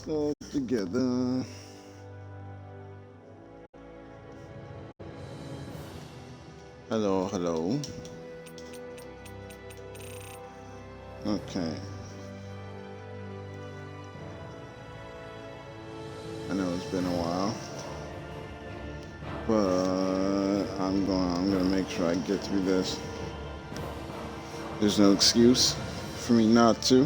all together. Hello, hello. Okay. I know it's been a while, but I'm gonna make sure I get through this. There's no excuse for me not to.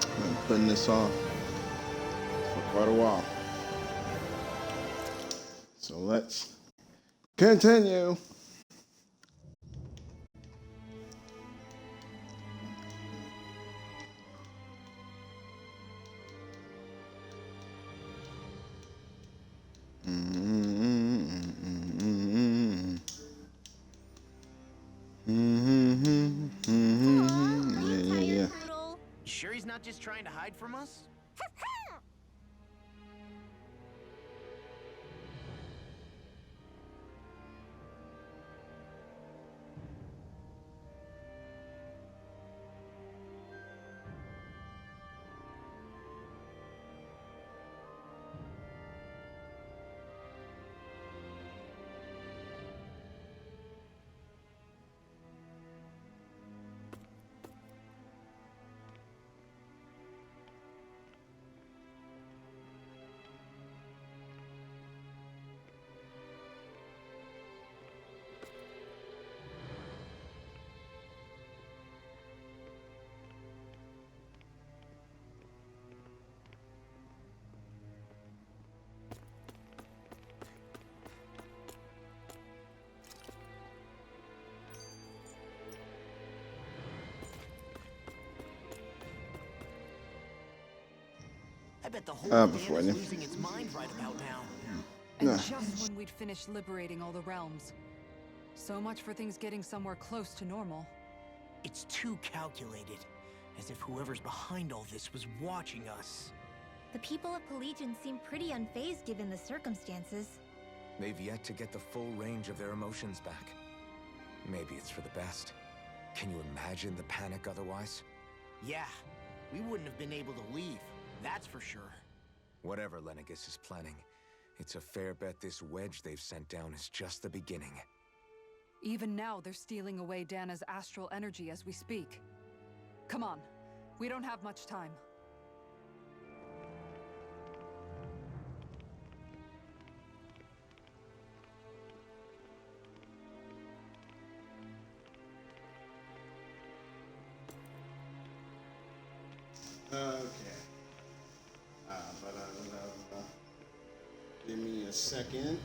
I've been putting this off for quite a while. So let's continue. Yeah. You sure he's not just trying to hide from us? I bet the whole land is losing its mind right about now. And just when we'd finished liberating all the realms. So much for things getting somewhere close to normal. It's too calculated. As if whoever's behind all this was watching us. The people of Pelegion seem pretty unfazed given the circumstances. They've yet to get the full range of their emotions back. Maybe it's for the best. Can you imagine the panic otherwise? Yeah, we wouldn't have been able to leave, that's for sure. Whatever Lenegis is planning, it's a fair bet this wedge they've sent down is just the beginning. Even now, they're stealing away Dana's astral energy as we speak. Come on, we don't have much time. Okay. Give me a second.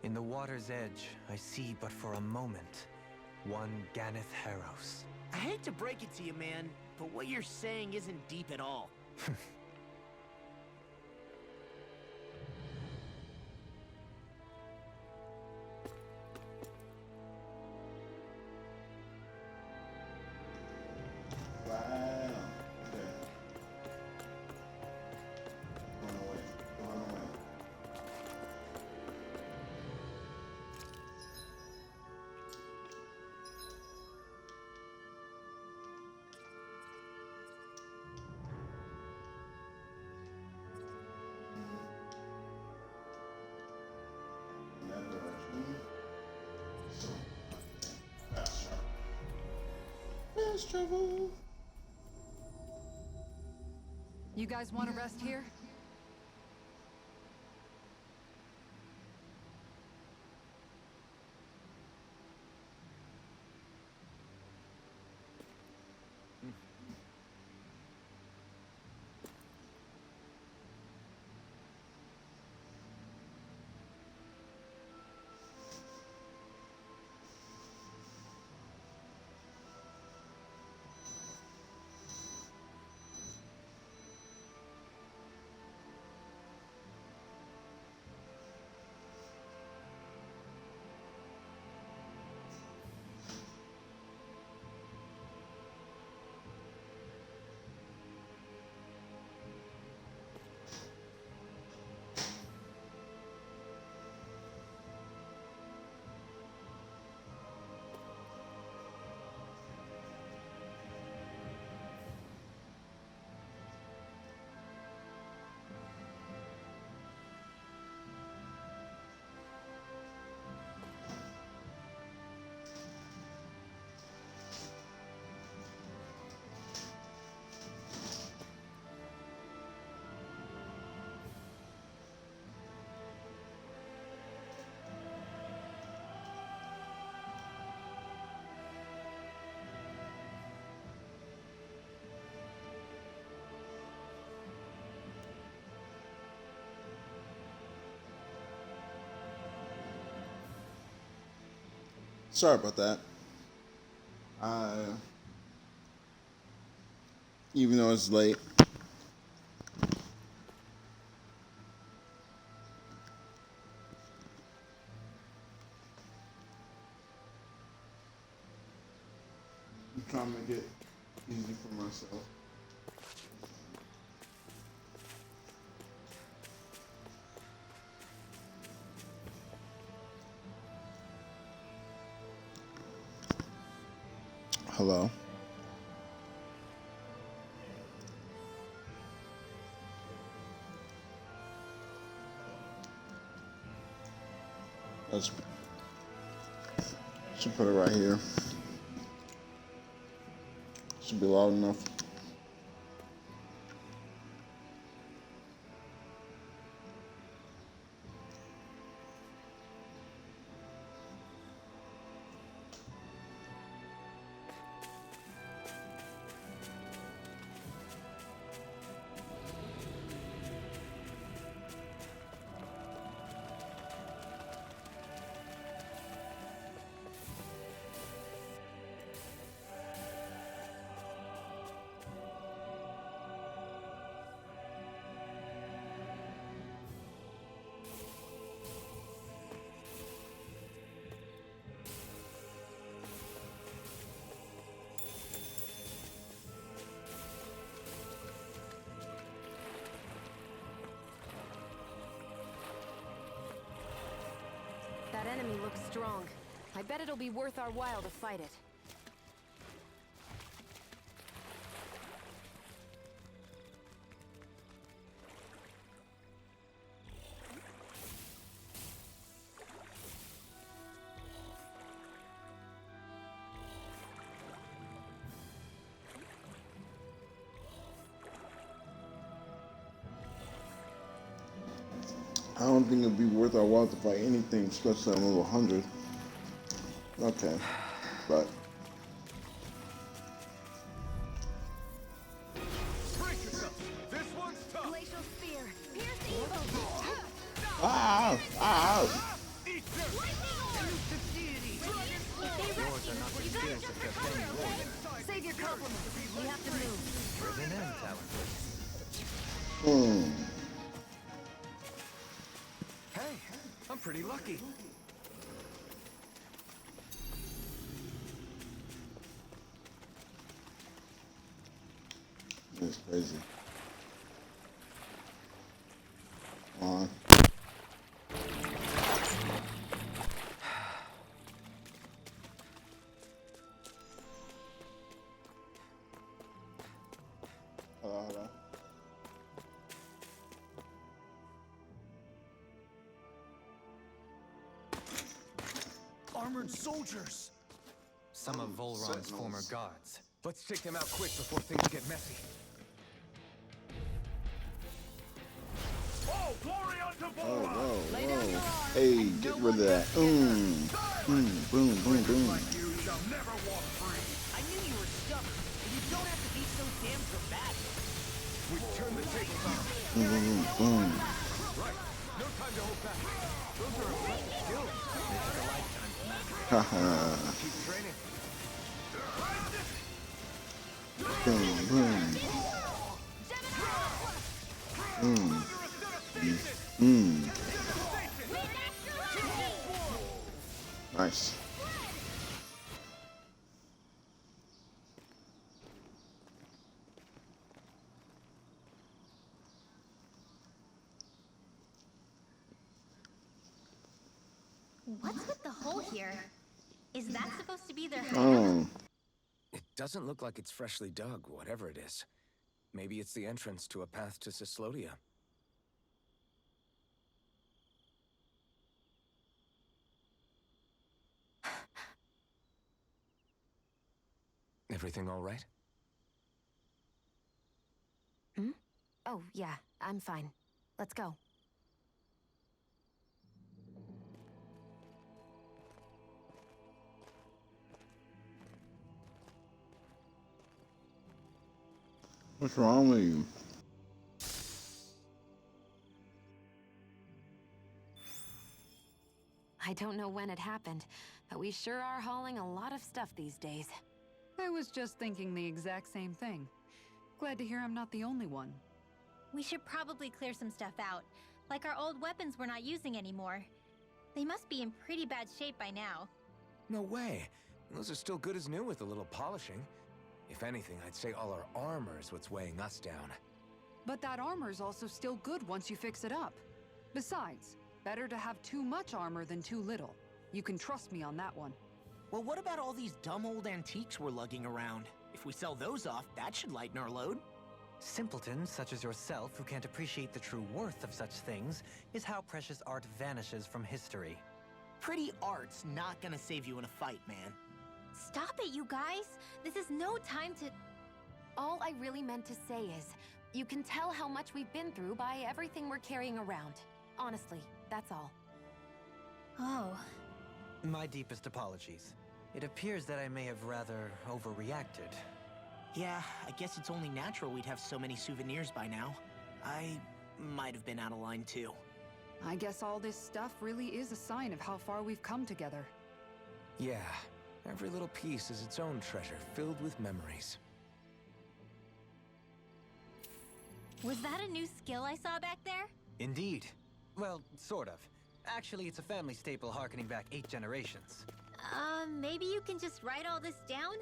In the water's edge, I see but for a moment one Ganeth Haros. I hate to break it to you, man, but what you're saying isn't deep at all. Wow. Okay. Run away. Run away. In that direction. So, fast travel. Fast travel. You guys want to rest here? Sorry about that. Even though it's late. I'm trying to make it easy for myself. Hello. Let's should put it right here. Should be loud enough. That enemy looks strong. I bet it'll be worth our while to fight it. I don't think it'd be worth our while to fight anything, especially on level 100. Okay, but Brace yourself! This one's tough! Glacial Spear! Pierce evil! ah. Eat this! skills have got Danny rolling. Save your compliments. We have to move. Driven and talented. Hey, I'm pretty lucky. That's crazy. Come on. Hold on. Armored soldiers! Some of Volron's Sentinels. former guards. Let's take them out quick before things get messy. Oh, glory unto Oh, Volron! whoa, Lay down your whoa. arms Hey, and get no rid of one that. Boom, boom, boom, boom. You shall never walk free! I knew you were stubborn, but you don't have to be so damn dramatic. We turn the tables on. Boom, boom, boom. Right. No time to hold back. Those are impressive skills. They took a lifetime to master. Haha. Keep training. Boom, boom. Nice. What's with the hole here? Is that supposed to be their hideout? Oh, It doesn't look like it's freshly dug, whatever it is. Maybe it's the entrance to a path to Cyslodia. Everything all right? Oh, yeah, I'm fine. Let's go. what's wrong with you? I don't know when it happened, but we sure are hauling a lot of stuff these days. I was just thinking the exact same thing. Glad to hear I'm not the only one. We should probably clear some stuff out, like our old weapons we're not using anymore. They must be in pretty bad shape by now. No way. Those are still good as new with a little polishing. If anything, I'd say all our armor is what's weighing us down. But that armor's also still good once you fix it up. Besides, better to have too much armor than too little. You can trust me on that one. Well, what about all these dumb old antiques we're lugging around? If we sell those off, that should lighten our load. Simpletons such as yourself who can't appreciate the true worth of such things is how precious art vanishes from history. Pretty art's not gonna save you in a fight, man. Stop it, you guys! This is no time to... All I really meant to say is, you can tell how much we've been through by everything we're carrying around. Honestly, that's all. Oh. My deepest apologies. It appears that I may have rather overreacted. Yeah, I guess it's only natural we'd have so many souvenirs by now. I might have been out of line too. I guess all this stuff really is a sign of how far we've come together. Yeah, every little piece is its own treasure filled with memories. Was that a new skill I saw back there? Indeed. Well, sort of. Actually, it's a family staple harkening back 8 generations. Maybe you can just write all this down?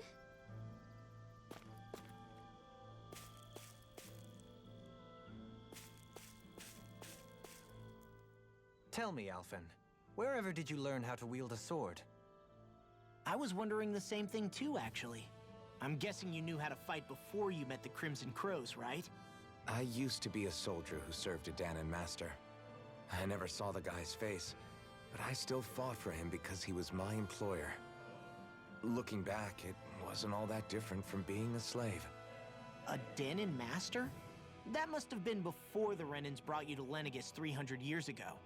Tell me, Alphen, wherever did you learn how to wield a sword? I was wondering the same thing too, actually. I'm guessing you knew how to fight before you met the Crimson Crows, right? I used to be a soldier who served a Dahnan master. I never saw the guy's face, but I still fought for him because he was my employer. Looking back, it wasn't all that different from being a slave. A Dahnan master? That must have been before the Renans brought you to Lenegis 300 years ago.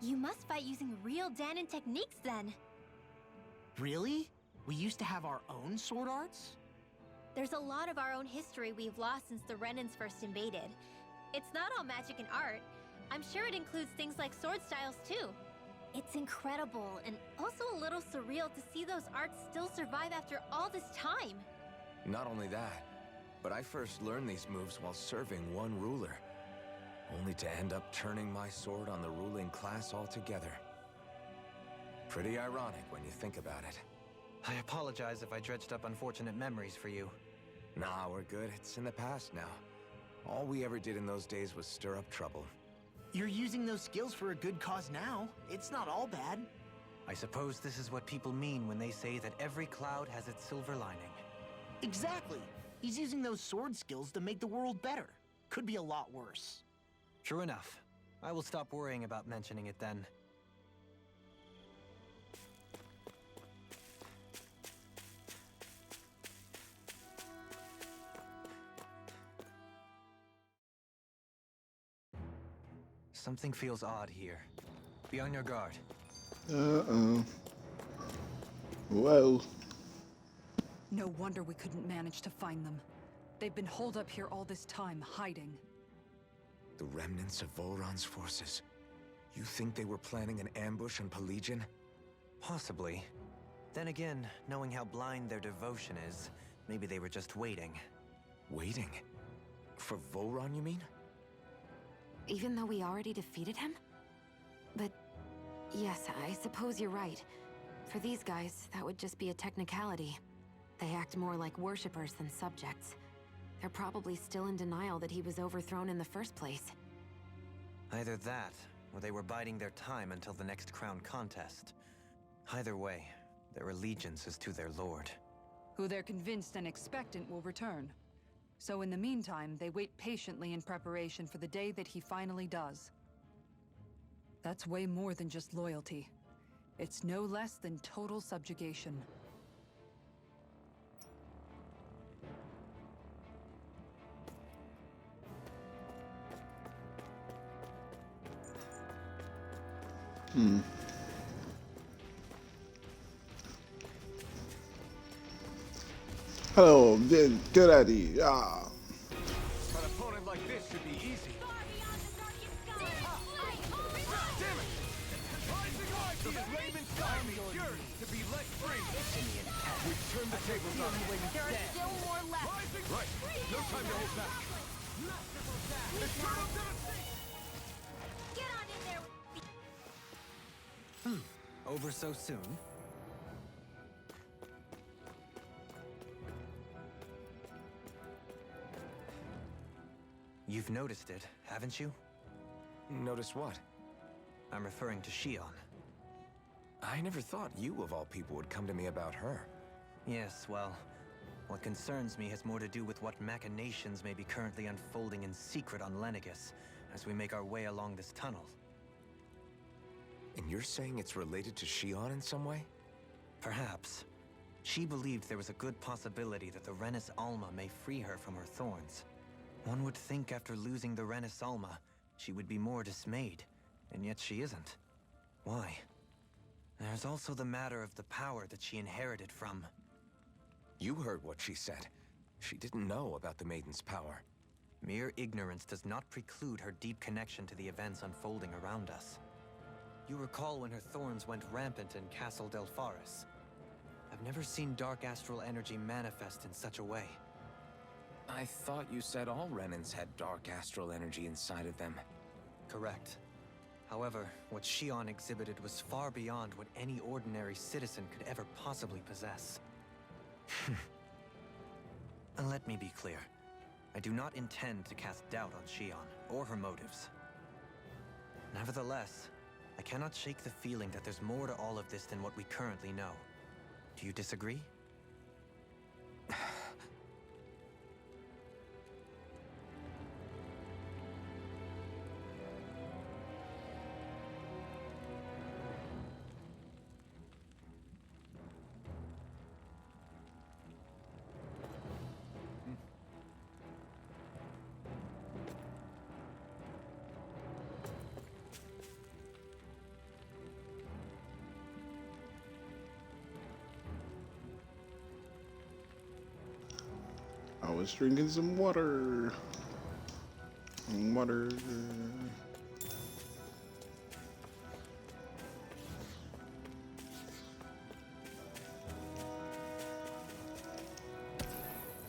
You must fight using real Dahnan techniques then. Really? We used to have our own sword arts? There's a lot of our own history we've lost since the Renans first invaded. It's not all magic and art. I'm sure it includes things like sword styles too. It's incredible and also a little surreal to see those arts still survive after all this time. Not only that, but I first learned these moves while serving one ruler, only to end up turning my sword on the ruling class altogether. Pretty ironic when you think about it. I apologize if I dredged up unfortunate memories for you. Nah, we're good. It's in the past now. All we ever did in those days was stir up trouble. You're using those skills for a good cause now. It's not all bad. I suppose this is what people mean when they say that every cloud has its silver lining. Exactly. He's using those sword skills to make the world better. Could be a lot worse. True enough. I will stop worrying about mentioning it then. Something feels odd here. Be on your guard. Uh-oh. Well. No wonder we couldn't manage to find them. They've been holed up here all this time, hiding. The remnants of Volron's forces. You think they were planning an ambush on Pelegion? Possibly. Then again, knowing how blind their devotion is, maybe they were just waiting. Waiting? For Volron, you mean? Even though we already defeated him? But yes, I suppose you're right. For these guys, that would just be a technicality. They act more like worshippers than subjects. They're probably still in denial that he was overthrown in the first place. Either that, or they were biding their time until the next crown contest. Either way, their allegiance is to their lord. Who they're convinced and expectant will return. So in the meantime, they wait patiently in preparation for the day that he finally does. That's way more than just loyalty. It's no less than total subjugation. Hello, good idea. Ah. An opponent like this should be easy. Damn it! The flaming sky yearns to be let free. We've turned the tables on him. There are still more left. Right. No time to hold back. Eternal devastation! Get on in there. Over so soon? You've noticed it, haven't you? Notice what? I'm referring to Shion. I never thought you, of all people, would come to me about her. Yes, well, what concerns me has more to do with what machinations may be currently unfolding in secret on Lenegis as we make our way along this tunnel. And you're saying it's related to Shion in some way? Perhaps. She believed there was a good possibility that the Renis Alma may free her from her thorns. One would think after losing the Renis Alma, she would be more dismayed, and yet she isn't. Why? There's also the matter of the power that she inherited from... You heard what she said. She didn't know about the Maiden's power. Mere ignorance does not preclude her deep connection to the events unfolding around us. You recall when her thorns went rampant in Castle Delpharis. I've never seen dark astral energy manifest in such a way. I thought you said all Renins had dark astral energy inside of them. Correct. However, what Shion exhibited was far beyond what any ordinary citizen could ever possibly possess. And let me be clear. I do not intend to cast doubt on Shion, or her motives. Nevertheless, I cannot shake the feeling that there's more to all of this than what we currently know. Do you disagree? I was drinking some water. Water.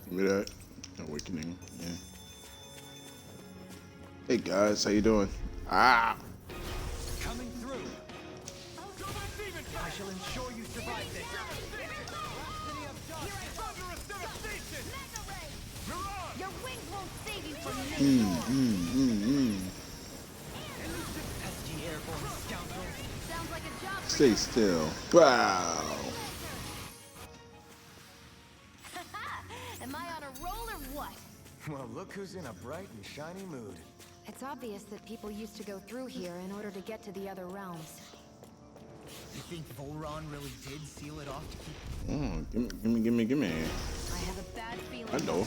Give me that. Awakening. Yeah. Hey guys, how you doing? Ah! Coming through. I shall ensure you survive this. Your wings won't save you from me. Pesky airborne scoundrel. Sounds like a job for Stay still. Wow. Am I on a roll or what? Well, look who's in a bright and shiny mood. It's obvious that people used to go through here in order to get to the other realms. You think Volron really did seal it off to keep... Oh, give me. I have a bad feeling. I know.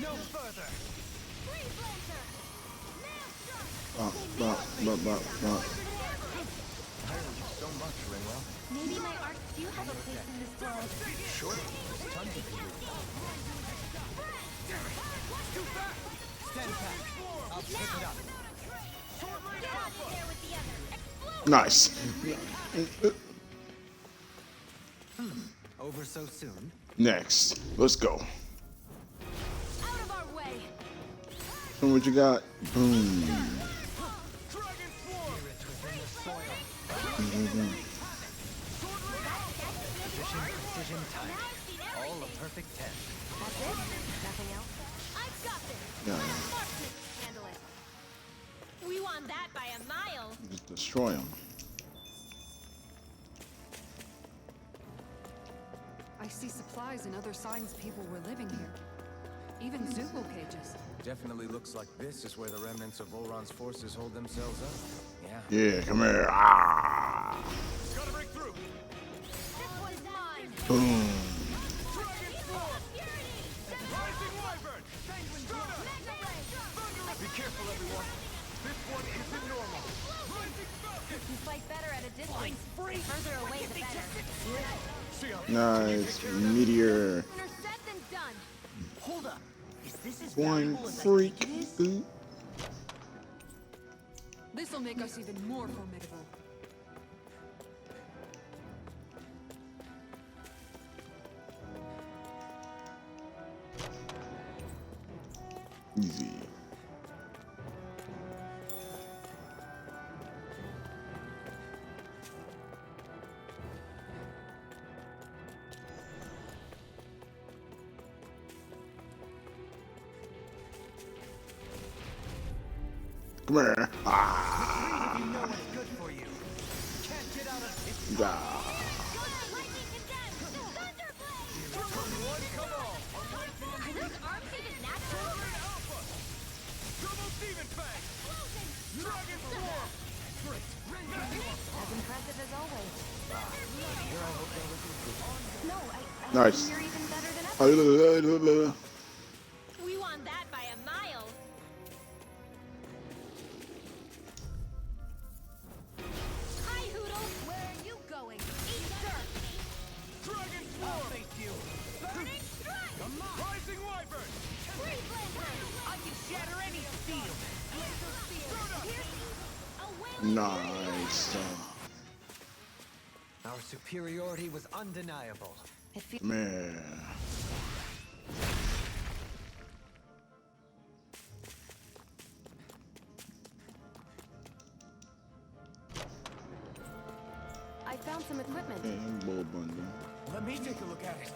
No further. Bop. So much, Ringwell. Maybe my arts do have a place in this world. Sure. Tons of you. Stand back. I'll pick it up. Get out of there with the others. Nice. Over so soon. Next, let's go. Out of our way. Show me what you got. Boom. Precision time. All a perfect 10. That's it? Nothing else? I've got this. Yeah, Handle it. We won that by a mile. just destroy them. I see supplies and other signs people were living here. Even Zoogle cages. Definitely looks like this is where the remnants of Volron's forces hold themselves up. Yeah. Yeah, come here. Ah. Gotta break through. This one's mine. Boom. Be careful, everyone. This one isn't normal. You fight better at a distance. The further away, the better. Nice. Meteor. Sooner said than done. Hold up. Is this as One valuable as I freak. think it is? Boop. This'll make us even more formidable. Easy. Come here. Ah. You know what's good for you. Can't get out of it. Yeah. Are those arms even natural? As impressive as always. No, I Nice. think you're even better than ever. We won that by a mile. Hi, Hoodle. Where are you going? Eat dirt. Dragon Swarm! Face you. Burning strike. Rising Wyvern! Free blazer. I can shatter any steel. Laser spear. Piercing. A wailing Nice. Our superiority was undeniable. It feels Man. I found some equipment. And bull bundle. Let me take a look at it.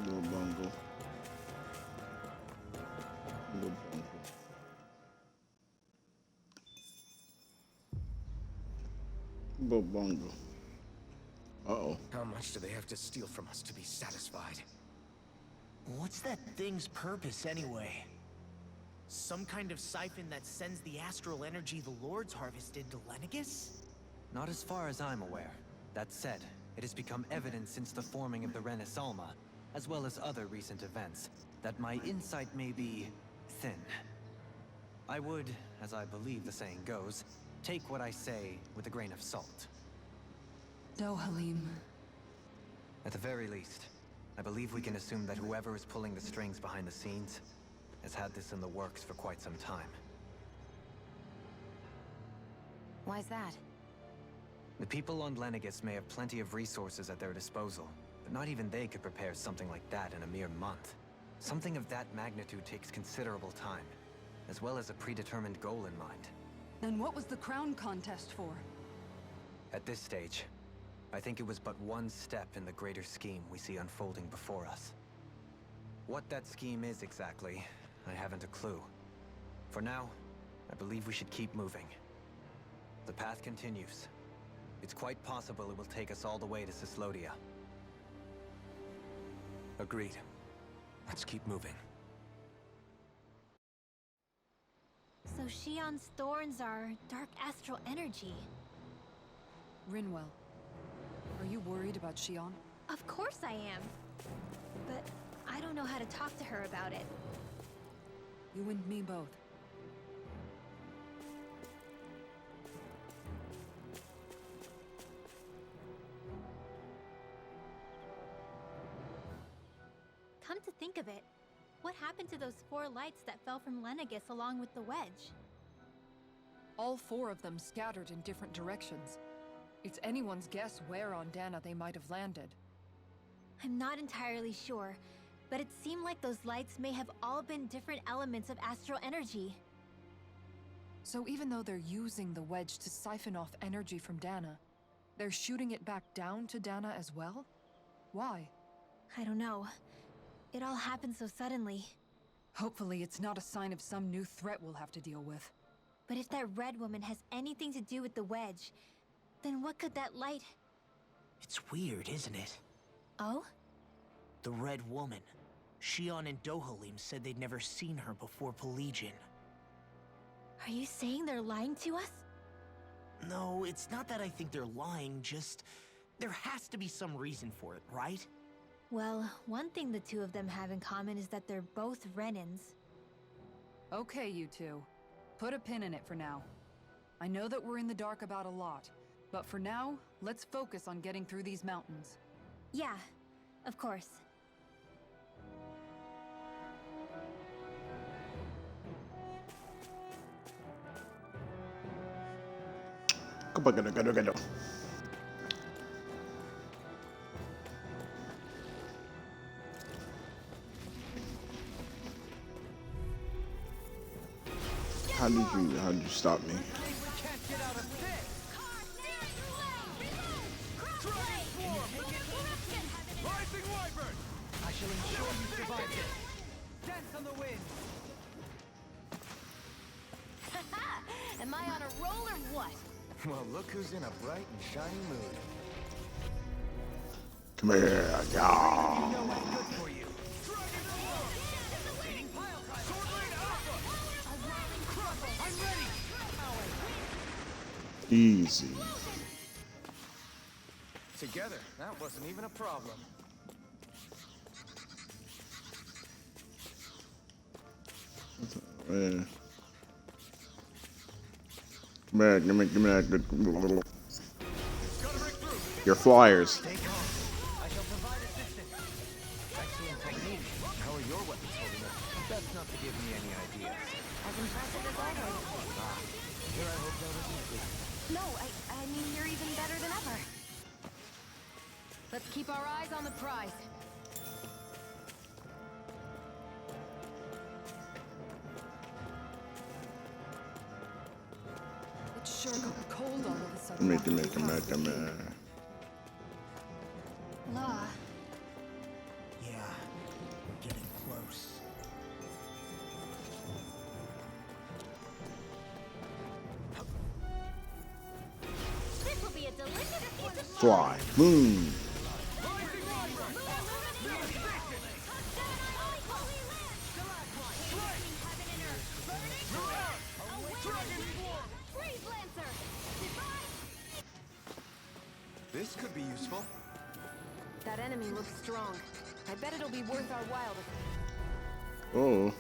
Little bungle. Little bungle. Little bungle. Uh-oh. How much do they have to steal from us to be satisfied? What's that thing's purpose anyway? Some kind of siphon that sends the astral energy the Lords harvested to Lenegis? Not as far as I'm aware. That said, it has become evident since the forming of the Renis Alma, as well as other recent events, that my insight may be thin. I would, as I believe the saying goes, take what I say with a grain of salt. No, Halim. At the very least, I believe we can assume that whoever is pulling the strings behind the scenes has had this in the works for quite some time. Why's that? The people on Lenegis may have plenty of resources at their disposal, but not even they could prepare something like that in a mere month. Something of that magnitude takes considerable time, as well as a predetermined goal in mind. Then what was the crown contest for? At this stage, I think it was but one step in the greater scheme we see unfolding before us. What that scheme is exactly, I haven't a clue. For now, I believe we should keep moving. The path continues. It's quite possible it will take us all the way to Cyslodia. Agreed. Let's keep moving. So Shion's thorns are dark astral energy. Rinwell, are you worried about Shion? Of course I am. But I don't know how to talk to her about it. You and me both. Come to think of it, what happened to those 4 lights that fell from Lenegis along with the wedge? All 4 of them scattered in different directions. It's anyone's guess where on Dana they might have landed. I'm not entirely sure, but it seemed like those lights may have all been different elements of astral energy. So even though they're using the wedge to siphon off energy from Dana, they're shooting it back down to Dana as well? Why? I don't know. It all happened so suddenly. Hopefully it's not a sign of some new threat we'll have to deal with. But if that red woman has anything to do with the wedge, then what could that light... It's weird, isn't it? Oh? The Red Woman. Shion and Dohalim said they'd never seen her before Pelegion. Are you saying they're lying to us? No, it's not that I think they're lying, just... there has to be some reason for it, right? Well, one thing the two of them have in common is that they're both Renans. Okay, you two. Put a pin in it for now. I know that we're in the dark about a lot, but for now, let's focus on getting through these mountains. Yeah, of course. Go. How did you stop me? I shall ensure you survive this. Dance on the wind. Am I on a roll or what? Well, look who's in a bright and shiny mood. Come here, yeah. You know what's good for you. Easy. Together, that wasn't even a problem. Yeah. Come back, give me that. Your flyers. Stay calm. I shall provide assistance. Excellent technique. How are your weapons holding up? Best not to give me any ideas. As impressive as always. Here I hope that wasn't true. No, I mean, you're even better than ever. Let's keep our eyes on the prize. It sure got cold all of a sudden. Make after we it. Law. Yeah, getting close. This will be a delicious piece of Fly. Boom. This could be useful. That enemy looks strong. I bet it'll be worth our while to... Oh.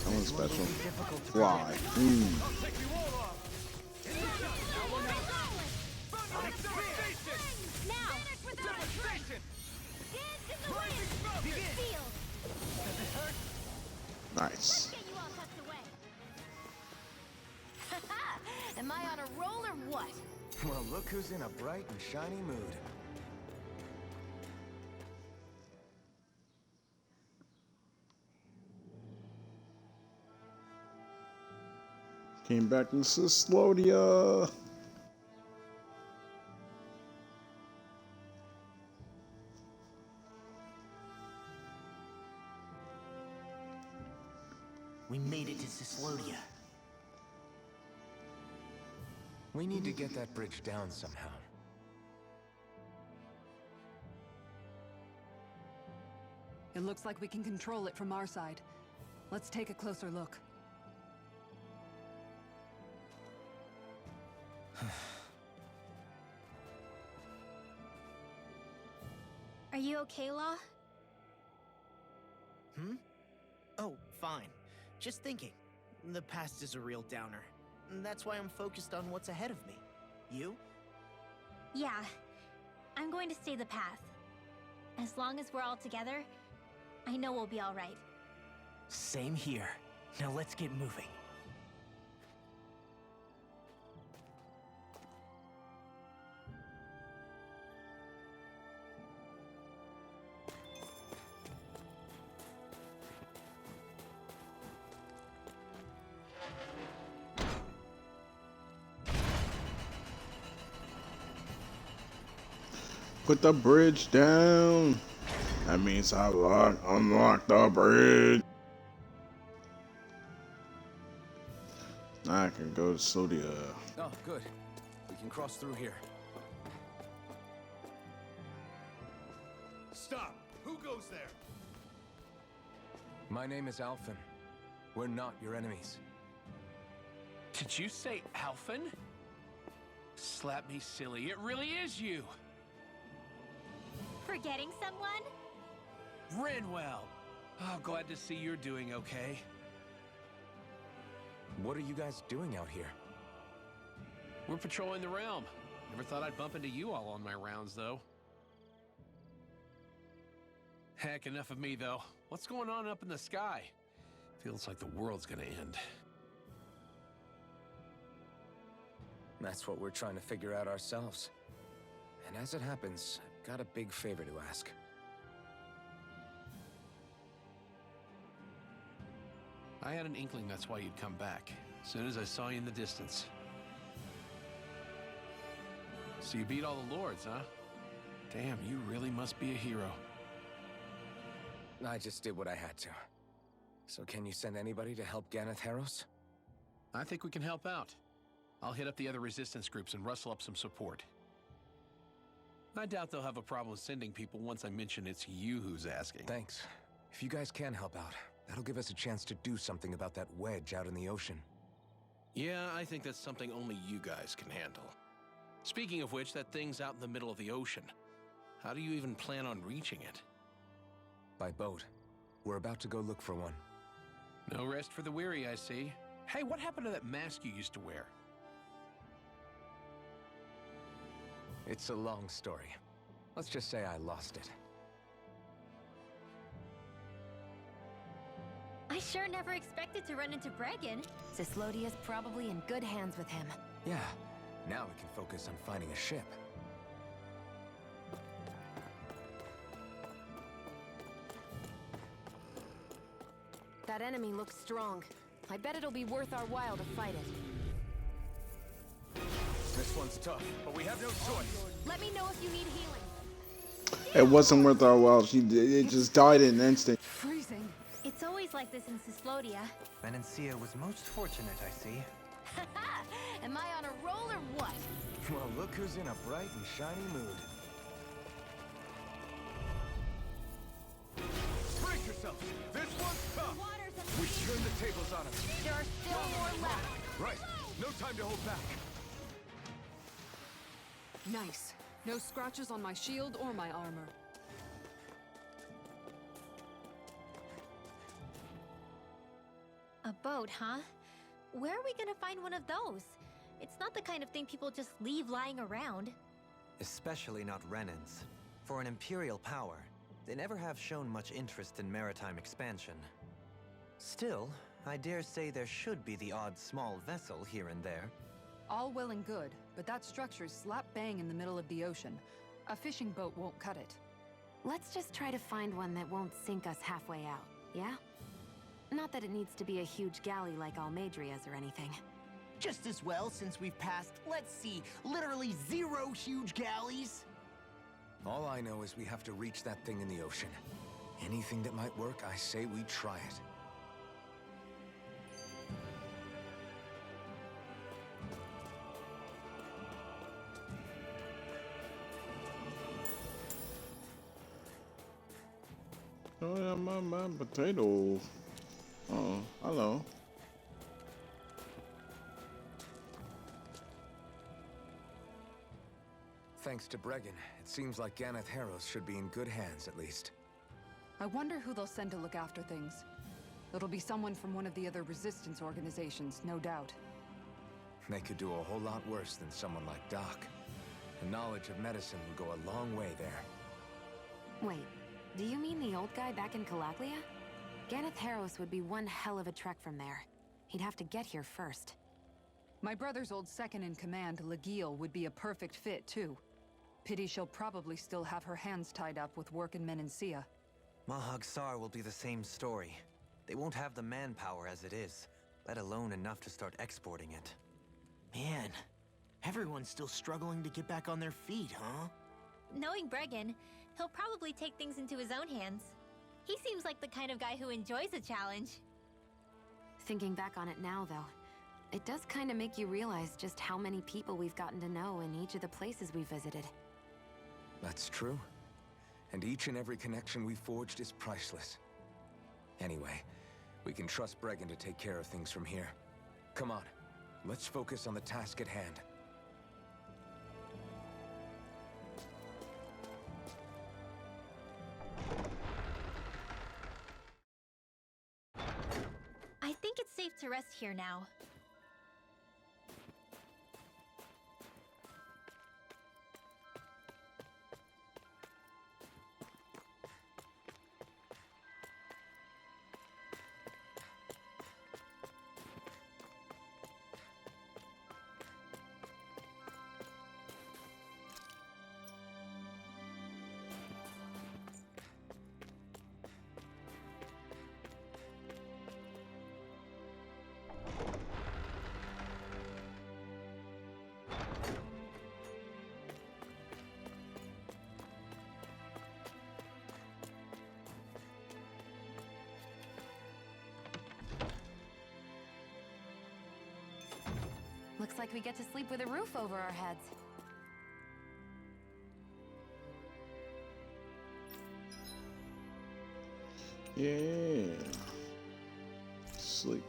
That one's special. Fly. Boom. Nice. Am I on a roll or what? Well, look who's in a bright and shiny mood. Came back in Cyslodia. We made it to Cyslodia. We need to get that bridge down somehow. It looks like we can control it from our side. Let's take a closer look. Are you okay, Law? Hmm? Oh, fine. Just thinking. The past is a real downer. That's why I'm focused on what's ahead of me. You? Yeah. I'm going to stay the path. As long as we're all together, I know we'll be all right. Same here. Now let's get moving. Put the bridge down. That means I unlock the bridge. Now I can go to Sodia. Oh, good. We can cross through here. Stop! Who goes there? My name is Alphen. We're not your enemies. Did you say Alphen? Slap me silly, it really is you! Forgetting someone? Rinwell! Oh, glad to see you're doing okay. What are you guys doing out here? We're patrolling the realm. Never thought I'd bump into you all on my rounds, though. Heck, enough of me, though. What's going on up in the sky? Feels like the world's gonna end. That's what we're trying to figure out ourselves. And as it happens, I've got a big favor to ask. I had an inkling that's why you'd come back, as soon as I saw you in the distance. So you beat all the lords, huh? Damn, you really must be a hero. I just did what I had to. So can you send anybody to help Ganeth Heros? I think we can help out. I'll hit up the other resistance groups and rustle up some support. I doubt they'll have a problem sending people once I mention it's you who's asking. Thanks. If you guys can help out, that'll give us a chance to do something about that wedge out in the ocean. Yeah, I think that's something only you guys can handle. Speaking of which, that thing's out in the middle of the ocean. How do you even plan on reaching it? By boat. We're about to go look for one. No rest for the weary, I see. Hey, what happened to that mask you used to wear? It's a long story. Let's just say I lost it. I sure never expected to run into Bregan. Cyslodia's probably in good hands with him. Yeah, now we can focus on finding a ship. That enemy looks strong. I bet it'll be worth our while to fight it. This one's tough, but we have no choice. Let me know if you need healing. It wasn't worth our while. It just died in an instant. Freezing. It's always like this in Cyslodia. Venencia was most fortunate, I see. Am I on a roll or what? Well, look who's in a bright and shiny mood. Brace yourself! This one's tough! We turn the tables on him. There are still more left. Right, no time to hold back. Nice. No scratches on my shield or my armor. A boat, huh? Where are we gonna find one of those? It's not the kind of thing people just leave lying around. Especially not Renans. For an Imperial power, they never have shown much interest in maritime expansion. Still, I dare say there should be the odd small vessel here and there. All well and good, but that structure's slap bang in the middle of the ocean. A fishing boat won't cut it. Let's just try to find one that won't sink us halfway out, yeah? Not that it needs to be a huge galley like Almadria's or anything. Just as well, since we've passed, let's see, literally 0 huge galleys. All I know is we have to reach that thing in the ocean. Anything that might work, I say we try it. Oh yeah, my potato. Oh, hello. Thanks to Bregan, it seems like Ganeth Harros should be in good hands, at least. I wonder who they'll send to look after things. It'll be someone from one of the other resistance organizations, no doubt. They could do a whole lot worse than someone like Doc. The knowledge of medicine would go a long way there. Wait, do you mean the old guy back in Calaglia? Ganeth Harros would be one hell of a trek from there. He'd have to get here first. My brother's old second-in-command, Legil, would be a perfect fit, too. Pity she'll probably still have her hands tied up with work in Menancia. Mahag Saar will be the same story. They won't have the manpower as it is, let alone enough to start exporting it. Man, everyone's still struggling to get back on their feet, huh? Knowing Bregan, he'll probably take things into his own hands. He seems like the kind of guy who enjoys a challenge. Thinking back on it now, though, it does kind of make you realize just how many people we've gotten to know in each of the places we visited. That's true. And each and every connection we forged is priceless. Anyway, we can trust Bregan to take care of things from here. Come on, let's focus on the task at hand. I think it's safe to rest here now. Looks like we get to sleep with a roof over our heads. Yeah. Sleep.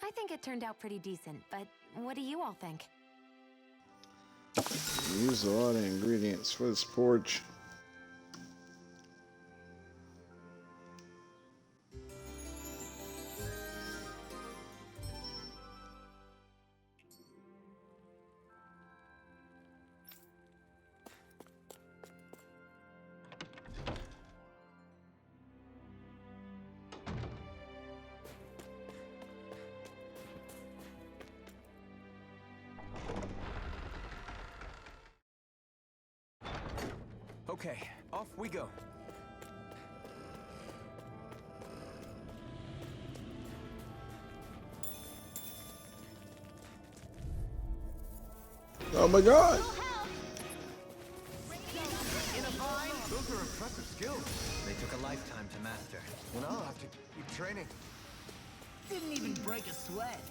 I think it turned out pretty decent, but what do you all think? Use a lot of ingredients for this porch. Okay, off we go. Oh my god! Those are impressive skills. They took a lifetime to master. And I'll have to keep training. Didn't even break a sweat.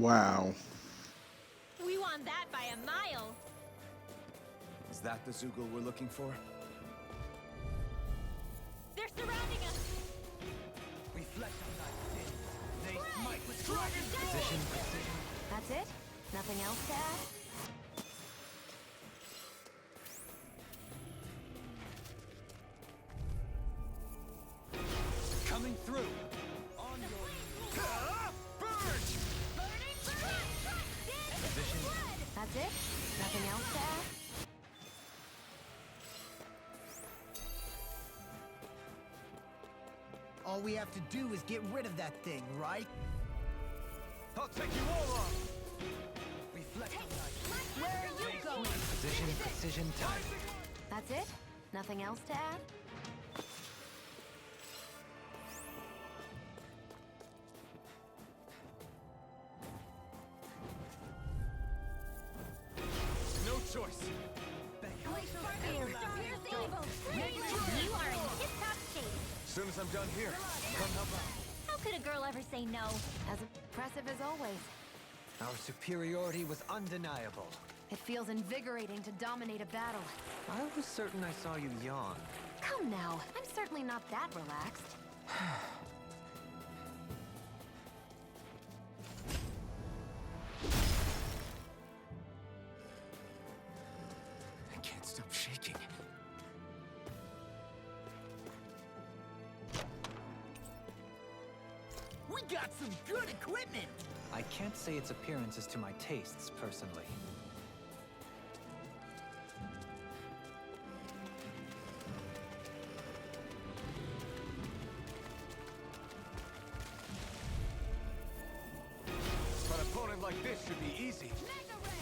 Wow. We won that by a mile. Is that the Zoogle we're looking for? They're surrounding us. Reflect on that sin. They smite with Dragon precision, precision. That's it? Nothing else to add? Coming through. On your burn! Position. That's it? Nothing else to add? All we have to do is get rid of that thing, right? I'll take you all on. Reflect on that. Where are you going? Position, precision, time. That's it? Nothing else to add? No choice. You are in tip-top shape. As soon as I'm done here, come help out. How could a girl ever say no? As impressive as always. Our superiority was undeniable. It feels invigorating to dominate a battle. I was certain I saw you yawn. Come now, I'm certainly not that relaxed. I can't stop shaking. We got some good equipment! I can't say its appearance is to my tastes, personally. An opponent like this should be easy.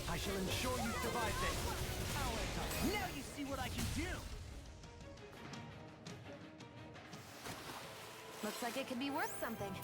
I shall ensure you survive this. Now you see what I can do! Looks like it could be worth something.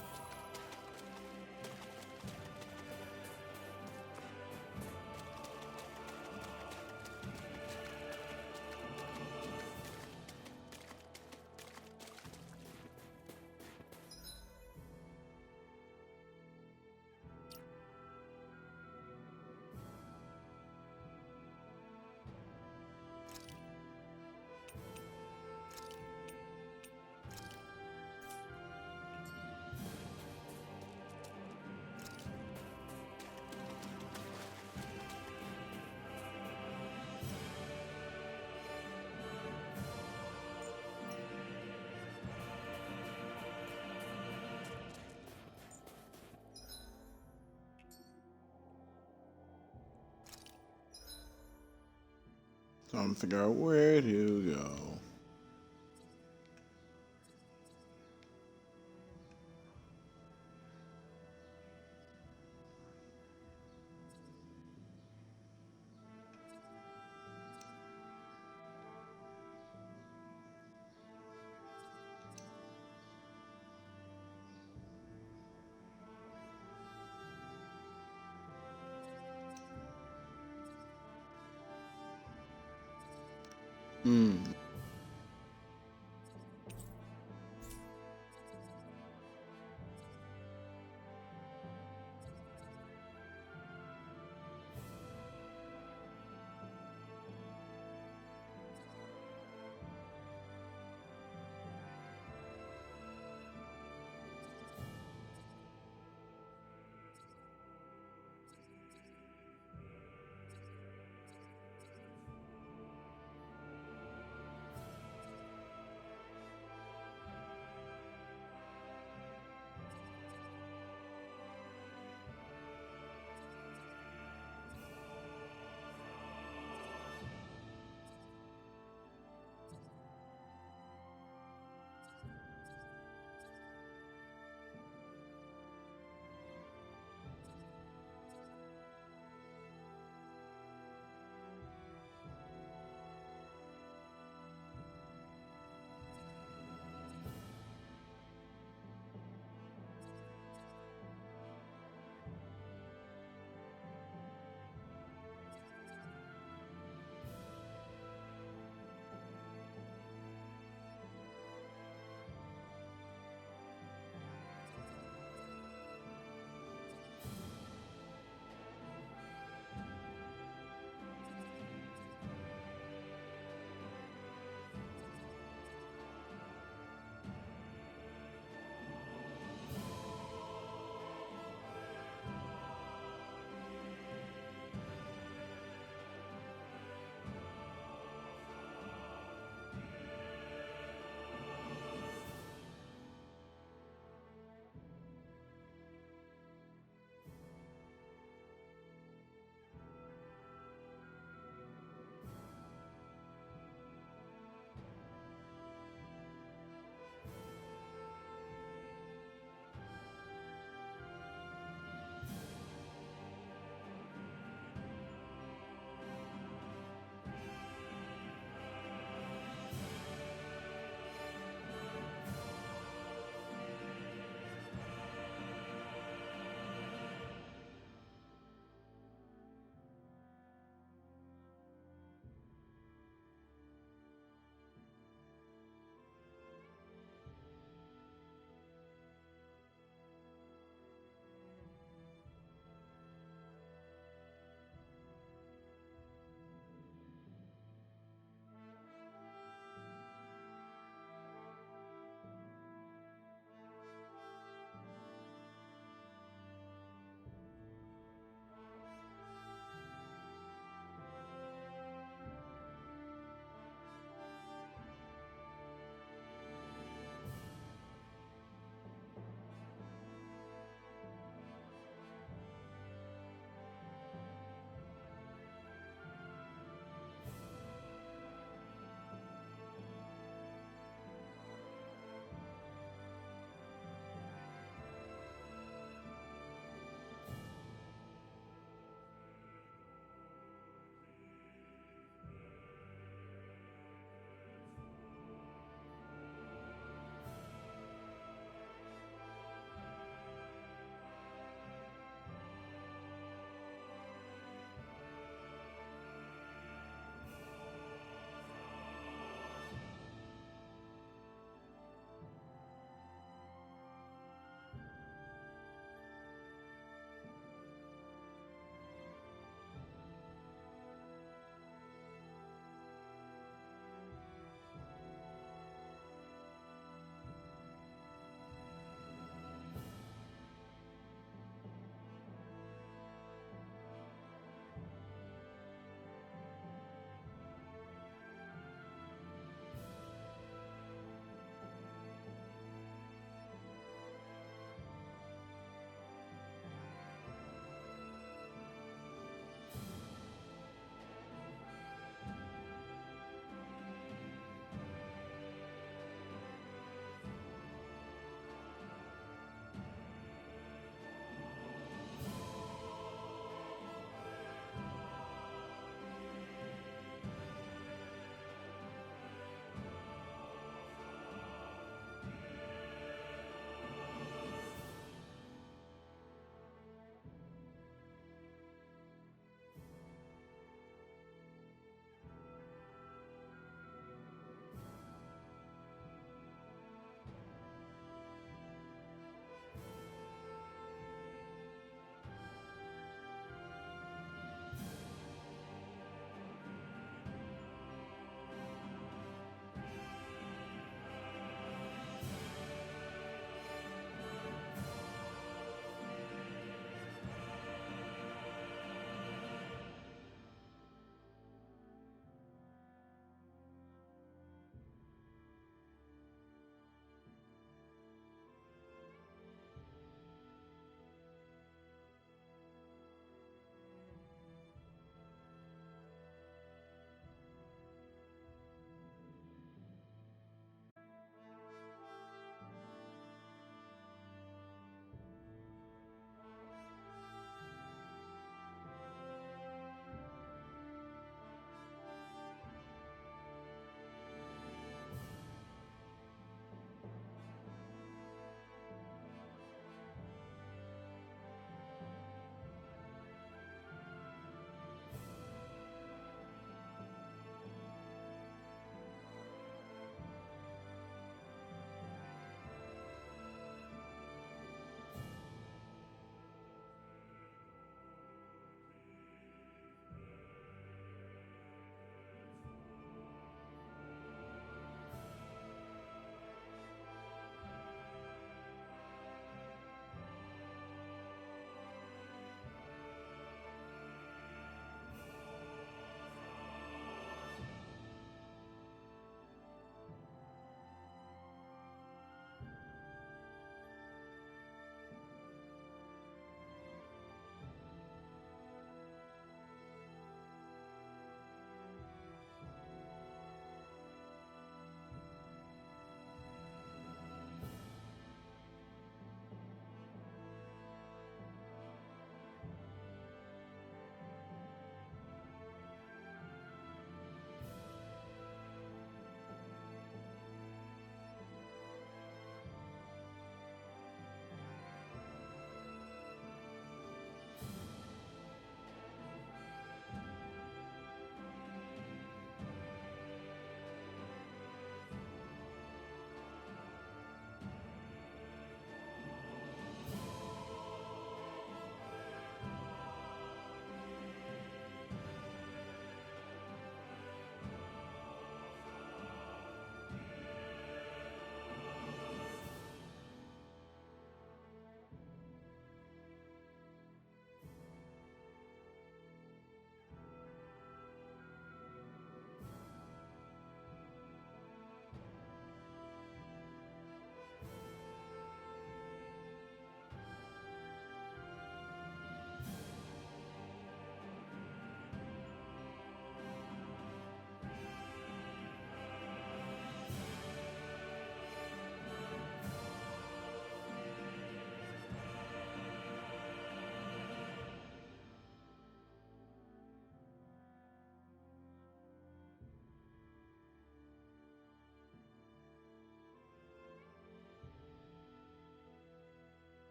So I'm figure out where to go. Hmm.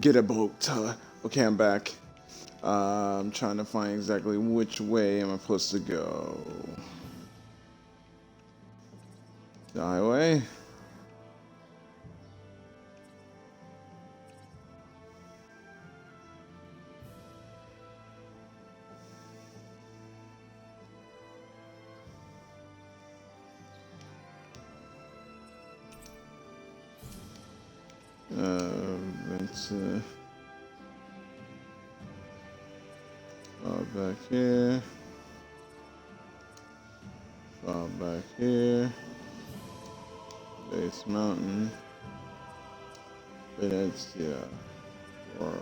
get a boat. Okay, I'm back. I'm trying to find exactly which way am I supposed to go. The highway? It's back here. Back here. Base mountain. But it's or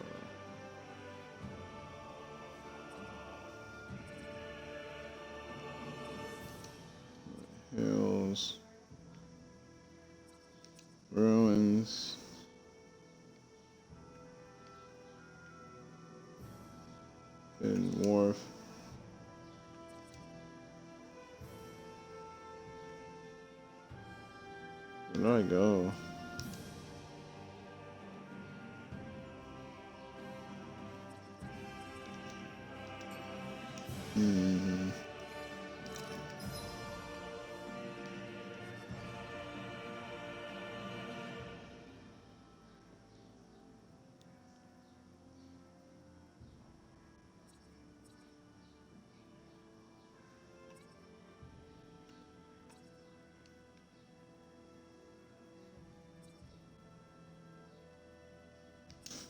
hills. Ruins. Hidden wharf. Where do I go?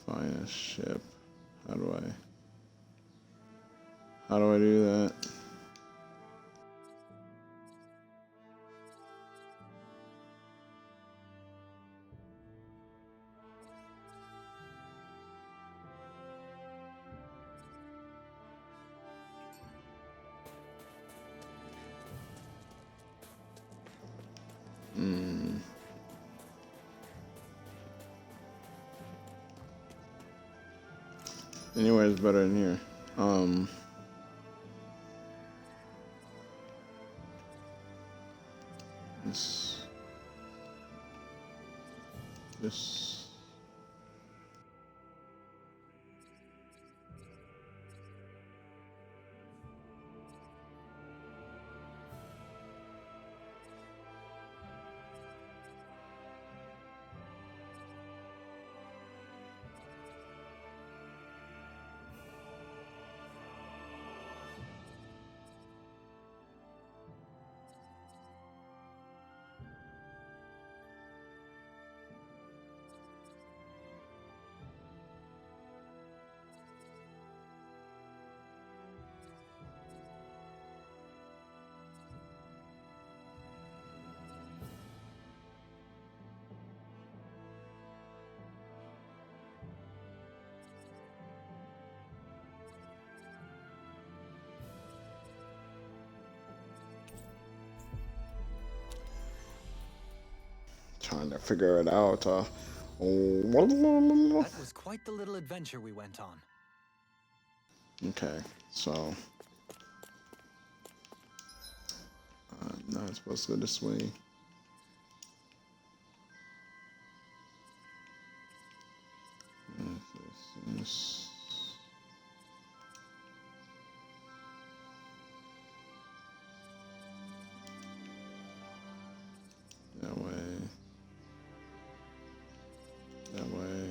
Find a ship. How do I do that? Anywhere is better than here. This. Trying to figure it out. That was quite the little adventure we went on. Okay, so now I'm supposed to go this way. This. That way. That way.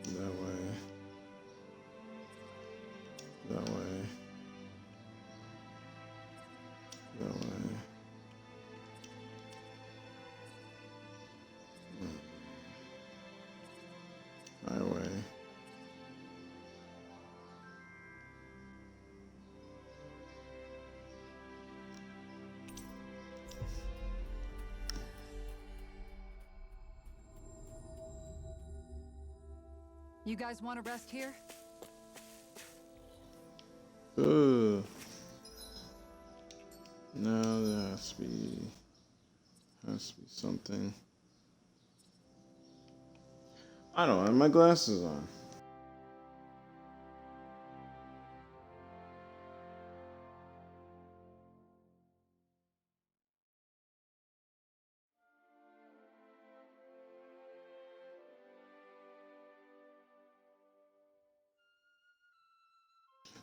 That way. That way. That way. Highway. You guys want to rest here? Ugh. No, there has to be something. I don't have my glasses on.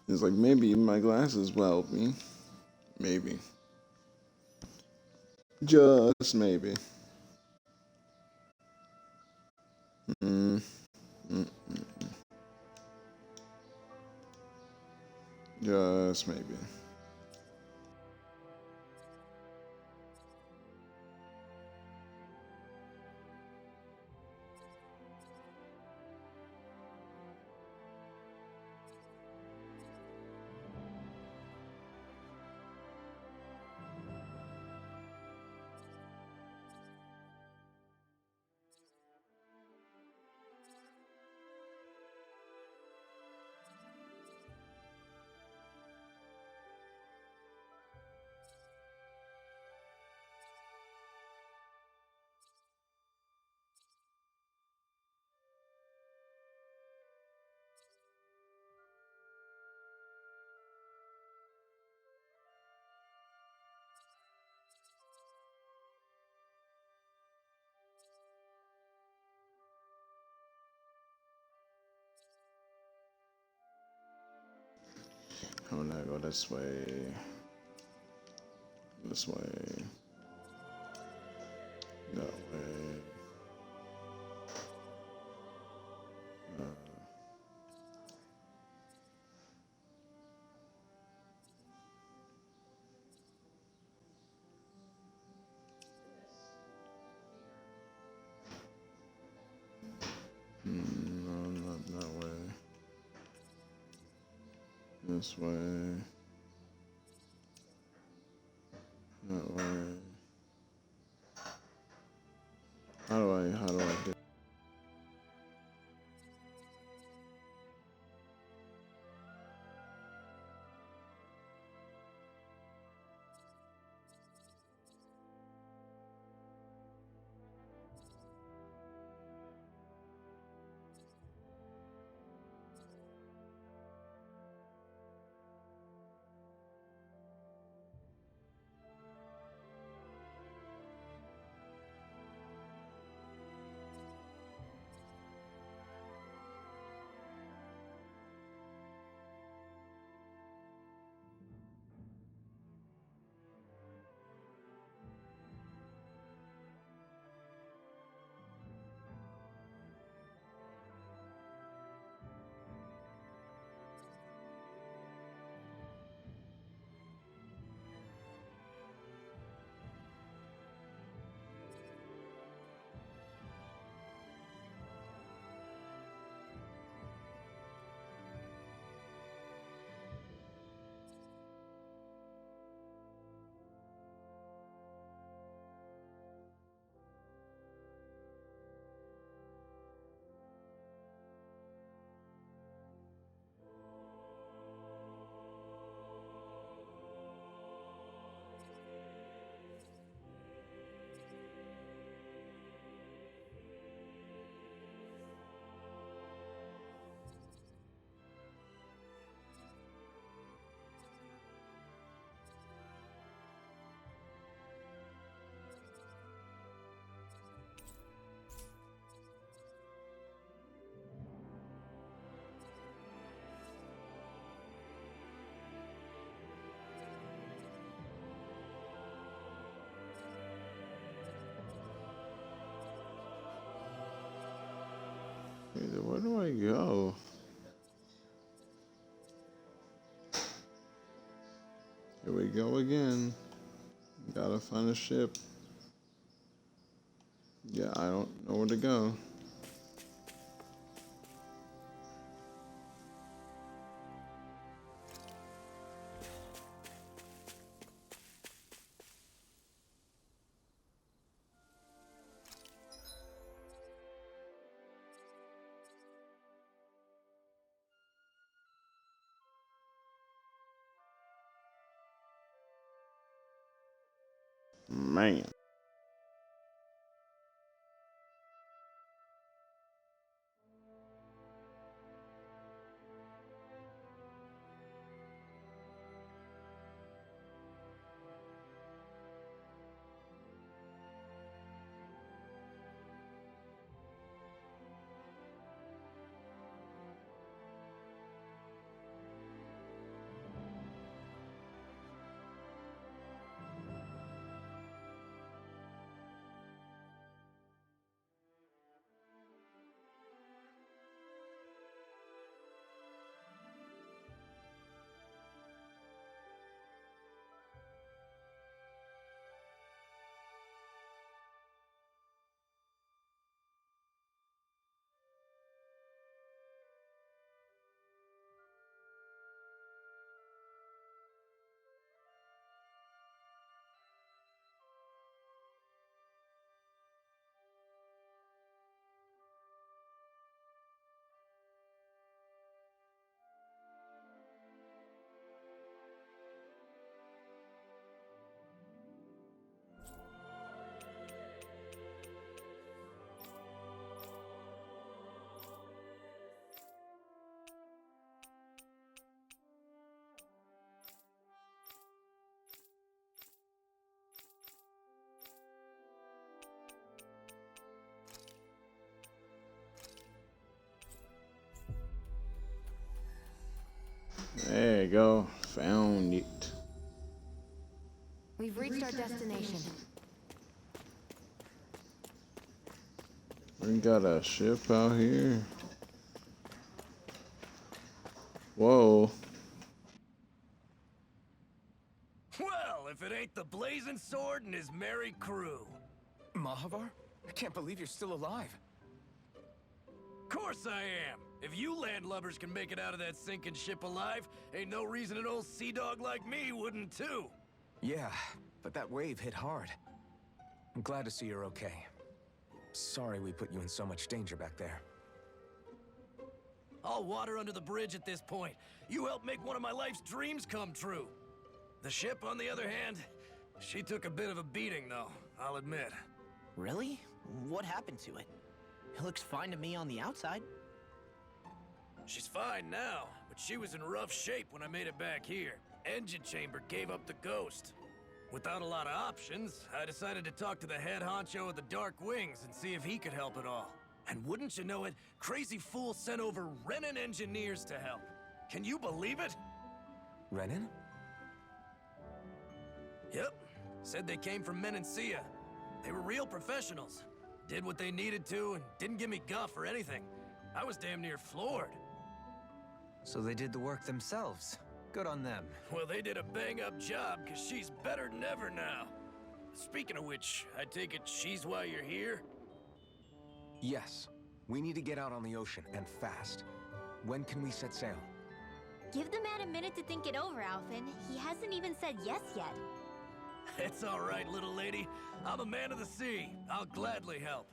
It's like, maybe my glasses will help me. Maybe. Just maybe. Mm, mm, just maybe. I'm gonna go this way. This way. That way. No, not that way. This way. That way. How do I get? Where do I go? Here we go again. Gotta find a ship. Yeah, I don't know where to go. Man. There you go. Found it. We've reached our destination. We got a ship out here. Whoa. Well, if it ain't the Blazing Sword and his merry crew. Mahavar? I can't believe you're still alive. Course I am. If you landlubbers can make it out of that sinking ship alive, ain't no reason an old sea dog like me wouldn't too. Yeah, but that wave hit hard. I'm glad to see you're okay. Sorry we put you in so much danger back there. All water under the bridge at this point. You helped make one of my life's dreams come true. The ship, on the other hand, she took a bit of a beating, though, I'll admit. Really? What happened to it? It looks fine to me on the outside. She's fine now, but she was in rough shape when I made it back here. Engine chamber gave up the ghost. Without a lot of options, I decided to talk to the head honcho of the Dark Wings and see if he could help at all. And wouldn't you know it, Crazy Fool sent over Renan engineers to help. Can you believe it? Renan? Yep. Said they came from Menancia. They were real professionals. Did what they needed to and didn't give me guff or anything. I was damn near floored. So they did the work themselves. Good on them. Well, they did a bang-up job, because she's better than ever now. Speaking of which, I take it she's why you're here? Yes. We need to get out on the ocean, and fast. When can we set sail? Give the man a minute to think it over, Alphen. He hasn't even said yes yet. It's all right, little lady. I'm a man of the sea. I'll gladly help.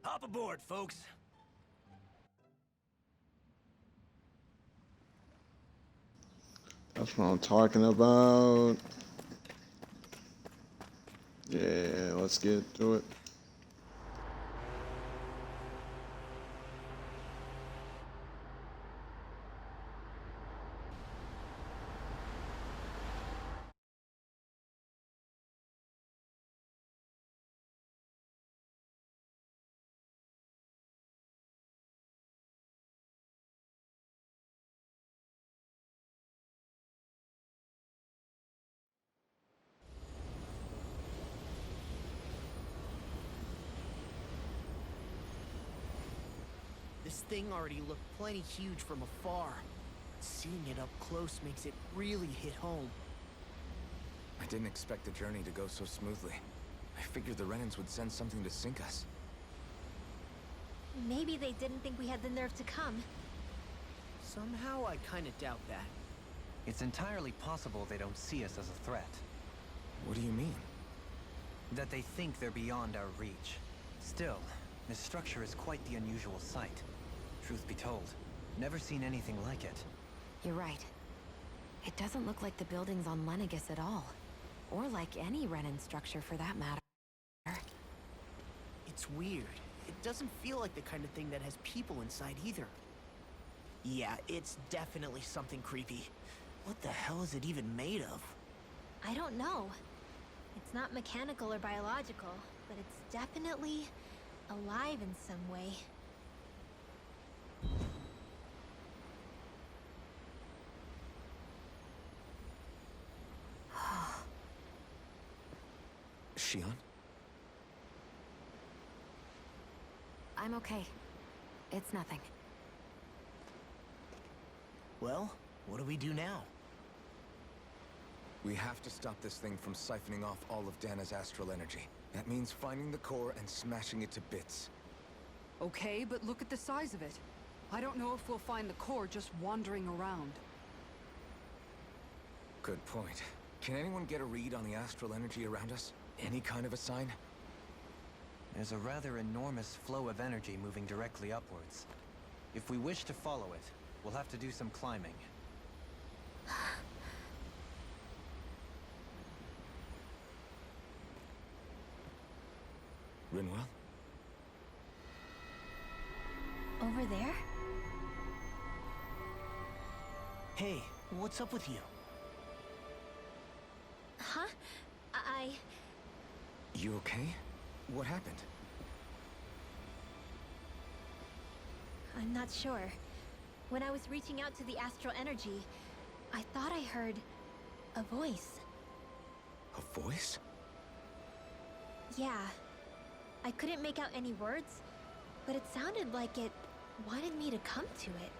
Hop aboard, folks. That's what I'm talking about. Yeah, let's get to it. This thing already looked plenty huge from afar. Seeing it up close makes it really hit home. I didn't expect the journey to go so smoothly. I figured the Renans would send something to sink us. Maybe they didn't think we had the nerve to come. Somehow I kinda doubt that. It's entirely possible they don't see us as a threat. What do you mean? That they think they're beyond our reach. Still, this structure is quite the unusual sight. Truth be told, never seen anything like it. You're right. It doesn't look like the buildings on Lenegis at all. Or like any Renan structure for that matter. It's weird. It doesn't feel like the kind of thing that has people inside either. Yeah, it's definitely something creepy. What the hell is it even made of? I don't know. It's not mechanical or biological, but it's definitely alive in some way. Shion? I'm okay. It's nothing. Well, what do we do now? We have to stop this thing from siphoning off all of Dana's astral energy. That means finding the core and smashing it to bits. Okay, but look at the size of it. I don't know if we'll find the core just wandering around. Good point. Can anyone get a read on the astral energy around us? Any kind of a sign? There's a rather enormous flow of energy moving directly upwards. If we wish to follow it, we'll have to do some climbing. Rinwell? Over there? Hey, what's up with you? Huh? You okay? What happened? I'm not sure. When I was reaching out to the astral energy, I thought I heard a voice. A voice? Yeah. I couldn't make out any words, but it sounded like it wanted me to come to it.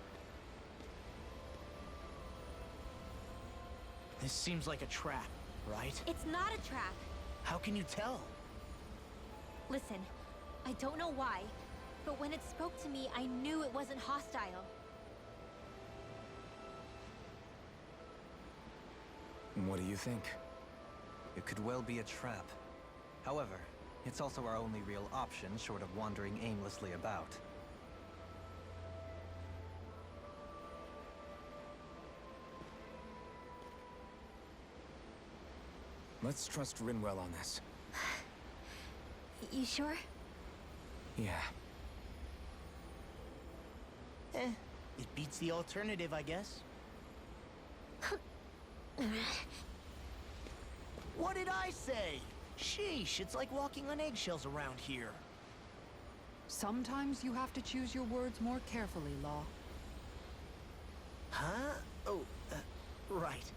This seems like a trap, right? It's not a trap. How can you tell? Listen, I don't know why, but when it spoke to me, I knew it wasn't hostile. What do you think? It could well be a trap. However, it's also our only real option short of wandering aimlessly about. Let's trust Rinwell on this. You sure? Yeah. It beats the alternative, I guess. What did I say? Sheesh, it's like walking on eggshells around here. Sometimes you have to choose your words more carefully, Law. Huh? Oh, right.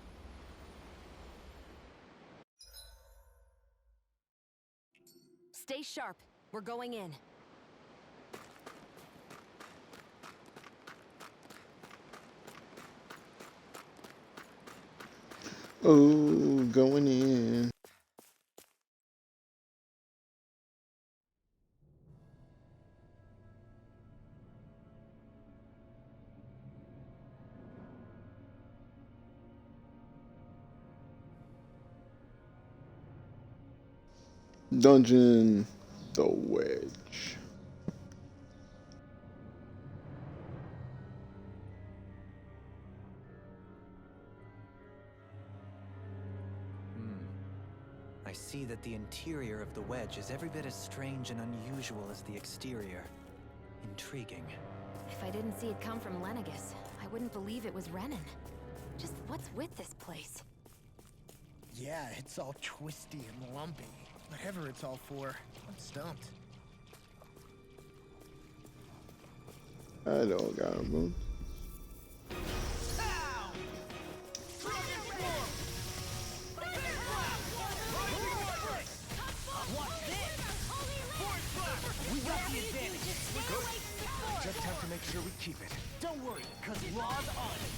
Stay sharp. We're going in. Oh, going in. Dungeon, the Wedge. I see that the interior of the wedge is every bit as strange and unusual as the exterior. Intriguing. If I didn't see it come from Lenegis, I wouldn't believe it was Renan. Just what's with this place? Yeah, it's all twisty and lumpy. Whatever it's all for, I'm stumped. I don't got him. Just have to make sure we keep it. Don't worry, cause Law's on it.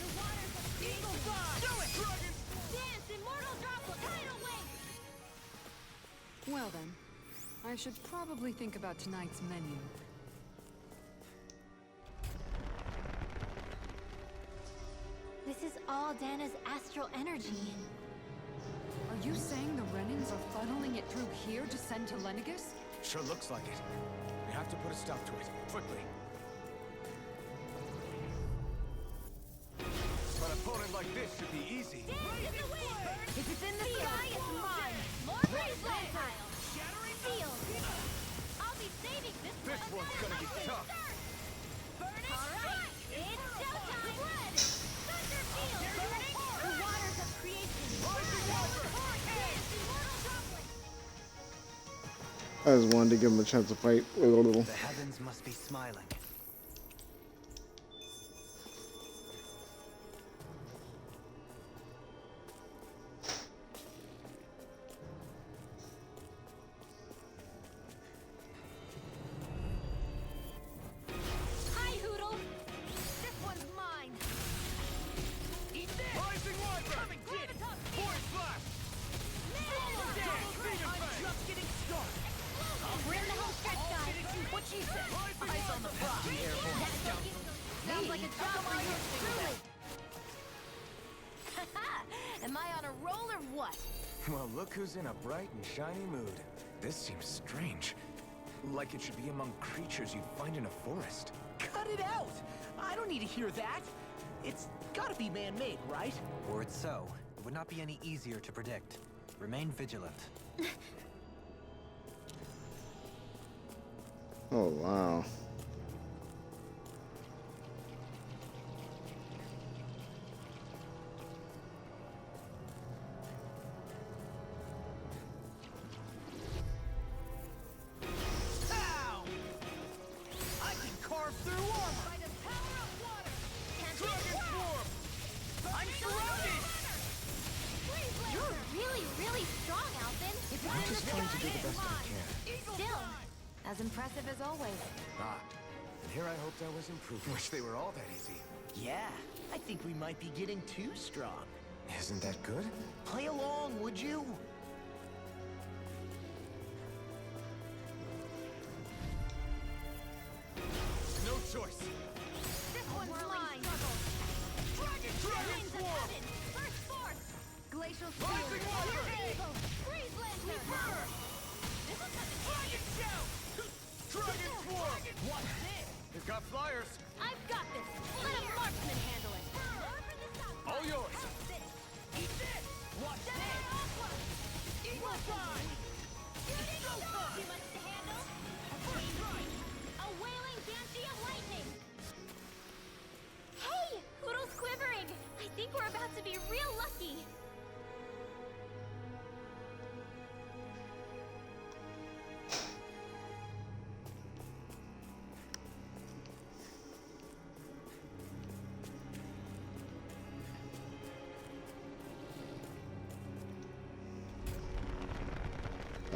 Eagle Fly! Do it! Dance, Immortal Droplet, Tidal Wave! Well then, I should probably think about tonight's menu. This is all Dana's astral energy. Are you saying the Renans are funneling it through here to send to Lenegis? Sure looks like it. We have to put a stop to it, quickly. An opponent like this should be easy. Dance in the wind! If it's in the sky, it's mine! More projectile! Seal! I'll be saving this one! This one's gonna be tough. Alright! It's showtime! Blood! Thunder field! Burning! The waters of creation! Dance, Immortal Droplet! I just wanted to give him a chance to fight with a little. The heavens must be smiling. Hi, Hoodle! This one's mine! Eat this! Rising One! Coming, kid! Force Blast! I'm just getting started. We're in the home stretch, guys! What she said? Eyes on the prize! Sounds like a job for you, truly! Am I on a roll or what? Well, look who's in a bright and shiny mood. This seems strange. Like it should be among creatures you'd find in a forest. Cut it out! I don't need to hear that. It's gotta be man-made, right? Were it so, it would not be any easier to predict. Remain vigilant. Oh wow. Ow! I can carve through armor! By the power of water! Can't Dragon be Swarm! I'm surrounded! I'm just trying to do the best I can. Still, as impressive as always. Ah, and here I hoped I was improving. Wish they were all that easy. Yeah, I think we might be getting too strong. Isn't that good? Play along, would you? No choice. This one's mine. Dragon Swarm! First Force! Glacial Shield! Evil! Freeze Lantern! This is Dragon Shout! Dragon Swarm! What's this? They've got flyers. I've got this! Let a marksman handle it! All yours. Eat this! Watch this! Eagle Strike! Too much to handle? First strike! A wailing Banshee of lightning! Hey! Hoodle's quivering! I think we're about to be real lucky!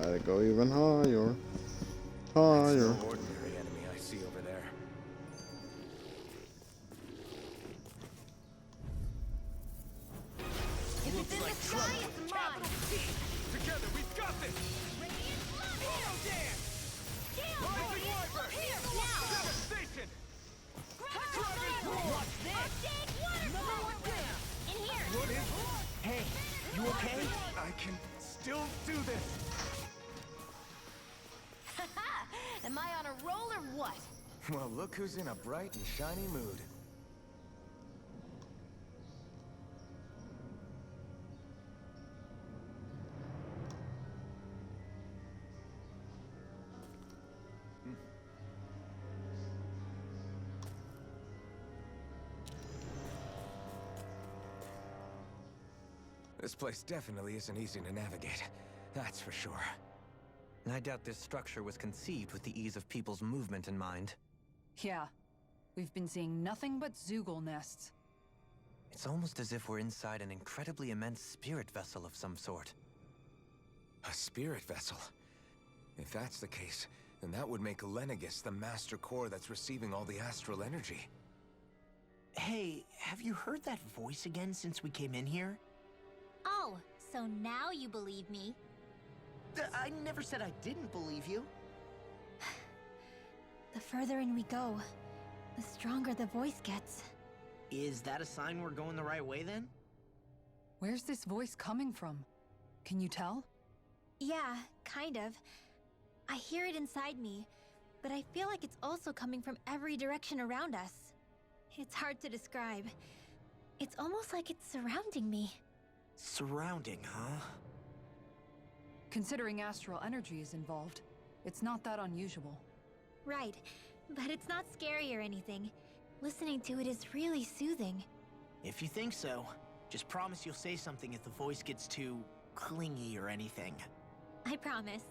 Gotta go even higher. It's Higher. no ordinary enemy I see over there. If it's in the sky, it's mine! Together, we've got this! Radiant Flutter! Scale Rising Wyvern! Here, now! Devastation! Dragon What's this? Number one down! In here! What is Hey, you okay? I can still do this! Am I on a roll or what? Well, look who's in a bright and shiny mood. This place definitely isn't easy to navigate. That's for sure. I doubt this structure was conceived with the ease of people's movement in mind. Yeah. We've been seeing nothing but Zoogle nests. It's almost as if we're inside an incredibly immense spirit vessel of some sort. A spirit vessel? If that's the case, then that would make Lenegis the master core that's receiving all the astral energy. Hey, have you heard that voice again since we came in here? Oh, so now you believe me. I never said I didn't believe you. The further in we go, the stronger the voice gets. Is that a sign we're going the right way then? Where's this voice coming from? Can you tell? Yeah, kind of. I hear it inside me, but I feel like it's also coming from every direction around us. It's hard to describe. It's almost like it's surrounding me. Surrounding, huh? Considering astral energy is involved, it's not that unusual. Right, but it's not scary or anything. Listening to it is really soothing. If you think so, just promise you'll say something if the voice gets too clingy or anything. I promise.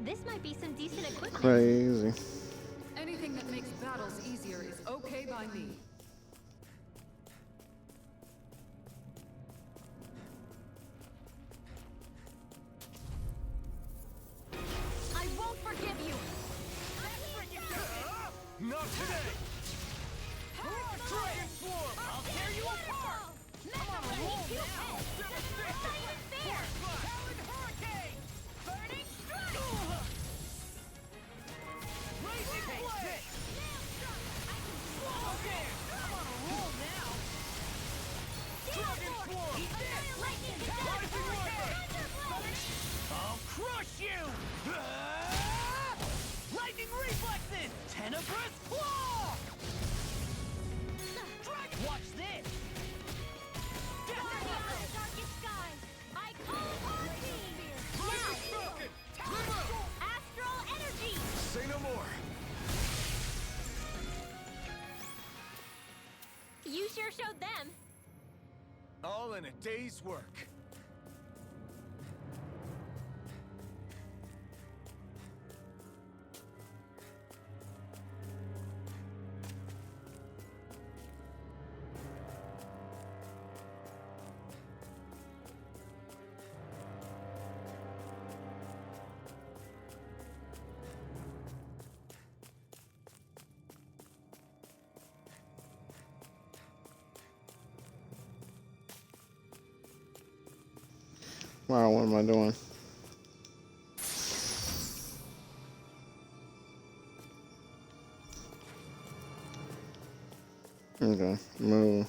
This might be some decent equipment. Crazy. Anything that makes battles easier is okay by me. I won't forgive you! Not today! Dragon Swarm! I'll tear you apart! Mecha Blade 2 heads! Talon Hurricane! Burning Strike! Blazing Blade! Okay, I'm on a roll now! Dragon Swarm! Eat this! Rising Warfare! I'll crush you! Lightning Reflexes! Tenebrous Claw! Dragon! Watch this! Darkest skies, I call upon thee! Now! Astral energy! Say no more. You sure showed them. All in a day's work. Wow, what am I doing? Okay, move.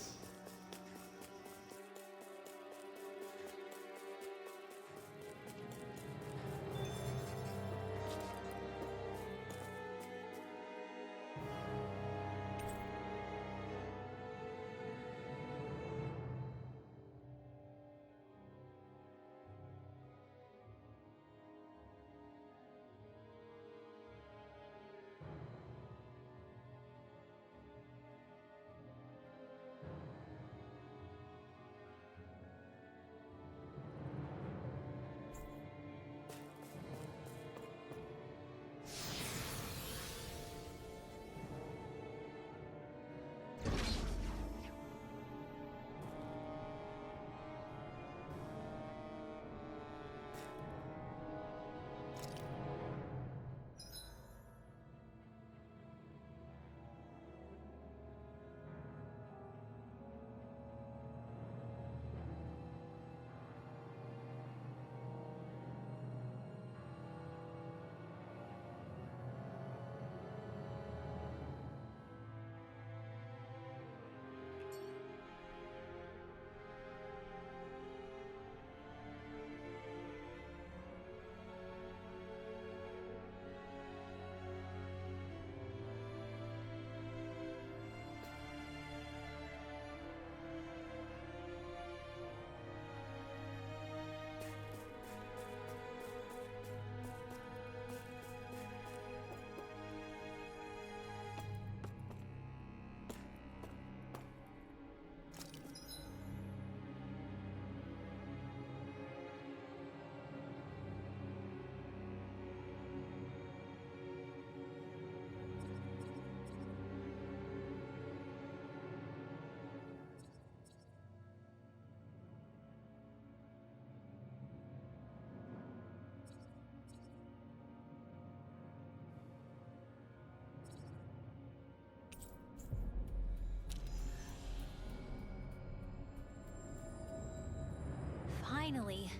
Finally.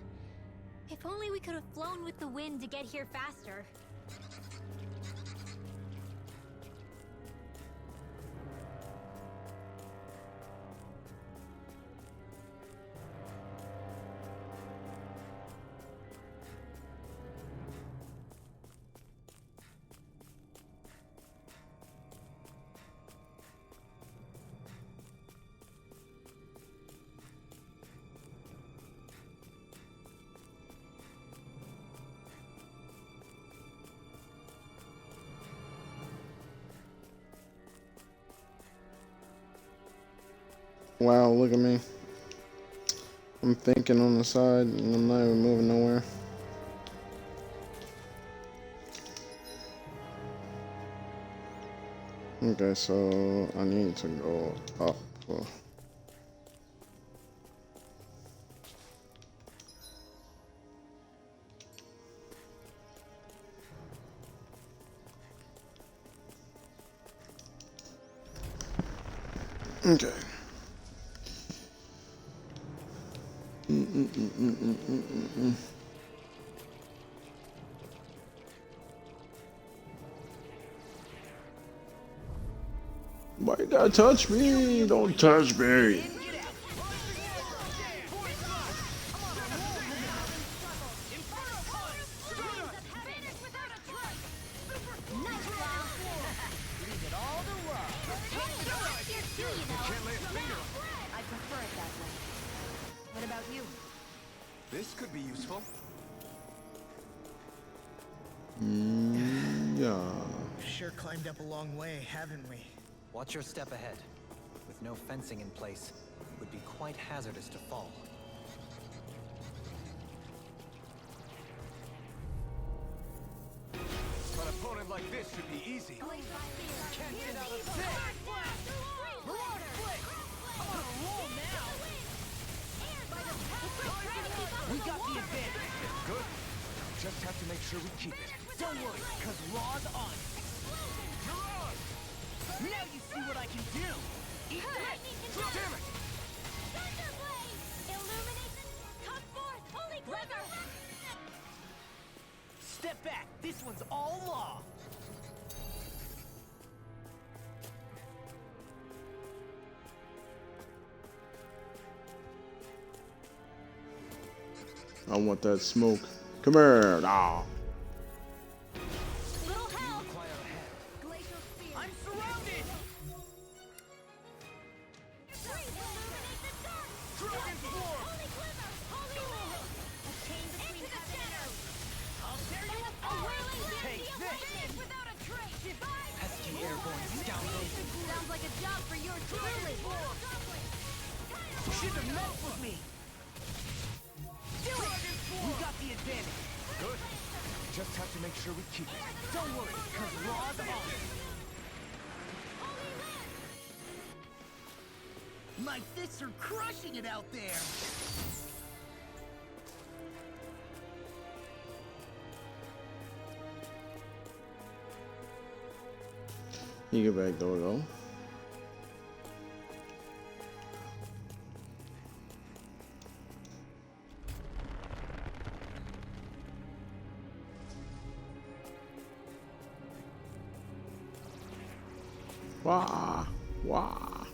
If only we could have flown with the wind to get here faster. Wow, look at me. I'm thinking on the side and I'm not even moving nowhere. Okay, so I need to go up. Okay. Why you gotta touch me? Don't touch me. I prefer it that way. What about you? This could be useful. Yeah. Sure climbed up a long way, haven't we? Watch your step ahead. With no fencing in place, it would be quite hazardous to fall. An opponent like this should be easy. Can't get out of sight! We got the advantage! Good. Just have to make sure we keep it. Don't worry, cause Raw's on it! Now you see what I can do! Eat that! Damn it! Step back! This one's all Law! I want that smoke. Come here. Ah. I'm surrounded! Pesky airborne scoundrels. Sounds like a job for your truly. You shouldn't have messed with me! Do it! We got the advantage! Good. Just have to make sure we keep it. Don't worry, cause Raw's on it! My fists are crushing it out there! You get back door though. Wah, wah.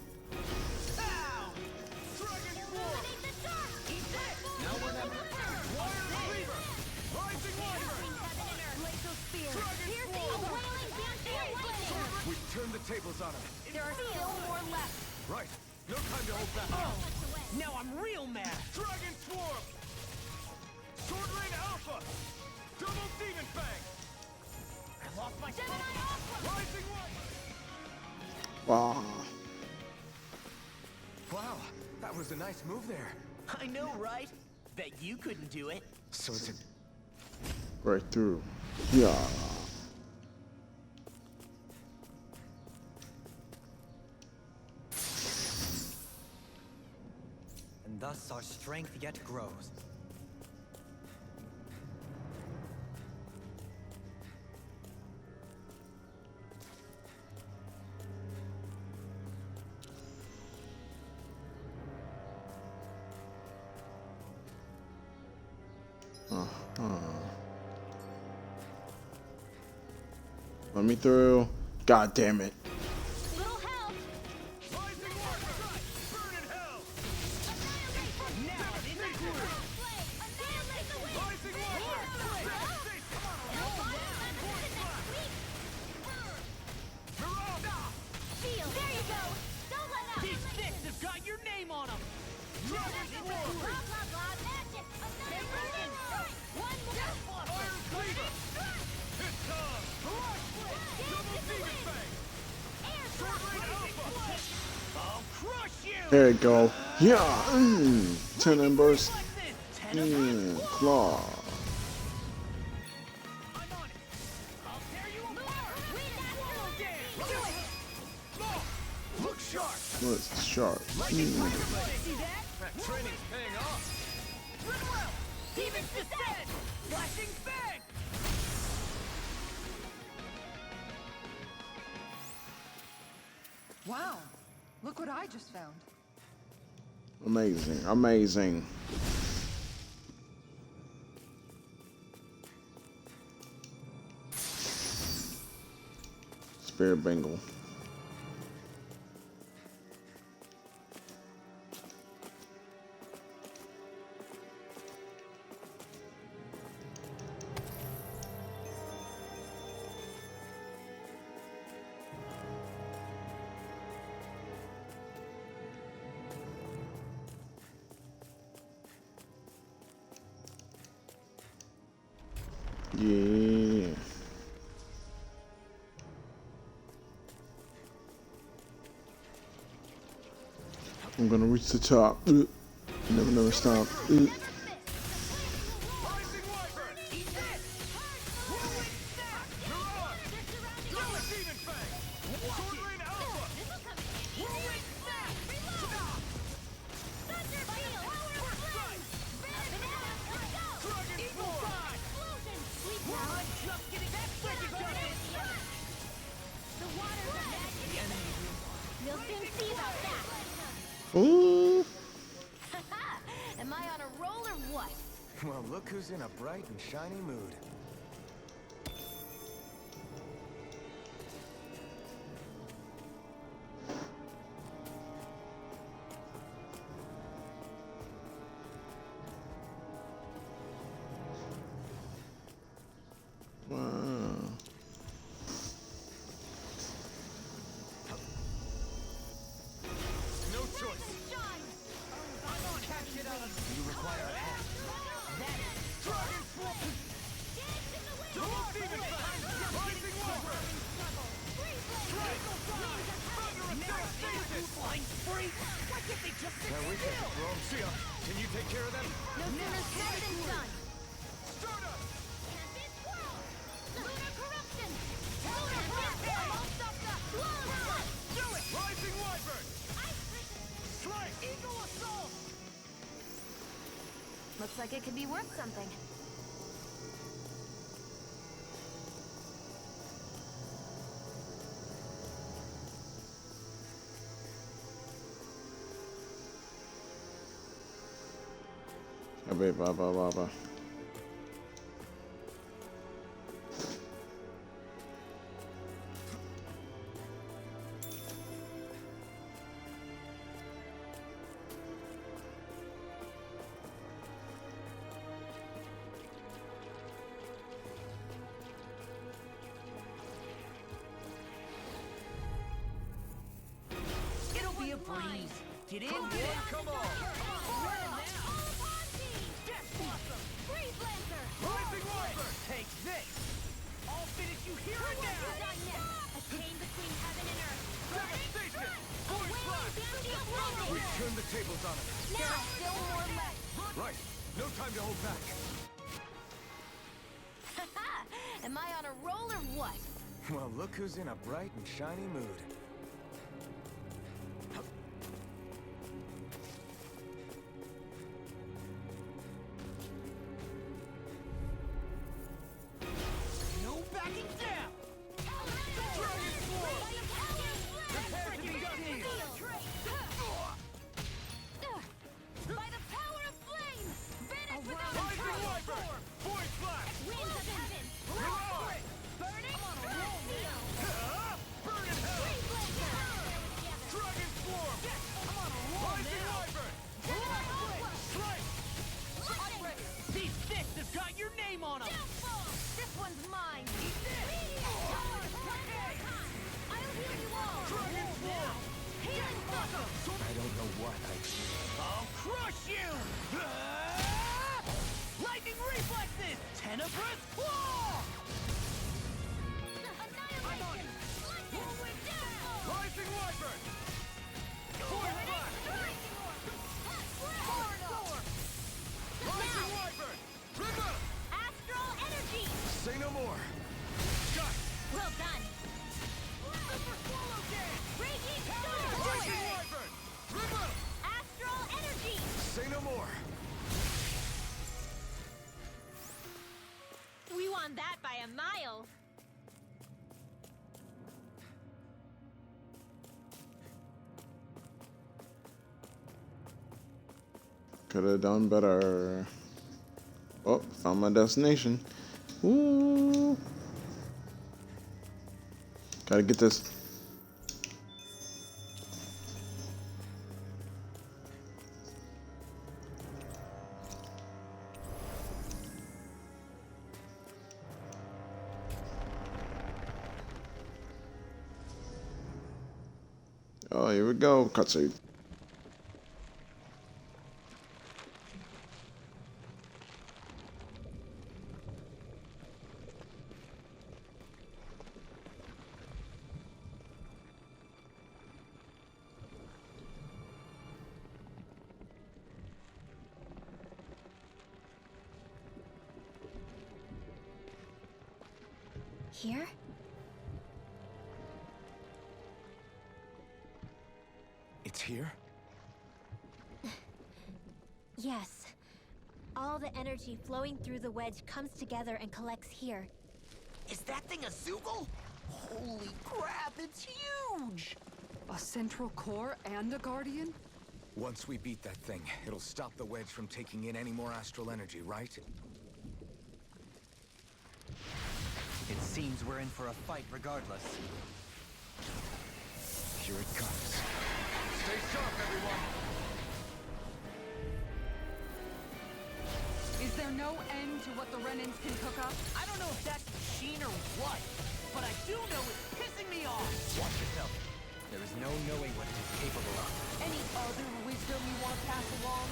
We turn the tables on him. There are still more left. Right. No time to hold back. Now I'm real mad! Dragon Swarm! Sword Rain Alpha! Double Demon Fang! I lost my Rising One! Wah. Wow, that was a nice move there. I know, right? Bet you couldn't do it. So it's a... Right through. Yeah. And thus our strength yet grows. Let me through. God damn it. Little help. Rising Warrior! Burn in hell! Now, in the groove! Rising Warrior! Feel. There you go. Don't let up. These fists have got your name on them! Dragon Swarm! Blah, blah, blah. Magic. They're burning. One more. Iron Cleaver! Hit time! Double Demon Fang! Sword Rain Alpha! I'll crush you! There you go. Yeah. 10 embers. Like this! 10 of them! Claw. I'm on it! I'll tear you apart! Do it! Look sharp! What's sharp? See that? That training's paying off! Run well! Demon descend! Flashing fang! Wow, look what I just found. Amazing. Amazing. Spirit Bengal. Yeah. I'm gonna reach the top. Never stop. You'll soon see about that. Ooh. Am I on a roll or what? Well, look who's in a bright and shiny mood. Wow. No choice. You require a hat. Dragon Force! Double Demon Fang! Rising Wyvern! Strike! Thunder Attack Stasis! Flying spree? Why can't they just sit Now we take it, bro. See ya. Can you take care of them? No sooner said than done. Stardust! Tempest Swirl! Lunar Corruption! Lunar Corruption! Almost up the Blood! Do it! Rising Wyvern! Ice Prison! Strike! Eagle Assault! Looks like it could be worth something. Baba. It'll be a breeze. Get in, Come on! Rising Wyvern! Take this. I'll finish you here and now. Devastation! Void Blast! We turn the tables on them. Now, still more left. Right. No time to hold back. Am I on a roll or what? Well, look who's in a bright and shiny mood. No backing down. Dragon Force! Prepare to be sealed! By the power of flame! Vanish without a Rising trace! Wyvern! Void Blast! Winds of heaven! Mirage! Burning! Seal! Burn in hell! Free blazer! Dragon Swarm! Rising Wyvern! Strike! These fists have got your name on them. This one's mine. I'll heal you all! Dragon Swarm! Healing focus! I don't know what I... I'll crush you. Lightning reflexes. Tenebrous claw. Annihilation! Lightning! Downfall! Rising Wyvern! Void Blast! Rising Wyvern! Remote! Astral energy! Say no more. Shot! Well done! Super Swallow Game! Raging Rising storm! Wyvern! Remote! Astral energy! Say no more. We won that by a mile! Could have done better. Oh, found my destination. Ooh. Gotta get this. Oh, here we go. Cutscene. Here? It's here? Yes. All the energy flowing through the wedge comes together and collects here. Is that thing a Zoogle? Holy crap, it's huge! A central core and a guardian? Once we beat that thing, it'll stop the wedge from taking in any more astral energy, right? It seems we're in for a fight regardless. Here it comes. Stay sharp, everyone! Is there no end to what the Renans can cook up? I don't know if that's machine or what, but I do know it's pissing me off! Watch yourself. There is no knowing what it is capable of. Any other wisdom you want to pass along?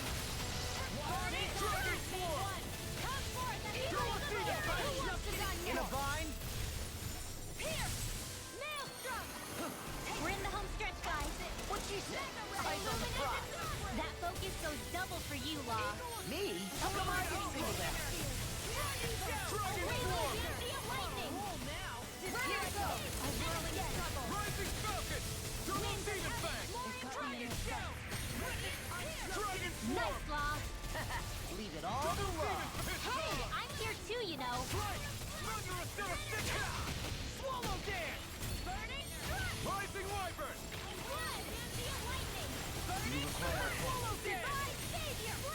In a vine? We're in the home stretch, guys. What'd she say? Eyes on the prize. That focus goes double for you, Law. Me? How come I didn't see that? Nice, Law. Leave it all to Law. Hey, I'm here too, you know. Swallow dance! Rising Wyvern!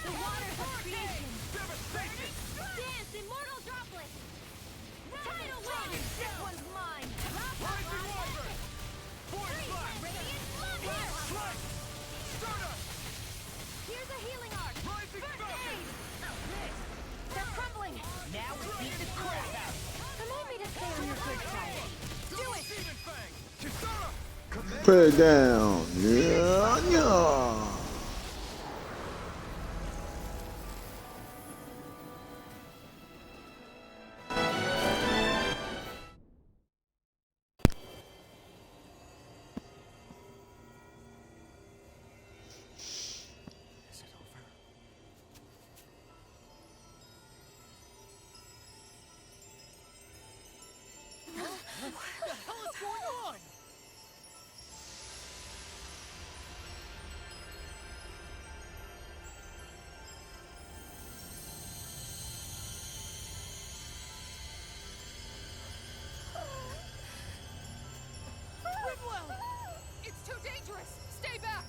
The waters of creation. Devastation! Dance, immortal droplet. Tidal wave. This one's mine. Rising Wyvern! Void Blast! Radiant Slumber. Slice! Stardust! Here's a healing arc. Rising Falcon! They're crumbling. Now we beat the crap out. Remind me to stay on your good side. Do it! Demon Fang! Kisara! Put it down. Yeah, yeah. Is it over? What the hell is going on? Ridwell! It's too dangerous! Stay back!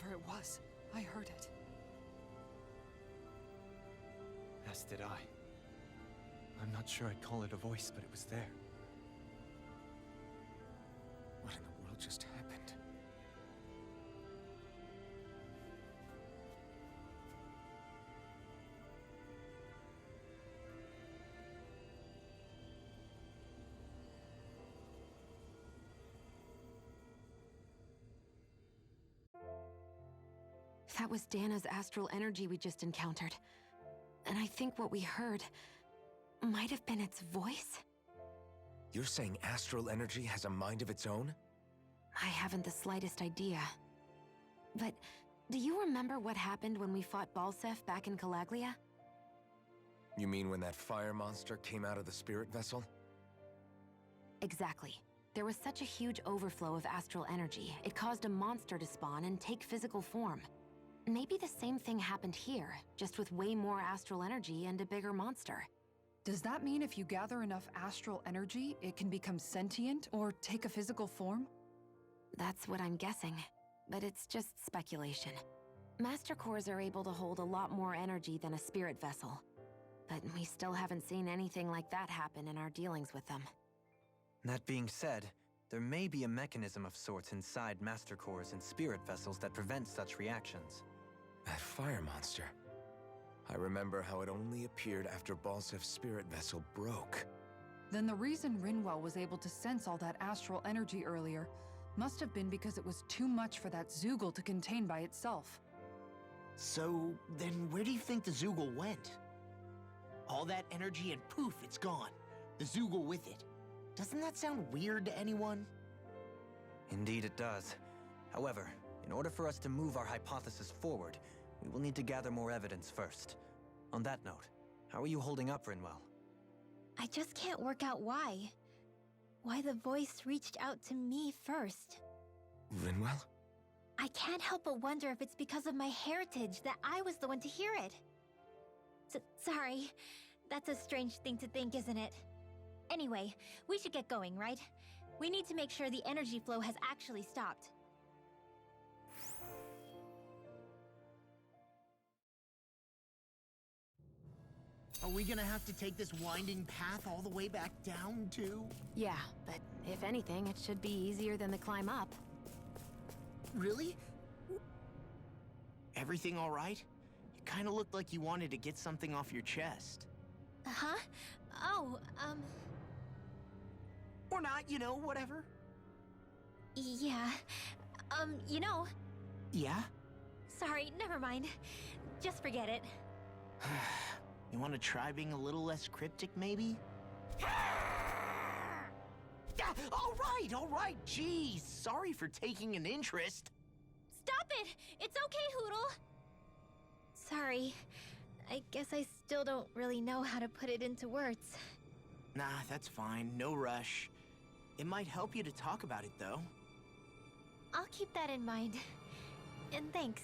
Whatever it was, I heard it. As did I. I'm not sure I'd call it a voice, but it was there. What in the world just happened? That was Dana's astral energy we just encountered. And I think what we heard might have been its voice? You're saying astral energy has a mind of its own? I haven't the slightest idea. But do you remember what happened when we fought Balseph back in Calaglia? You mean when that fire monster came out of the spirit vessel? Exactly. There was such a huge overflow of astral energy, it caused a monster to spawn and take physical form. Maybe the same thing happened here, just with way more astral energy and a bigger monster. Does that mean if you gather enough astral energy, it can become sentient or take a physical form? That's what I'm guessing, but it's just speculation. Master Cores are able to hold a lot more energy than a spirit vessel, but we still haven't seen anything like that happen in our dealings with them. That being said, there may be a mechanism of sorts inside Master Cores and spirit vessels that prevent such reactions. That fire monster. I remember how it only appeared after Balsef's spirit vessel broke. Then the reason Rinwell was able to sense all that astral energy earlier must have been because it was too much for that Zoogle to contain by itself. So, then where do you think the Zoogle went? All that energy and poof, it's gone. The Zoogle with it. Doesn't that sound weird to anyone? Indeed it does. However, in order for us to move our hypothesis forward, we will need to gather more evidence first. On that note, how are you holding up, Rinwell? I just can't work out why. Why the voice reached out to me first. Rinwell? I can't help but wonder if it's because of my heritage that I was the one to hear it. Sorry. That's a strange thing to think, isn't it? Anyway, we should get going, right? We need to make sure the energy flow has actually stopped. Are we gonna have to take this winding path all the way back down, too? Yeah, but if anything, it should be easier than the climb up. Really? Everything all right? You kinda looked like you wanted to get something off your chest. Huh? Oh, Or not, you know, whatever. yeah. You know... Yeah? Sorry, never mind. Just forget it. You want to try being a little less cryptic, maybe? All right, jeez. Sorry for taking an interest. Stop it! It's okay, Hootle! Sorry. I guess I still don't really know how to put it into words. Nah, that's fine. No rush. It might help you to talk about it, though. I'll keep that in mind. And thanks.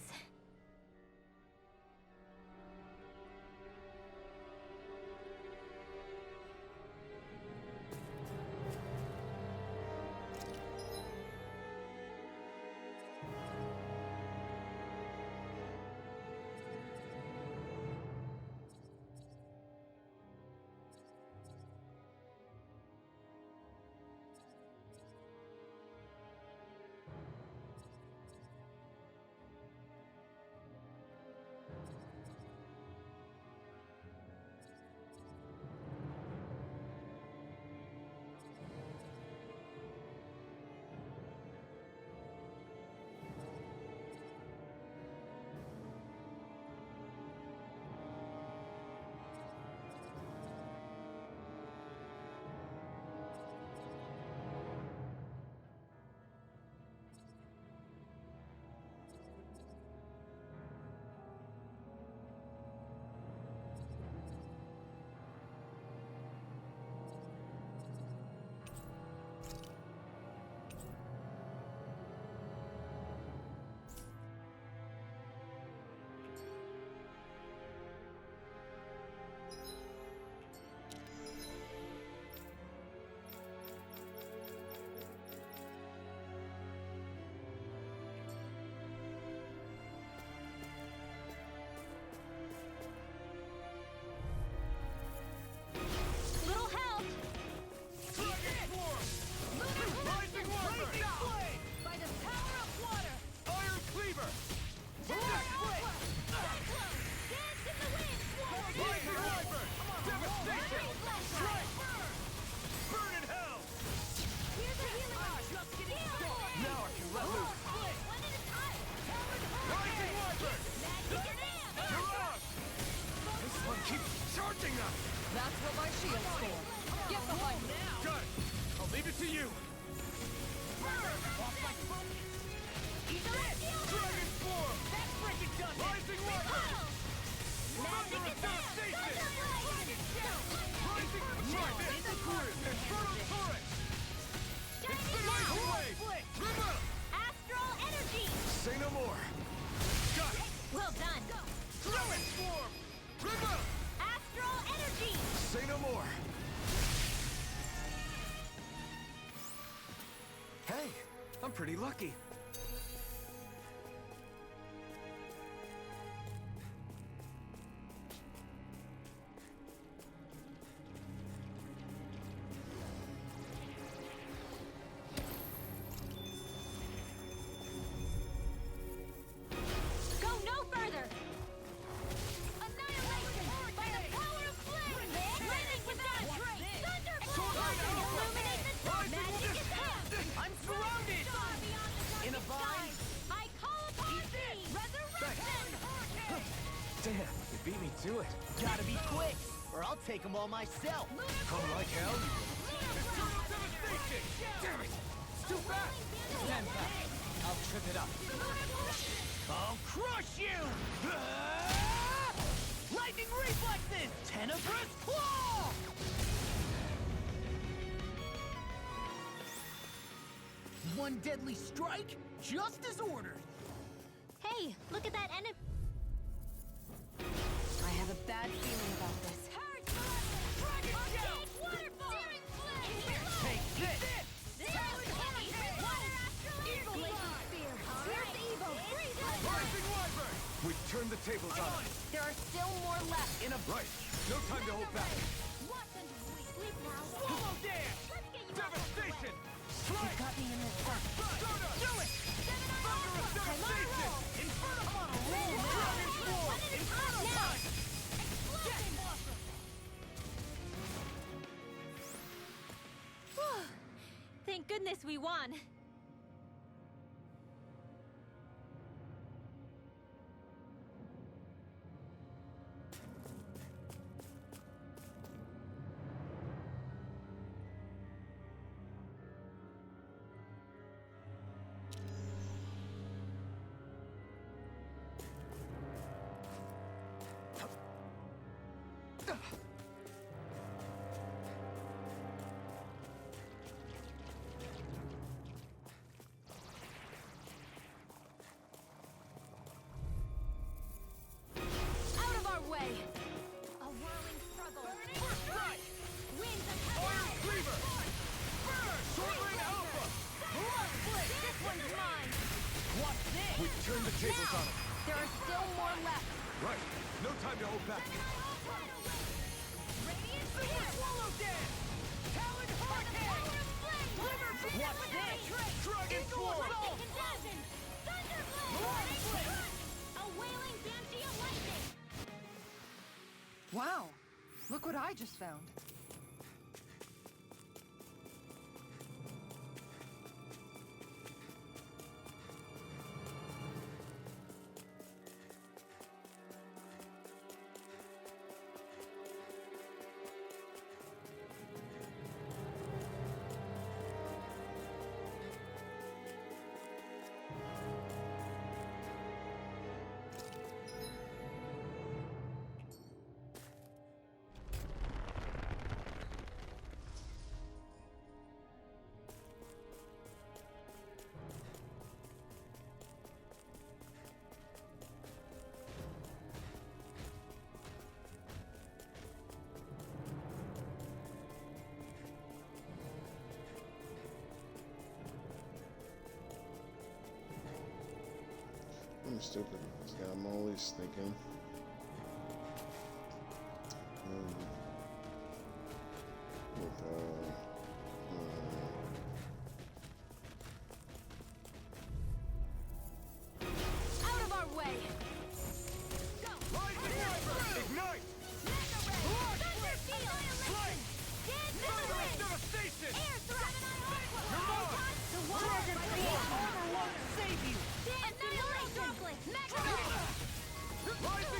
charging us! That's what my shield's for. Get behind me. Good! I'll leave it to you! Dragon Form! That's freaking done! Rising Weapon! Magic Thunder of attack! Devastation! Rising Infernal Turret! Incinerate Blade! River! Astral energy! Say no more! Got it! Well done! Dragon Form! River! Astral energy! Say no more! Hey, I'm pretty lucky. Go no further! Annihilation! By the power of flame! Lightning without Thunderbolt! Illuminate the dark! Magic attack! I'm surrounded! In a bind? I call upon thee! Resurrection! Damn, you beat me to it. Gotta be quick, or I'll take them all myself. Come like hell. Infernal Devastation! Damn it! It's too fast! Stand back. I'll trip it up. I'll crush you! Ah! Lightning reflexes! Tenebrous claw! One deadly strike, just as ordered. Hey, look at that enemy! I have a bad feeling about this. Take this! Rising Wyvern! We've turned the tables on him. There are still more left. In a Right, no time to hold back. Swallow Dance! Devastation! Strike! got me in this one. Stardust! Do it! Thunder of Devastation! Infernal on a roll! Dragon Form! Infernal Punch! Thank goodness we won! Out of our way! A whirling struggle! First strike! Winds of Iron Cleaver! Burn! Sword Rain Alpha! Blood split! This one's mine! What's this? We've turned the tables on him. There are still more left. Right, no time to hold back. Super Swallow Dance! Talon Hurricane! What's this? Dragon Form! A wailing banshee of lightning! Wow. Look what I just found. I'm stupid. Yeah, I'm always thinking. With, Out of our way! Rising Wyvern! Ignite! Thunderous Devastation! The waters of fate! Armor won't save you! Annihilation! Rising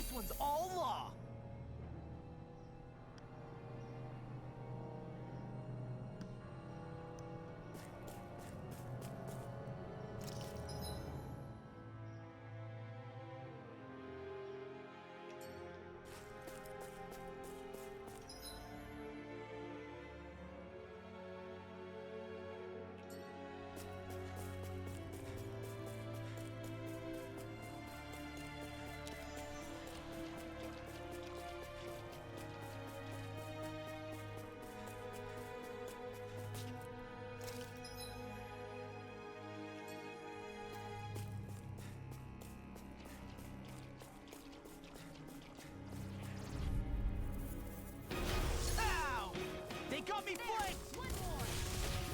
This one's all law. Ow! They got me flanked!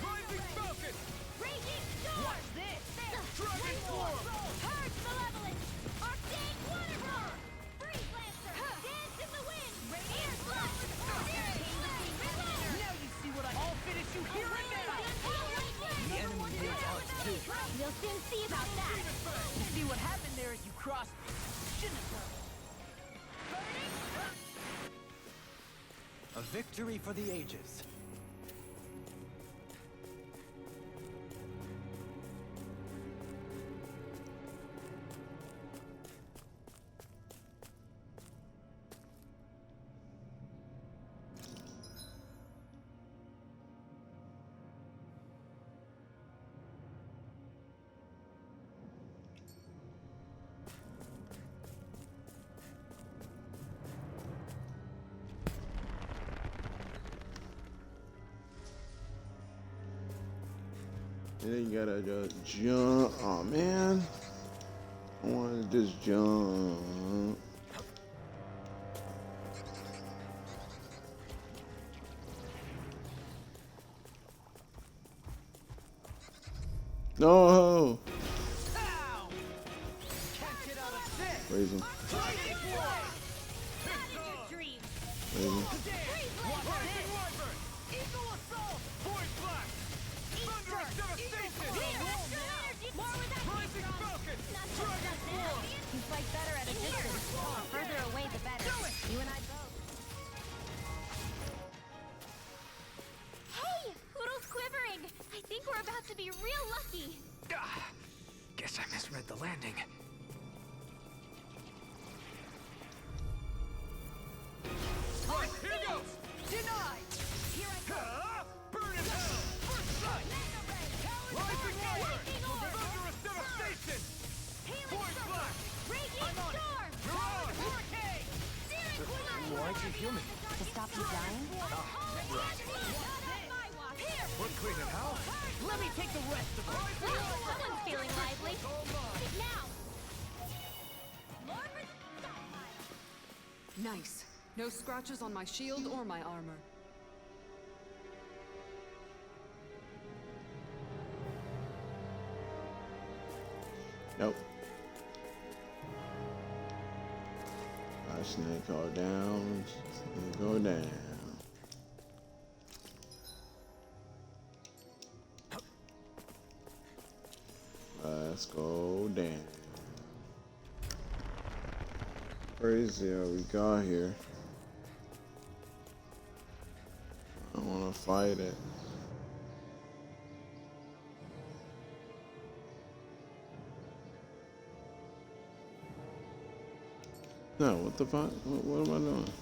Rising Falcon! Raging Storm! Watch this! Dragon Form! Purge Malevolence! Arcane Waterfall! Freeze Lancer! Dance in the Wind! Radiant Blood! Searing Flame! Now you see what I'll finish you here and now! The enemy needs us too. We'll soon see about that. You see what happened there as you crossed... Shouldn't have done. A victory for the ages. And then you gotta just jump. Oh man, I wanted to just jump. No. Ow! Can't get out of this! Raise him. Lightning Flame! Not in your dreams. Raise him. Watch this! Eagle Assault! Void Blast! Thunderous Devastation! More with that Rising Falcon! Not just us now. You fight better at a distance. The further away, the better. You and I both. Hey! Poodle's quivering! I think we're about to be real lucky. Guess I misread the landing. Right, here goes! Denied! Here I come! Burn in hell! First sight! Rising Nightmare! Thunderous Devastation! Void Blast! Raging Storm! You're on! Hurricane! Searing Flame! Why'd you heal me? To stop you dying? We're cleaning house. Let me take the rest of them! Someone's feeling lively. Now! Nice. No scratches on my shield or my armor. Nope. I snake all down. Snake go down. Let's go down. Crazy what we got here. I wanna fight it. No, what the fuck? What am I doing?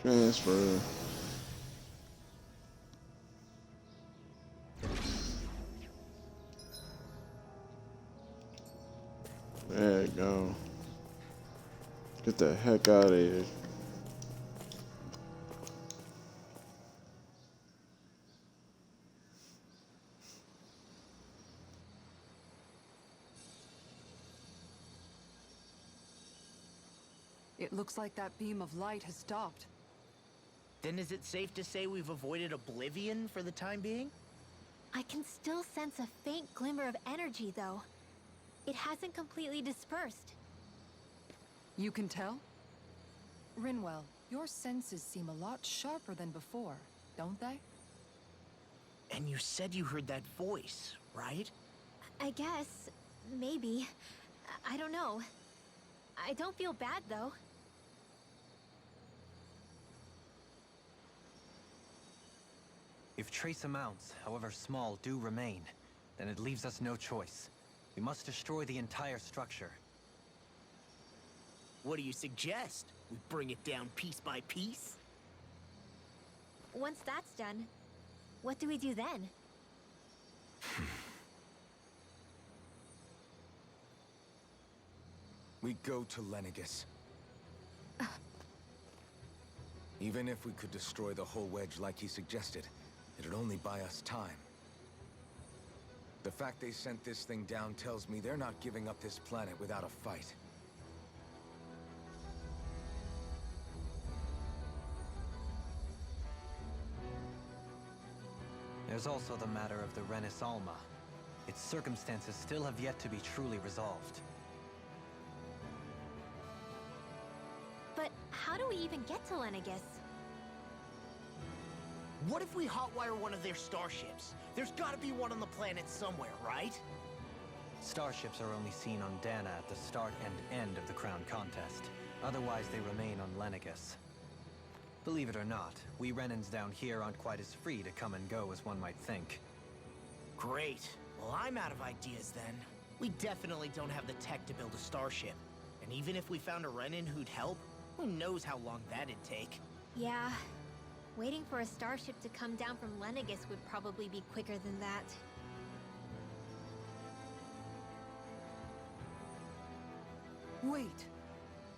Transfer. There you go. Get the heck out of here. It looks like that beam of light has stopped. Then is it safe to say we've avoided oblivion for the time being? I can still sense a faint glimmer of energy, though. It hasn't completely dispersed. You can tell? Rinwell, your senses seem a lot sharper than before, don't they? And you said you heard that voice, right? I guess. Maybe. I don't know. I don't feel bad, though. If trace amounts, however small, do remain, then it leaves us no choice. We must destroy the entire structure. What do you suggest? We bring it down piece by piece? Once that's done, what do we do then? We go to Lenegis. Even if we could destroy the whole wedge like he suggested, it'd only buy us time. The fact they sent this thing down tells me they're not giving up this planet without a fight. There's also the matter of the Renis Alma. Its circumstances still have yet to be truly resolved. But how do we even get to Lenegis? What if we hotwire one of their starships? There's gotta be one on the planet somewhere, right? Starships are only seen on Dana at the start and end of the Crown Contest. Otherwise, they remain on Lenegis. Believe it or not, we Renans down here aren't quite as free to come and go as one might think. Great. Well, I'm out of ideas then. We definitely don't have the tech to build a starship. And even if we found a Renin who'd help, who knows how long that'd take? Yeah. Waiting for a starship to come down from Lenegis would probably be quicker than that. Wait.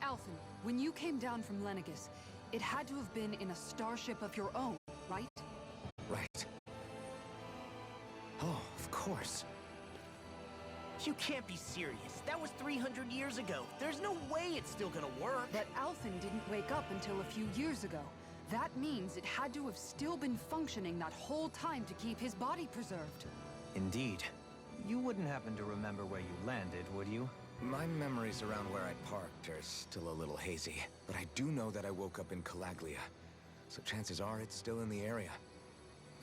Alphen, when you came down from Lenegis, it had to have been in a starship of your own, right? Right. Oh, of course. You can't be serious. That was 300 years ago. There's no way it's still gonna work. But Alphen didn't wake up until a few years ago. That means it had to have still been functioning that whole time to keep his body preserved. Indeed. You wouldn't happen to remember where you landed, would you? My memories around where I parked are still a little hazy, but I do know that I woke up in Calaglia, so chances are it's still in the area.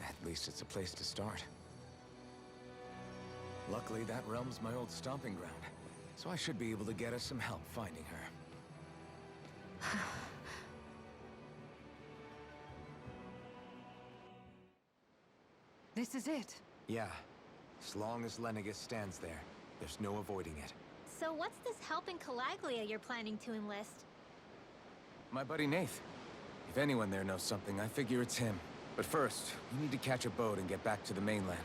At least it's a place to start. Luckily, that realm's my old stomping ground, so I should be able to get us some help finding her. This is it. Yeah. As long as Lenegis stands there, there's no avoiding it. So what's this help in Calaglia you're planning to enlist? My buddy Nath. If anyone there knows something, I figure it's him. But first, we need to catch a boat and get back to the mainland.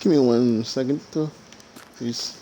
Give me 1 second though, please.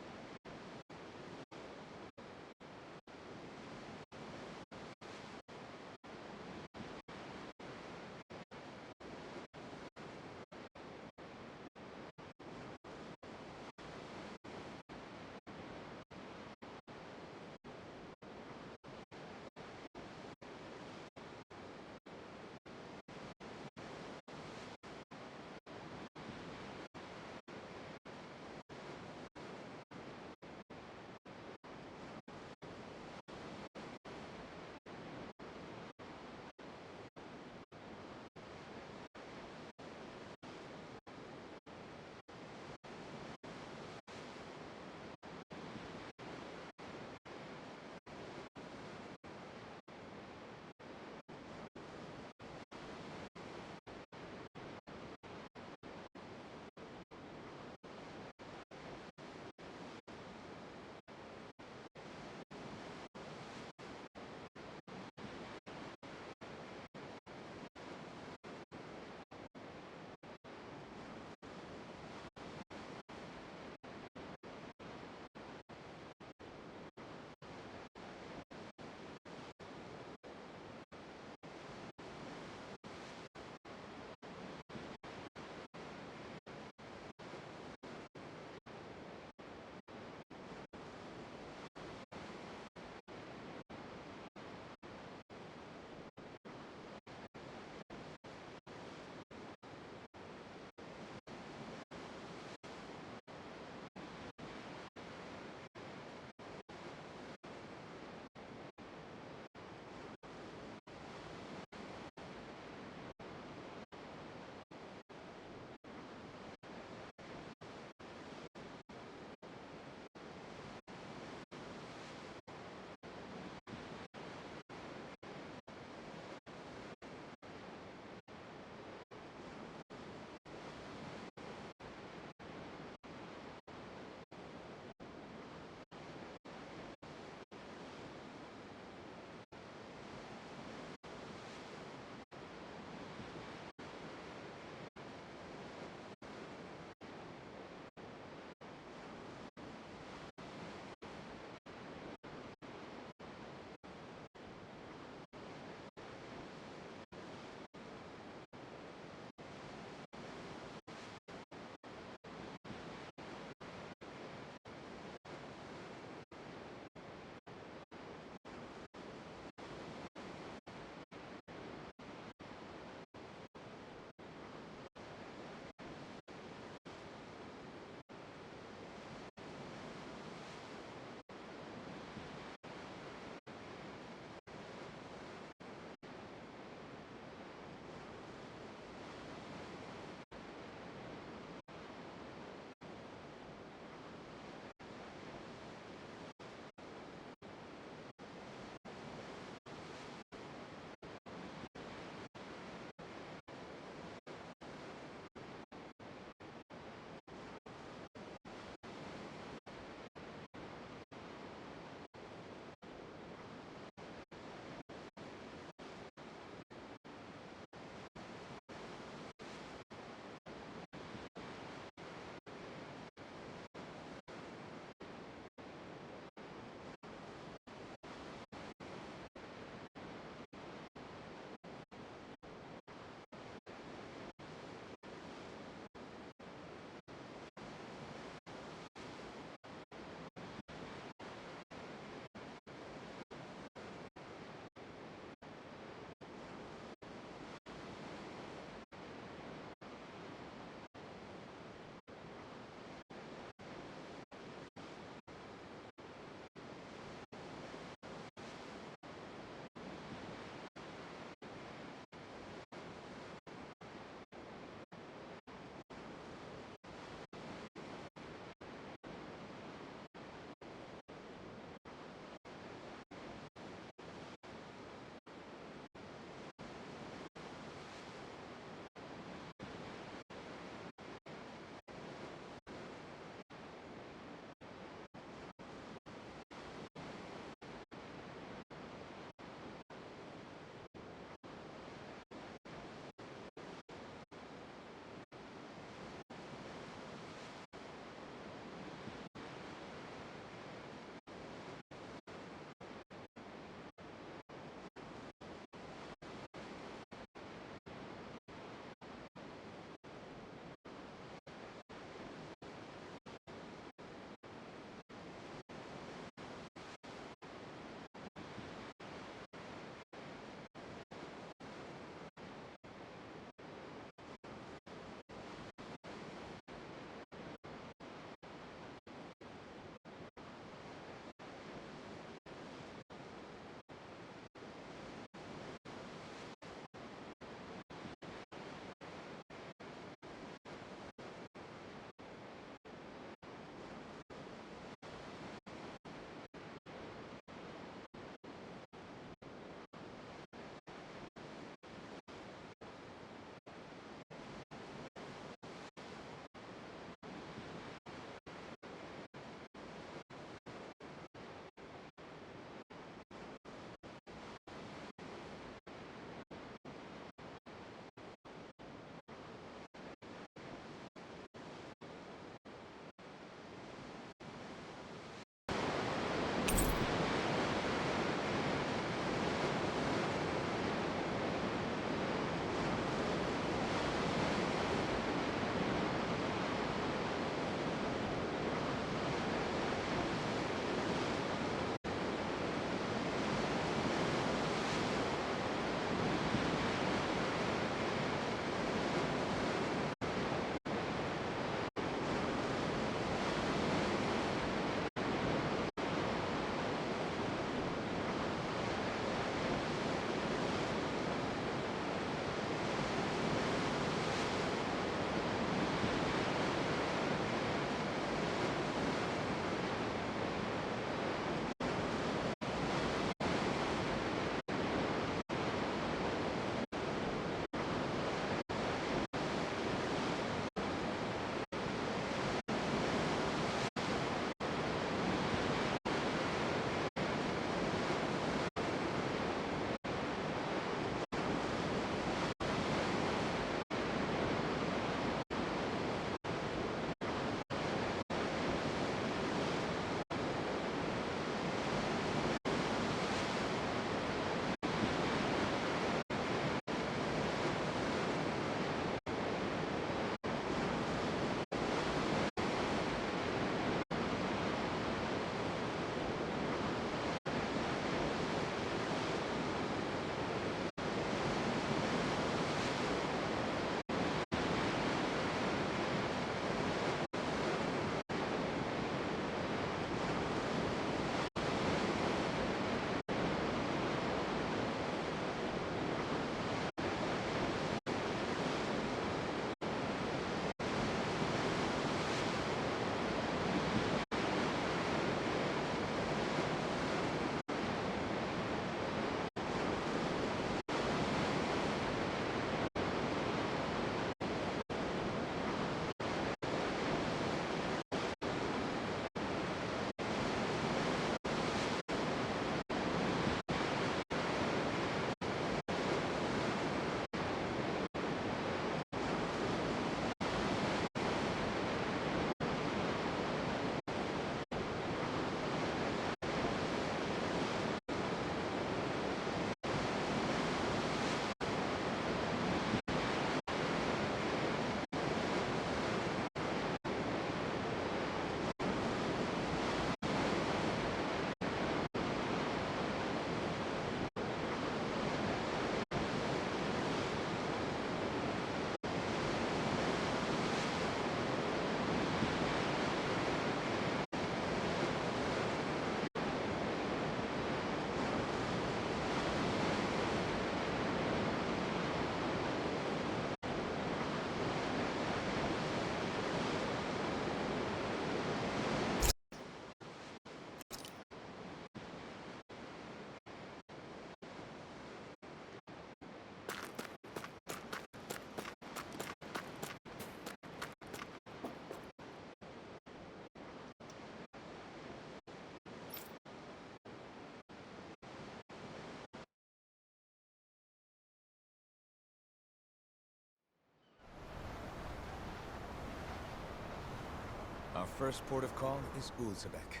first port of call is Ulzebek.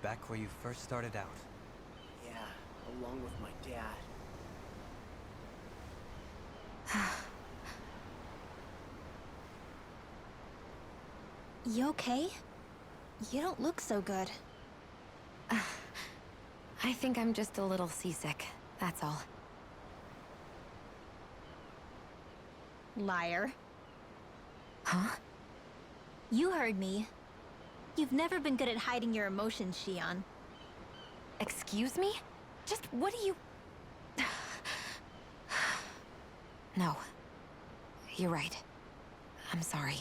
Back where you first started out. Yeah, along with my dad. You okay? You don't look so good. I think I'm just a little seasick, that's all. Liar. Huh? You heard me. You've never been good at hiding your emotions, Shion. Excuse me? Just what do you... No. You're right. I'm sorry.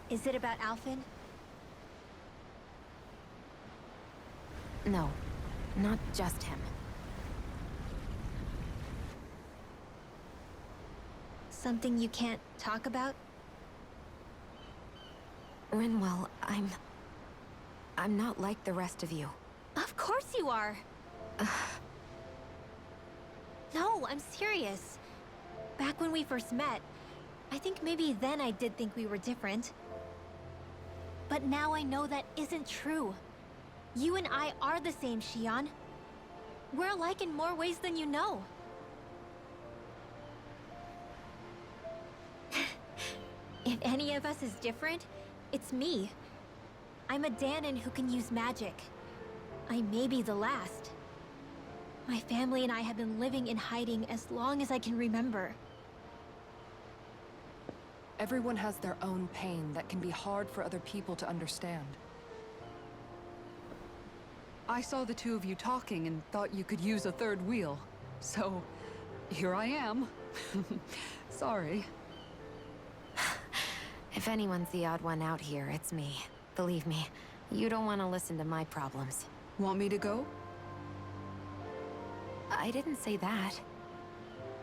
Is it about Alphen? No. Not just him. Something you can't talk about? Rinwell, I'm not like the rest of you. Of course you are! No, I'm serious. Back when we first met, I think maybe then I did think we were different. But now I know that isn't true. You and I are the same, Shion. We're alike in more ways than you know. If any of us is different, it's me. I'm a Danon who can use magic. I may be the last. My family and I have been living in hiding as long as I can remember. Everyone has their own pain that can be hard for other people to understand. I saw the two of you talking and thought you could use a third wheel. So, here I am. Sorry. If anyone's the odd one out here, it's me. Believe me, you don't want to listen to my problems. Want me to go? I didn't say that.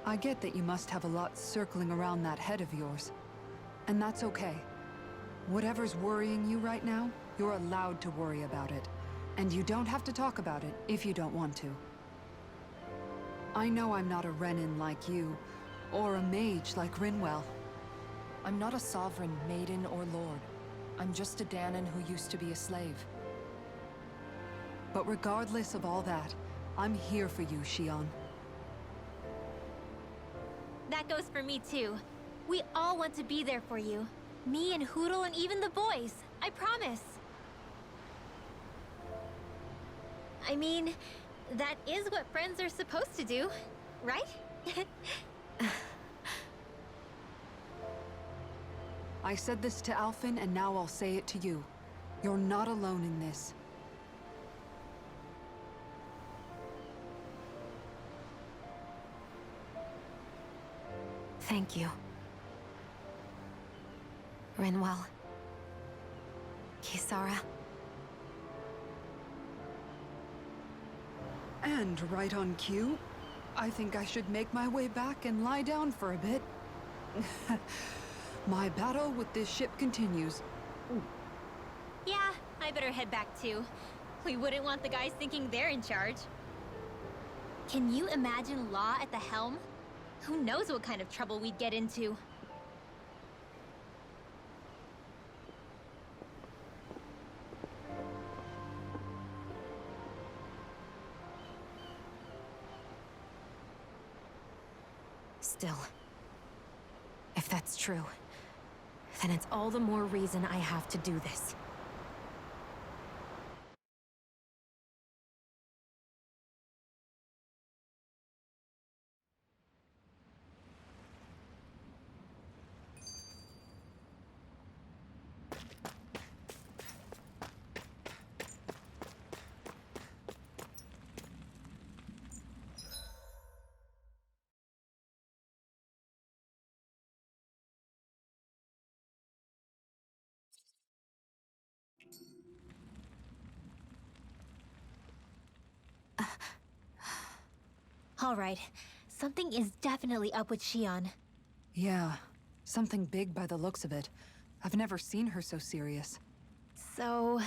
I get that you must have a lot circling around that head of yours. And that's okay. Whatever's worrying you right now, you're allowed to worry about it. And you don't have to talk about it if you don't want to. I know I'm not a Renin like you, or a mage like Rinwell. I'm not a sovereign, maiden, or lord. I'm just a Danon who used to be a slave. But regardless of all that, I'm here for you, Shion. That goes for me too. We all want to be there for you. Me and Hootle and even the boys. I promise. I mean, that is what friends are supposed to do, right? I said this to Alphen, and now I'll say it to you. You're not alone in this. Thank you. Rinwell. Kisara. And right on cue, I think I should make my way back and lie down for a bit. My battle with this ship continues. Yeah, I better head back too. We wouldn't want the guys thinking they're in charge. Can you imagine Law at the helm? Who knows what kind of trouble we'd get into? Still, if that's true, then it's all the more reason I have to do this. All right, something is definitely up with Shion. Yeah, something big by the looks of it. I've never seen her so serious. So,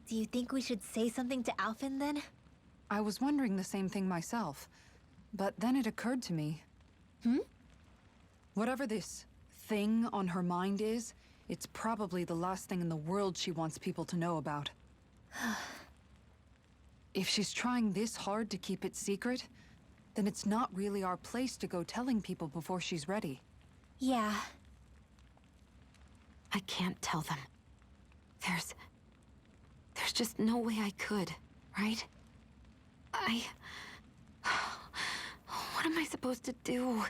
do you think we should say something to Alphen then? I was wondering the same thing myself, but then it occurred to me. Hmm? Whatever this thing on her mind is, it's probably the last thing in the world she wants people to know about. If she's trying this hard to keep it secret, then it's not really our place to go telling people before she's ready. Yeah. I can't tell them. There's just no way I could, right? What am I supposed to do?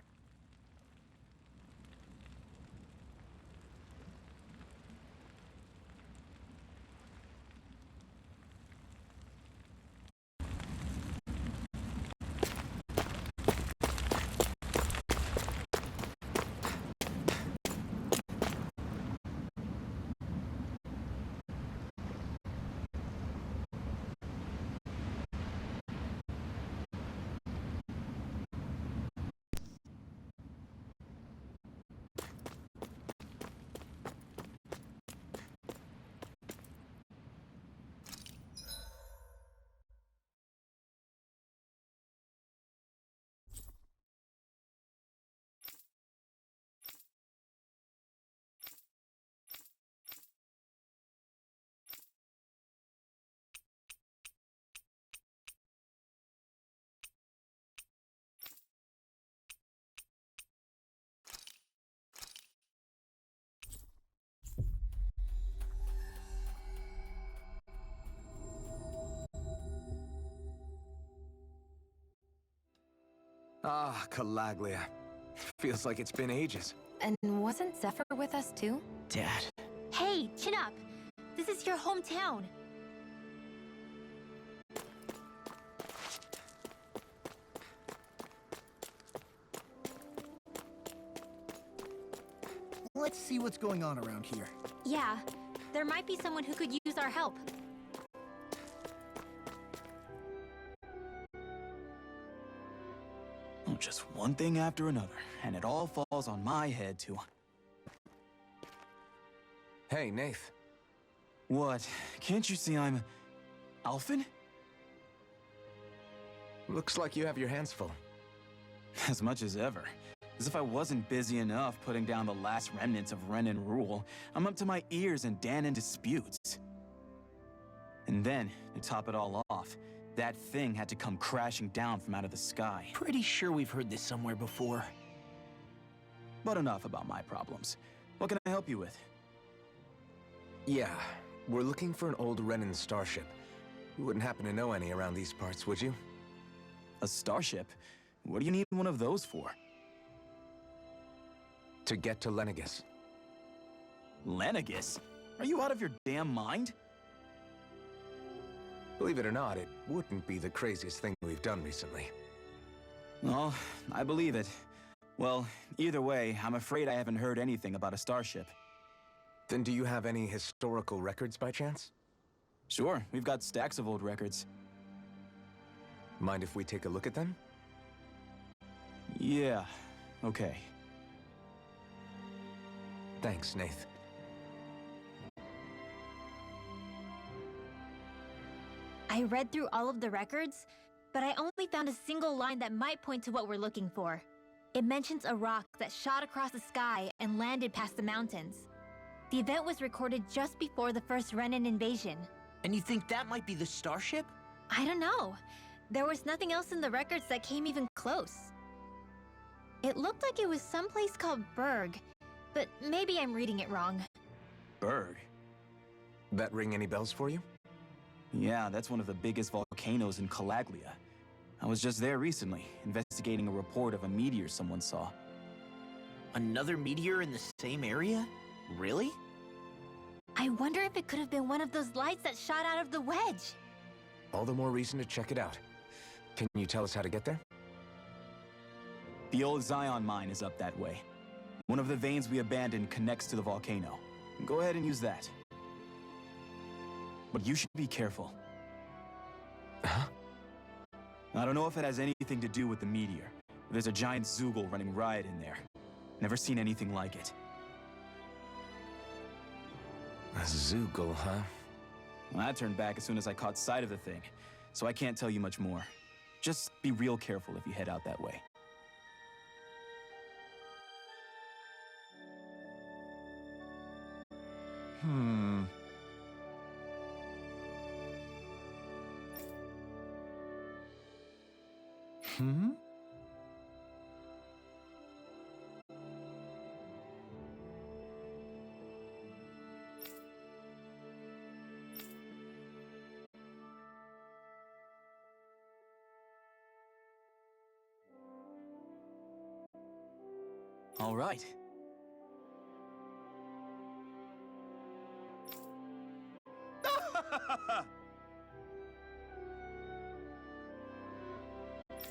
Ah, Calaglia. Feels like it's been ages. And wasn't Zephyr with us too? Dad. Hey, chin up. This is your hometown. Let's see what's going on around here. Yeah, there might be someone who could use our help. Oh, just one thing after another, and it all falls on my head too. Hey, Nath. What? Can't you see I'm... Alphen? Looks like you have your hands full. As much as ever. As if I wasn't busy enough putting down the last remnants of Renan rule, I'm up to my ears in Dahnan disputes. And then, to top it all off, that thing had to come crashing down from out of the sky. Pretty sure we've heard this somewhere before. But enough about my problems. What can I help you with? Yeah, we're looking for an old Renan starship. You wouldn't happen to know any around these parts, would you? A starship? What do you need one of those for? To get to Lenegis. Lenegis? Are you out of your damn mind? Believe it or not, it wouldn't be the craziest thing we've done recently. Oh, I believe it. Well, either way, I'm afraid I haven't heard anything about a starship. Then do you have any historical records by chance? Sure, we've got stacks of old records. Mind if we take a look at them? Yeah, okay. Thanks, Nath. I read through all of the records, but I only found a single line that might point to what we're looking for. It mentions a rock that shot across the sky and landed past the mountains. The event was recorded just before the first Renan invasion. And you think that might be the starship? I don't know. There was nothing else in the records that came even close. It looked like it was someplace called Berg, but maybe I'm reading it wrong. Berg? That ring any bells for you? Yeah, that's one of the biggest volcanoes in Calaglia. I was just there recently, investigating a report of a meteor someone saw. Another meteor in the same area? Really? I wonder if it could have been one of those lights that shot out of the wedge. All the more reason to check it out. Can you tell us how to get there? The old Zion mine is up that way. One of the veins we abandoned connects to the volcano. Go ahead and use that. But you should be careful. Huh? I don't know if it has anything to do with the meteor. There's a giant Zoogle running riot in there. Never seen anything like it. A Zoogle, huh? Well, I turned back as soon as I caught sight of the thing, so I can't tell you much more. Just be real careful if you head out that way. Hmm. Hmm? All right.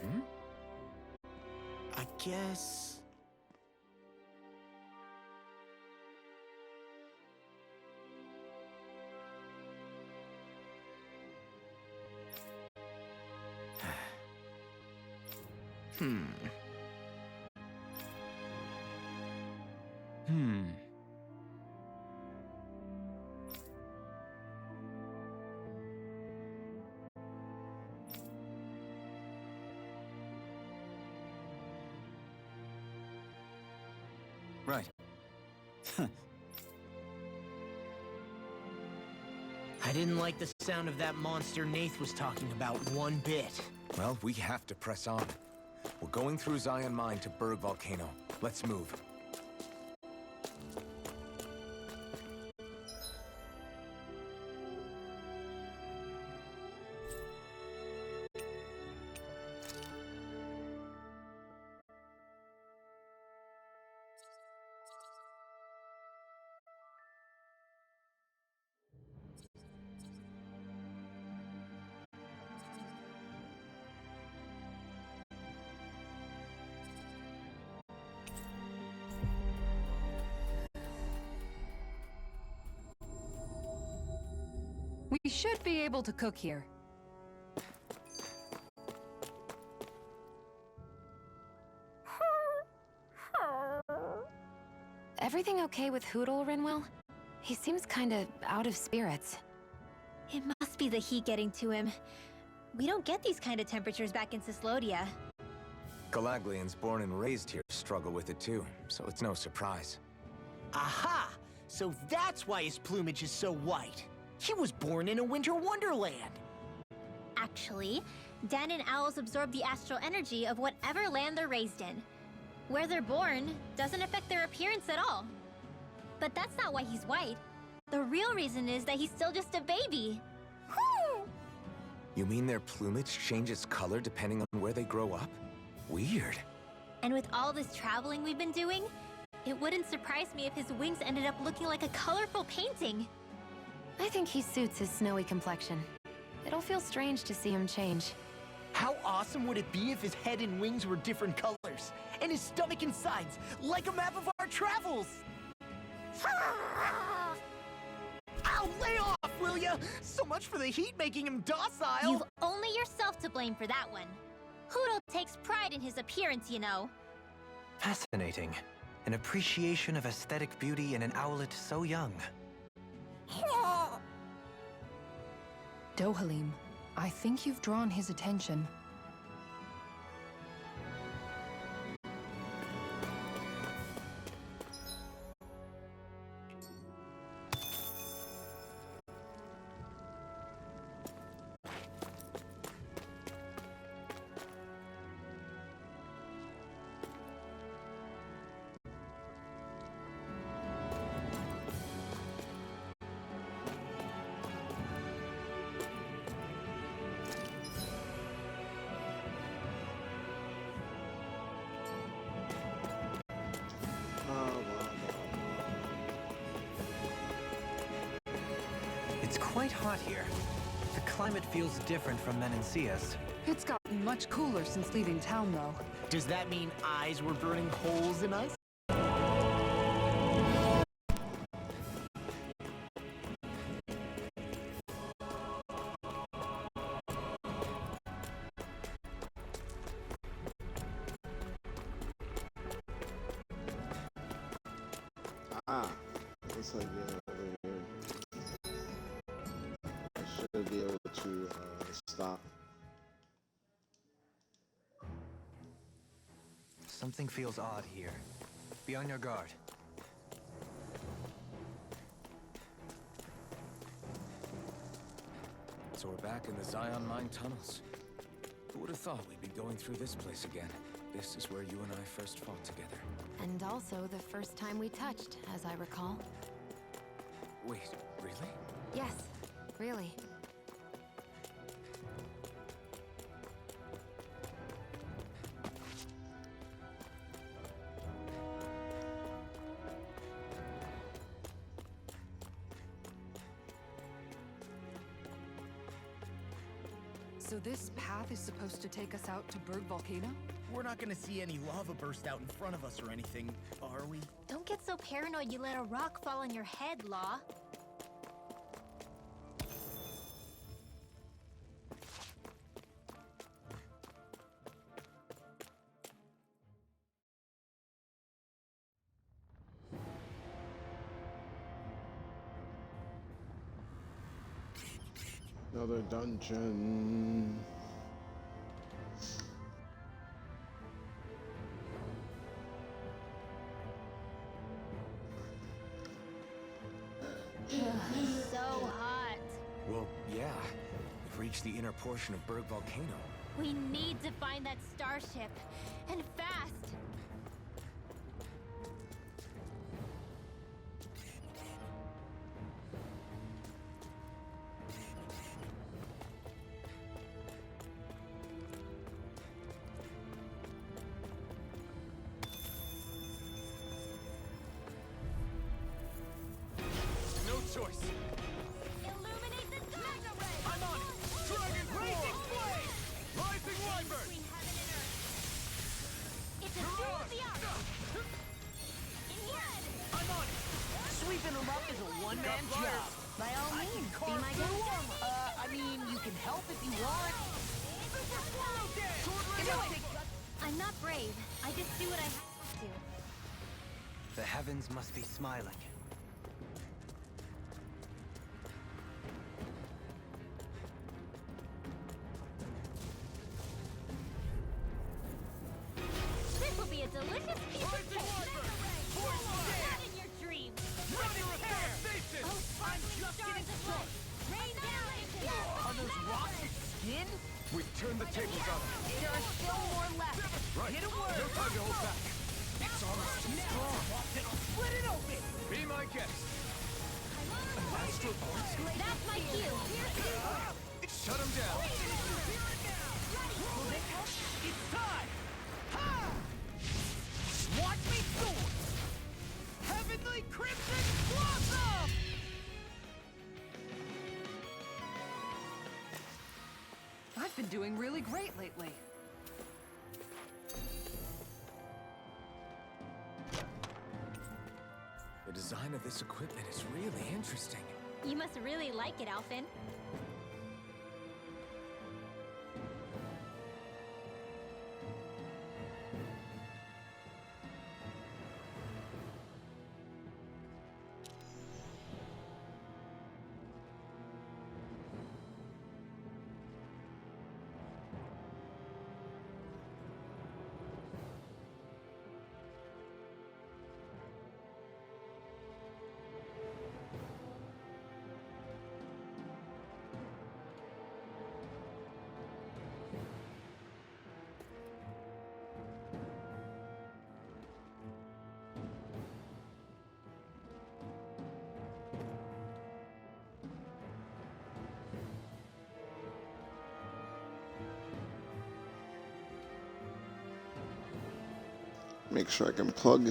Hmm? I guess... Hmm. Hmm. Right. I didn't like the sound of that monster Nath was talking about one bit. Well, we have to press on. We're going through Zion Mine to Berg Volcano. Let's move. We should be able to cook here. Everything okay with Hootle, Rinwell? He seems kinda out of spirits. It must be the heat getting to him. We don't get these kind of temperatures back in Cyslodia. Galaglians born and raised here struggle with it too, so it's no surprise. Aha! So that's why his plumage is so white. He was born in a winter wonderland. Actually, Dan and owls absorb the astral energy of whatever land they're raised in. Where they're born doesn't affect their appearance at all. But that's not why he's white. The real reason is that he's still just a baby. Whew! You mean their plumage changes color depending on where they grow up? Weird. And with all this traveling we've been doing, it wouldn't surprise me if his wings ended up looking like a colorful painting. I think he suits his snowy complexion. It'll feel strange to see him change. How awesome would it be if his head and wings were different colors? And his stomach and sides, like a map of our travels! Ow, lay off, will ya? So much for the heat making him docile! You've only yourself to blame for that one. Hootle takes pride in his appearance, you know. Fascinating. An appreciation of aesthetic beauty in an owlet so young. Dohalim, I think you've drawn his attention. It's quite hot here. The climate feels different from Menancius. It's gotten much cooler since leaving town, though. Does that mean eyes were burning holes in us? Looks like over here. I should be able to stop. Something feels odd here. Be on your guard. So we're back in the Zion Mine tunnels. Who would have thought we'd be going through this place again? This is where you and I first fought together. And also the first time we touched, as I recall. Wait, really? Yes, really. So this path is supposed to take us out to Berg Volcano? We're not gonna see any lava burst out in front of us or anything, are we? Don't get so paranoid you let a rock fall on your head, Law. Another dungeon. So hot. Well, yeah. We've reached the inner portion of Berg Volcano. We need to find that starship. And fast. No choice. Illuminate the dark! I'm on it! Dragon Raging Flame! Rising Wyvern! Between heaven and earth. It's a duel of the arts. In red! I'm on it! Sweeping them up is a one-man Got fire. job. By all means, be carve my through guest. I mean, you can help if you want. Super Swallow Dance! I'm not brave. I just do what I have to. The heavens must be smiling. This will be a delicious piece of Rising cake. Wyvern! Force Dance! Not in your dreams. Ready repair station! Oh, sparkling stars of light. Rain down! Are those rocks its skin? We've turned the tables on them. There are still more left. Right. Get a word. No time to hold back. It's almost too strong. Then I'll split it open. Be my guest. Astral Arts? That's my cue. Shut him down. Will they help? It's time. Ha! Watch me soar. Heavenly Crimson Blossom! I've been doing really great lately. The design of this equipment is really interesting. You must really like it, Alphen. Make sure I can plug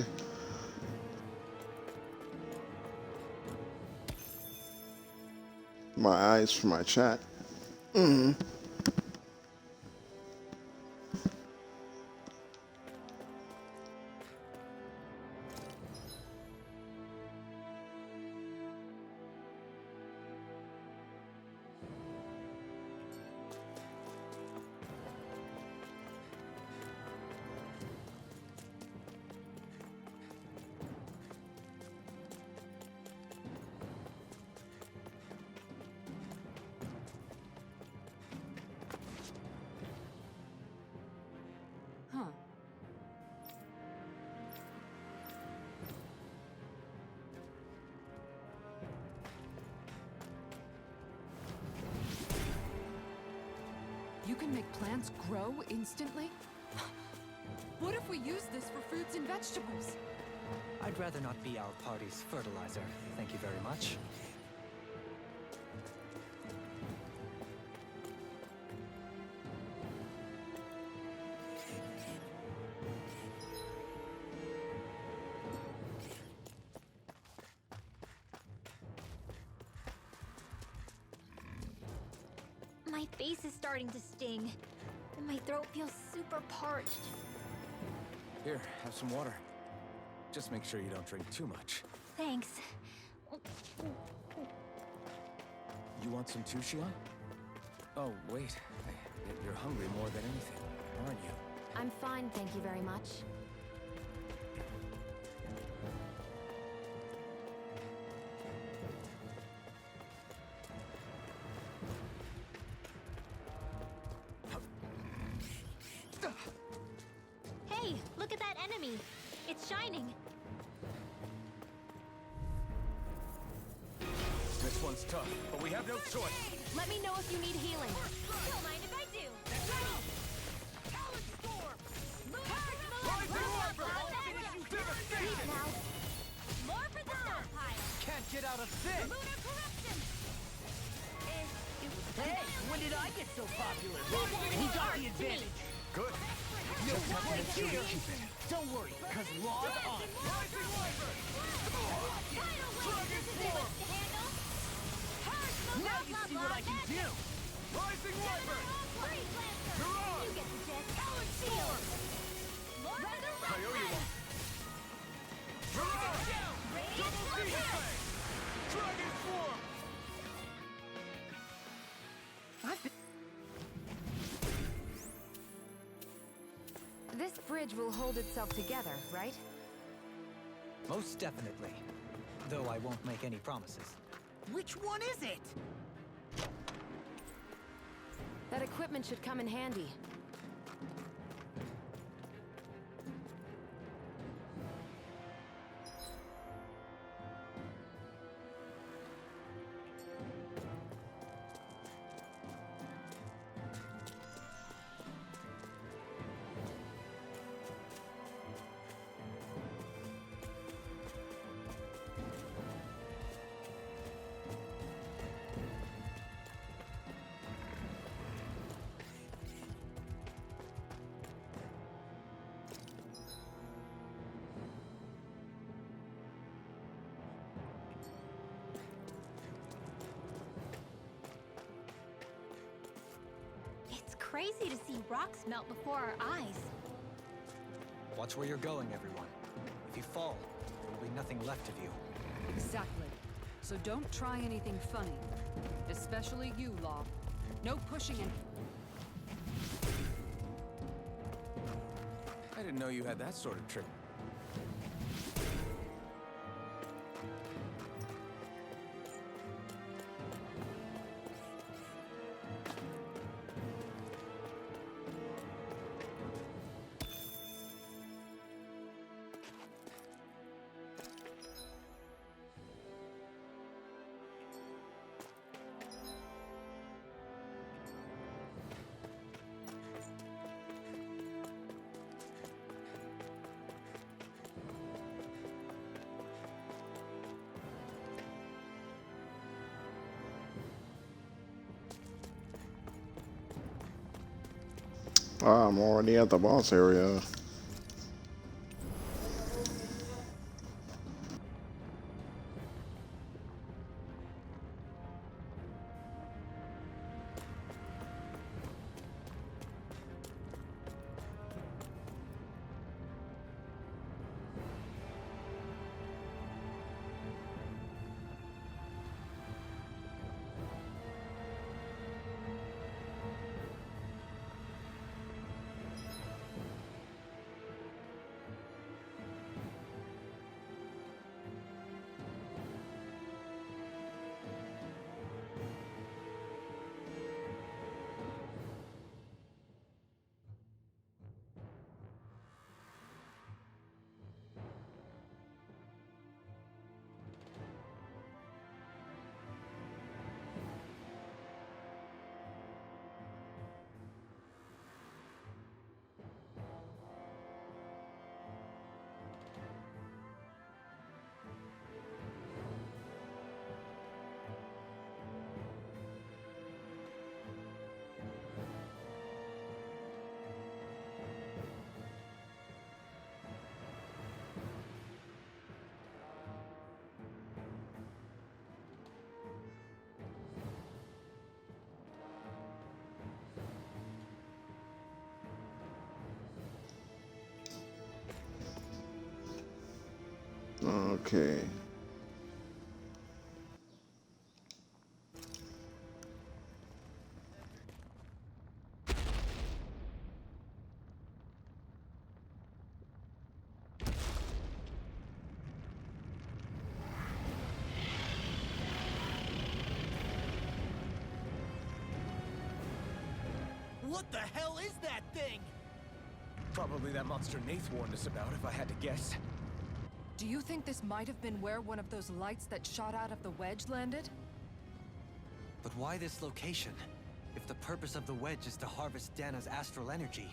my eyes for my chat. You can make plants grow instantly? What if we use this for fruits and vegetables? I'd rather not be our party's fertilizer. Thank you very much. My face is starting to sting, and my throat feels super parched. Here, have some water. Just make sure you don't drink too much. Thanks. You want some too, Xion? Oh, wait. You're hungry more than anything, aren't you? I'm fine, thank you very much. Hey, look at that enemy. It's shining. This one's tough, but we have no choice. Let me know if you need healing. Don't mind if I do. Please now. More for the stockpile. Can't get out of this! Lunar corruption. Hey, when did I get so popular? He got the advantage. Good. No right here. Don't worry, cause law's on. Now you see what I can do. Rising Wyvern! You get the gist. Talon Shield! Lord of the Red Dragon Swarm! This bridge will hold itself together, right? Most definitely. Though I won't make any promises. Which one is it? That equipment should come in handy. It's crazy to see rocks melt before our eyes. Watch where you're going, everyone. If you fall, there will be nothing left of you. Exactly. So don't try anything funny. Especially you, Law. No pushing and... I didn't know you had that sort of trick. I'm already at the boss area. Okay. What the hell is that thing? Probably that monster Nath warned us about, if I had to guess. Do you think this might have been where one of those lights that shot out of the wedge landed? But why this location? If the purpose of the wedge is to harvest Dana's astral energy.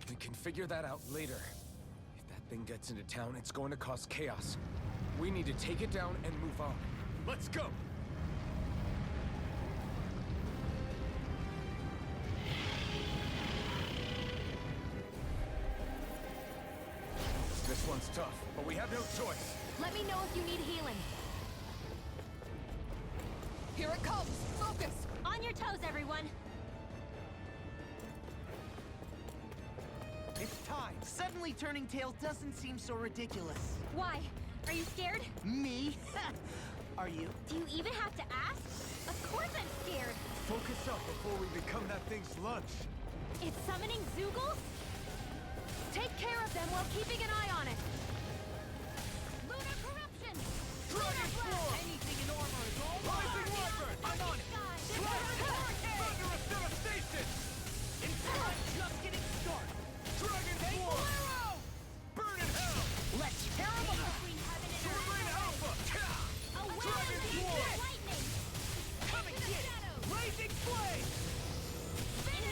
We can figure that out later. If that thing gets into town, it's going to cause chaos. We need to take it down and move on. Let's go! This one's tough, but we have no choice. Let me know if you need healing. Here it comes! Focus! On your toes, everyone! It's time. Suddenly turning tail doesn't seem so ridiculous. Why? Are you scared? Me? Are you? Do you even have to ask? Of course I'm scared! Focus up before we become that thing's lunch. It's summoning Zeugles? Take care of them while keeping an eye on it. Lunar corruption! Dragon Lunar Form! blast! Anything in armor is all Rising mine! Wyvern! I'm on it! Thunderous devastation! I'm just getting started! Dragon Take Form! Bolero! Burn in hell! Let's tear 'em apart! Between heaven and Turbine earth! Alpha! A Dragon well-lit Form! lightning! Come and Into the get it! shadows! Blazing Flame!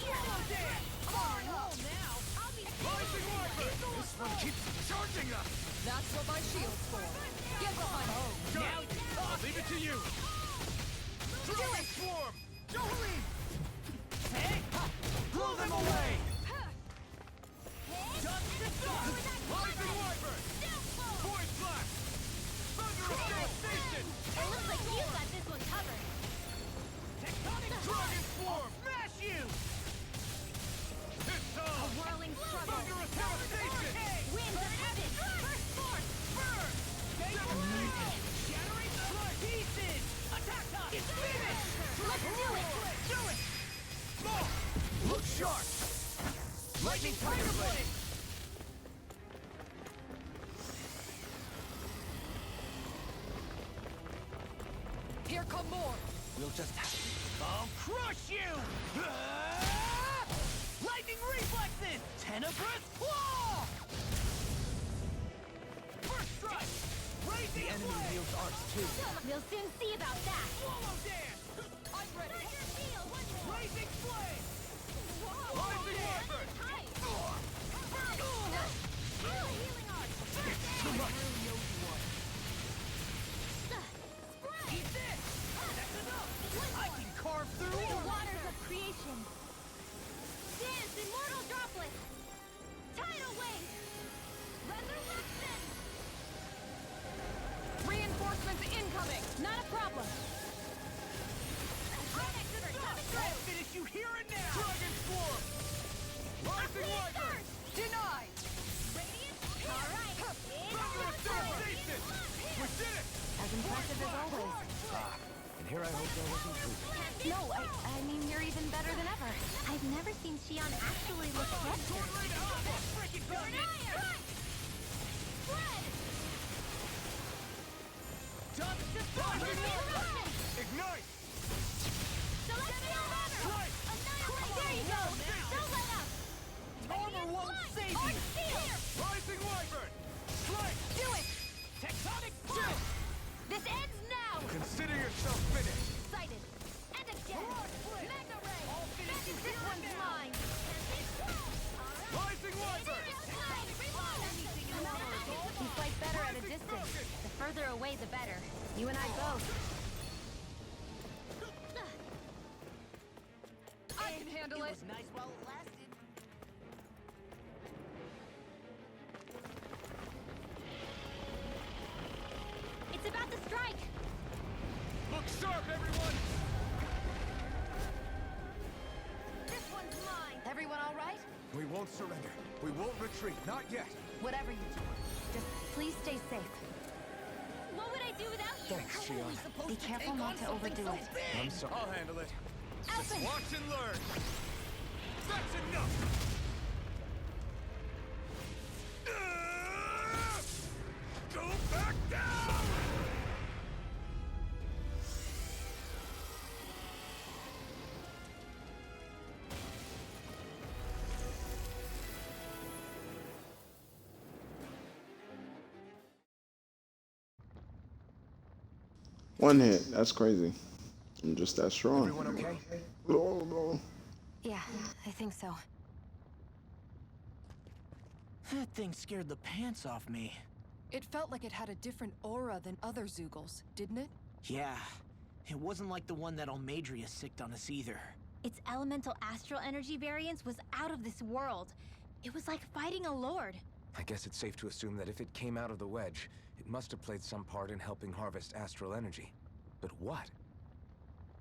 Yellow Dance! I'm home now! I'll be Rising Wyvern! This one keeps charging us! That's what my shield's for. Get behind me! Now I'll leave it to you! Dragon Swarm! Jolie! Hey! Blow them away! Just the dust! Rising Wyvern! Void Blast! Thunderous devastation! It looks like you got this one covered. Tectonic Dragon Swarm! Smash you! It's on! Whirling struggle. Thunderous devastation! Winds of heaven. First force. Burn! Shattering the pieces! Attack us! It's finished! Let's do it. Do it! Smoke! Look sharp! Lightning Tiger Blade! Here come more! We'll just have to. I'll crush you! Ah! Lightning reflexes! Tenebrous claw! First strike! Raising The enemy flame! wields arts too. We'll soon see about that. Swallow dance! I'm ready! Thunder shield. One more. Raising flame! Rising Wyvern! Tight. Healing art. Too much! Eat this! That's enough! I can carve through The armor! waters of creation. Dance, immortal droplet. Tidal wave. Resurrection. Reinforcements incoming! Not a problem. Onyx River coming I'll through. finish you here and now! Dragon Swarm! Rising Wyvern! Denied! Radiant. All right. Thunderous devastation! We did it! As impressive as always. And here I hope there wasn't truth. No, I mean, you're even better than ever. I've never seen Shion actually look flustered. Break it, gun! Spread. Just the Eruption. Ignite! Celestial Runner. Annihilate. There you go. Don't let up. Armor won't save Art you! Steel. Rising Wyvern! Strike! Do it. Tectonic Blast! This ends now. Consider yourself finished! Sighted. And again. Mega Ray. I'll finish you This here and one's now! mine. Rising Wyvern! You fight better at a distance. The further away, the better. You and I both. I can handle it! was nice while it lasted. It's about to strike. Look sharp, everyone! This one's mine. Everyone all right? We won't surrender. We won't retreat, not yet. Whatever you do. Just please stay safe. What would I do without you? Thanks, How are we Shion. supposed Be to careful take not on to something overdo so it. big? I'm sorry. I'll handle it. Alphen! Watch and learn. That's enough. Go back down. One hit. That's crazy. I'm just that strong. Everyone okay? Oh, no. Yeah, I think so. That thing scared the pants off me. It felt like it had a different aura than other Zeugles, didn't it? Yeah. It wasn't like the one that Almadria sicked on us either. Its elemental astral energy variance was out of this world. It was like fighting a lord. I guess it's safe to assume that if it came out of the wedge, it must have played some part in helping harvest astral energy. But what?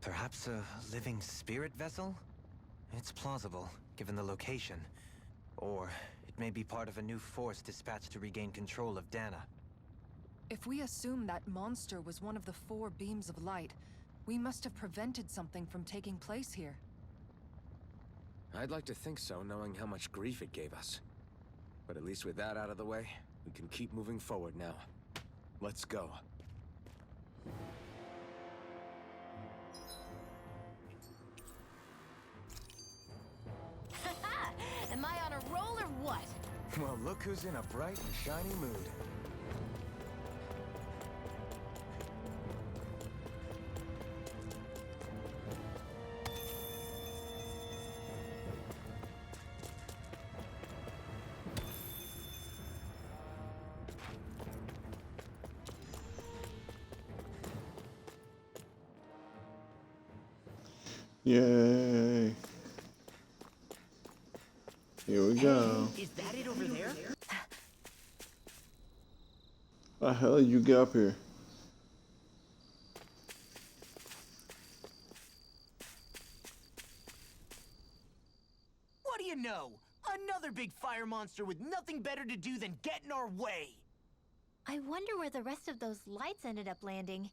Perhaps a living spirit vessel? It's plausible, given the location. Or it may be part of a new force dispatched to regain control of Dana. If we assume that monster was one of the 4 beams of light, we must have prevented something from taking place here. I'd like to think so, knowing how much grief it gave us. But at least with that out of the way, we can keep moving forward now. Let's go. Am I on a roll or what? Well, look who's in a bright and shiny mood. Yay. Here we go. Is that it over there? How the hell did you get up here? What do you know? Another big fire monster with nothing better to do than get in our way. I wonder where the rest of those lights ended up landing.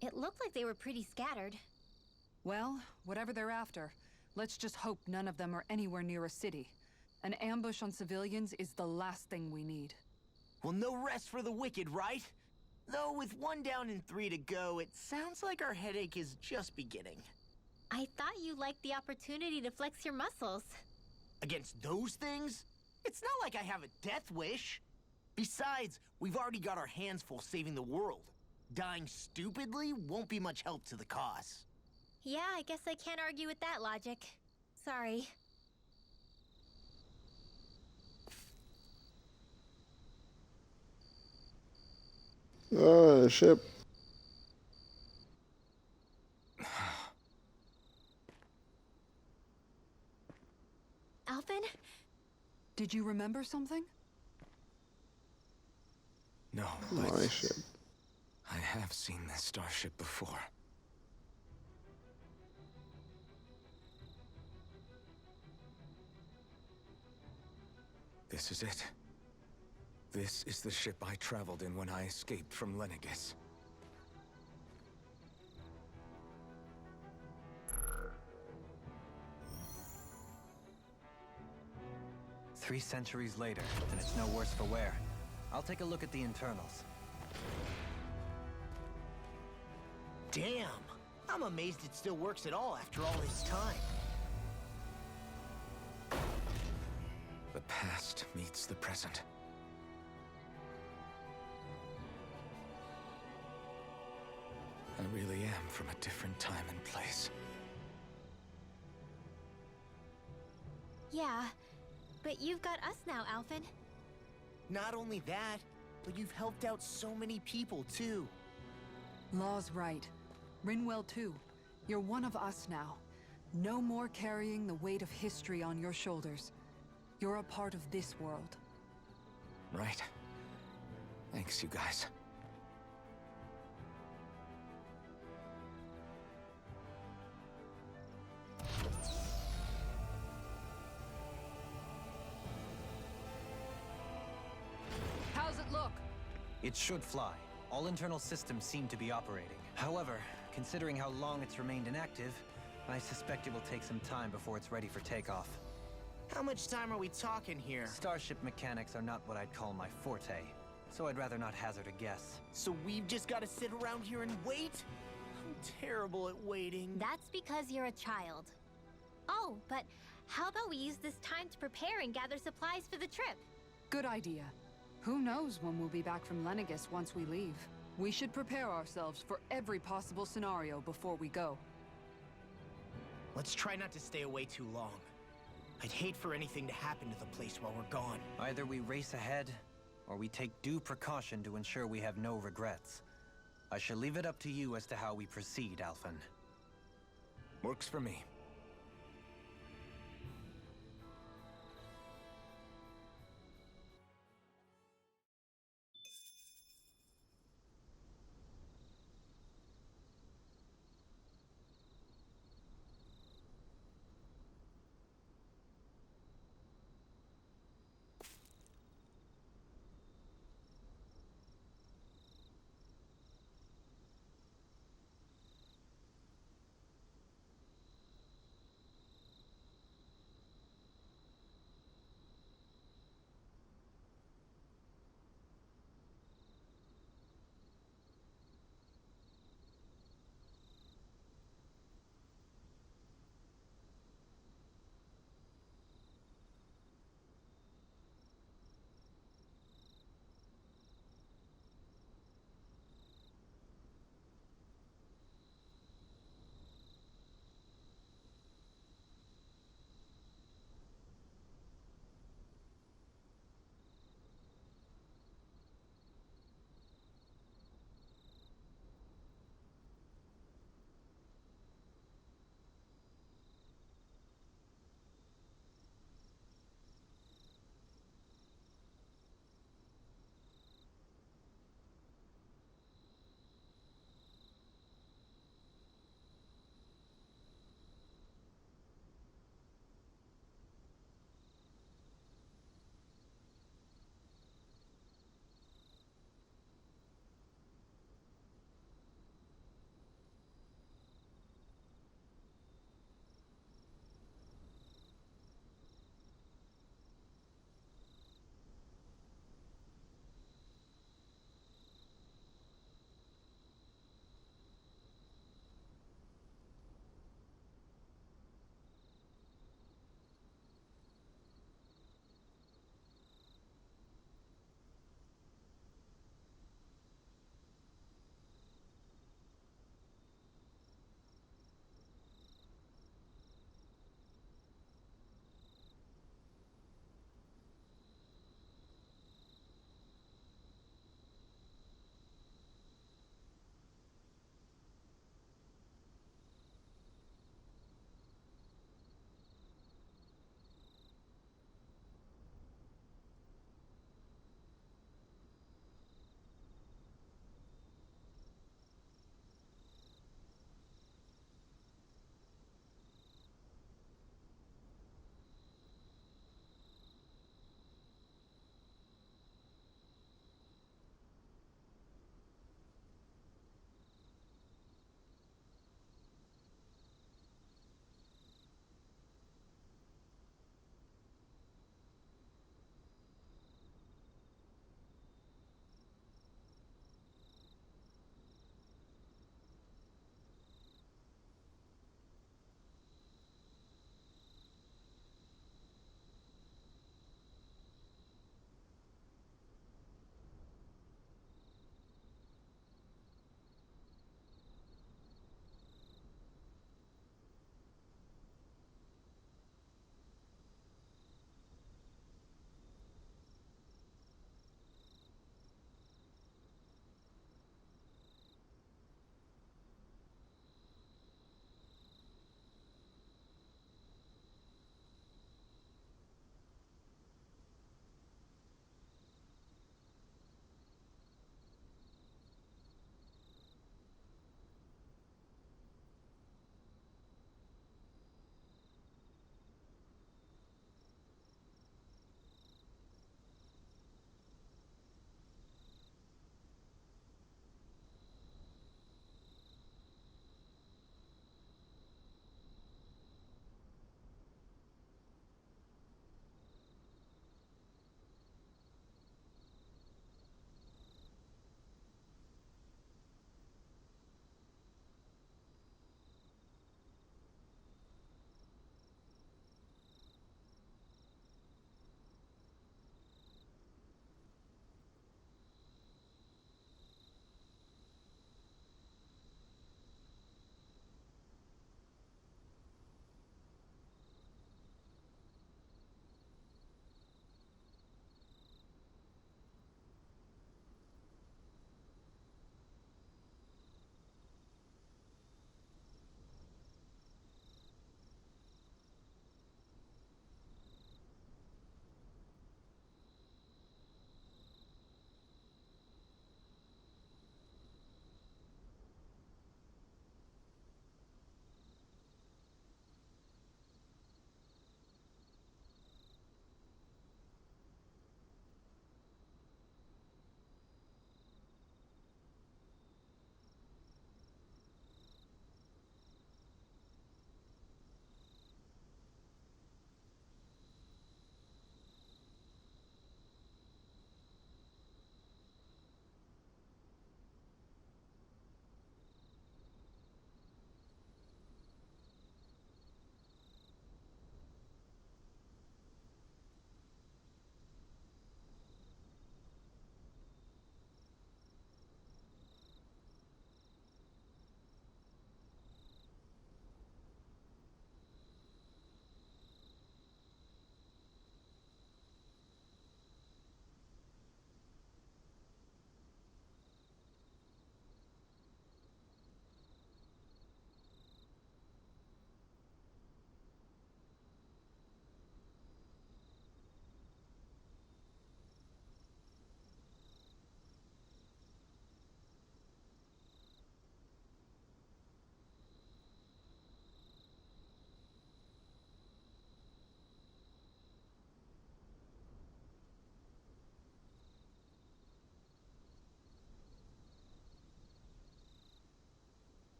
It looked like they were pretty scattered. Well, whatever they're after, let's just hope none of them are anywhere near a city. An ambush on civilians is the last thing we need. Well, no rest for the wicked, right? Though with 1 down and 3 to go, it sounds like our headache is just beginning. I thought you liked the opportunity to flex your muscles. Against those things? It's not like I have a death wish. Besides, we've already got our hands full saving the world. Dying stupidly won't be much help to the cause. Yeah, I guess I can't argue with that logic. Sorry. Oh, the ship. Alphen? Did you remember something? No, My but ship. I have seen this starship before. This is it. This is the ship I traveled in when I escaped from Lenegis. Three centuries later, and it's no worse for wear. I'll take a look at the internals. Damn! I'm amazed it still works at all after all this time. The past meets the present. I really am from a different time and place. Yeah, but you've got us now, Alphen. Not only that, but you've helped out so many people, too. Law's right. Rinwell too. You're one of us now. No more carrying the weight of history on your shoulders. You're a part of this world. Right. Thanks, you guys. How's it look? It should fly. All internal systems seem to be operating. However, considering how long it's remained inactive, I suspect it will take some time before it's ready for takeoff. How much time are we talking here? Starship mechanics are not what I'd call my forte, so I'd rather not hazard a guess. So we've just got to sit around here and wait? I'm terrible at waiting. That's because you're a child. Oh, but how about we use this time to prepare and gather supplies for the trip? Good idea. Who knows when we'll be back from Lenegus once we leave? We should prepare ourselves for every possible scenario before we go. Let's try not to stay away too long. I'd hate for anything to happen to the place while we're gone. Either we race ahead, or we take due precaution to ensure we have no regrets. I shall leave it up to you as to how we proceed, Alphen. Works for me.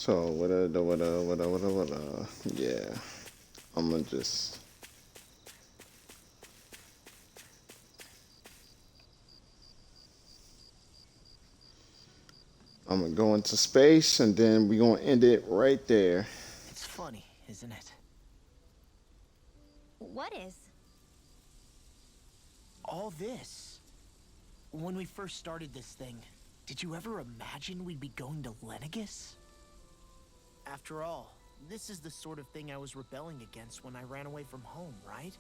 So yeah, I'm gonna just. I'm gonna go into space and then we're gonna end it right there. It's funny, isn't it? What is? All this. When we first started this thing, did you ever imagine we'd be going to Lenegis? After all, this is the sort of thing I was rebelling against when I ran away from home, right?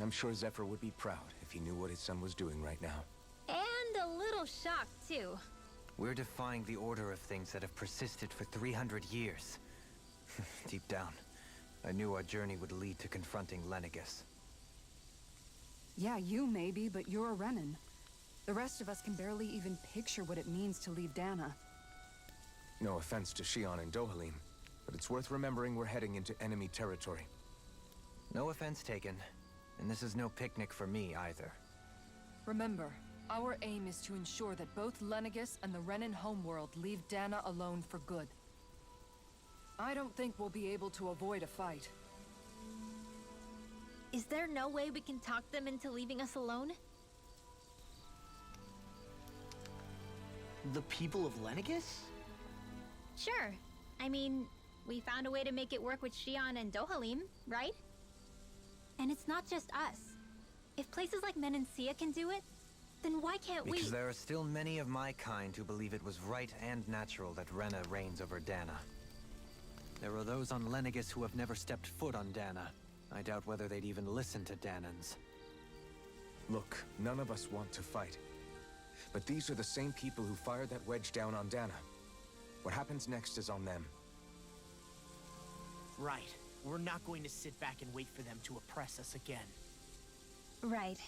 I'm sure Zephyr would be proud if he knew what his son was doing right now. And a little shocked, too. We're defying the order of things that have persisted for 300 years. Deep down, I knew our journey would lead to confronting Lenegis. Yeah, you maybe, but you're a Renan. The rest of us can barely even picture what it means to leave Dana. No offense to Shion and Dohalim, but it's worth remembering we're heading into enemy territory. No offense taken, and this is no picnic for me either. Remember, our aim is to ensure that both Lenegis and the Renan homeworld leave Dana alone for good. I don't think we'll be able to avoid a fight. Is there no way we can talk them into leaving us alone? The people of Lenegis? Sure. I mean, we found a way to make it work with Shion and Dohalim, right? And it's not just us. If places like Menancia can do it, then why can't we? Because there are still many of my kind who believe it was right and natural that Rena reigns over Dana. There are those on Lenegis who have never stepped foot on Dana. I doubt whether they'd even listen to Danans. Look, none of us want to fight. But these are the same people who fired that wedge down on Dana. What happens next is on them. Right. We're not going to sit back and wait for them to oppress us again. Right.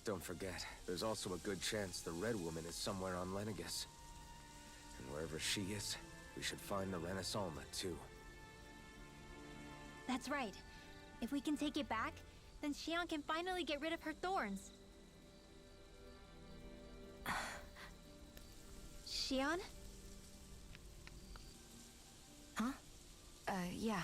Don't forget, there's also a good chance the Red Woman is somewhere on Lenegis. And wherever she is, we should find the Renis Alma, too. That's right. If we can take it back, then Shion can finally get rid of her thorns. Shion? Huh? Yeah.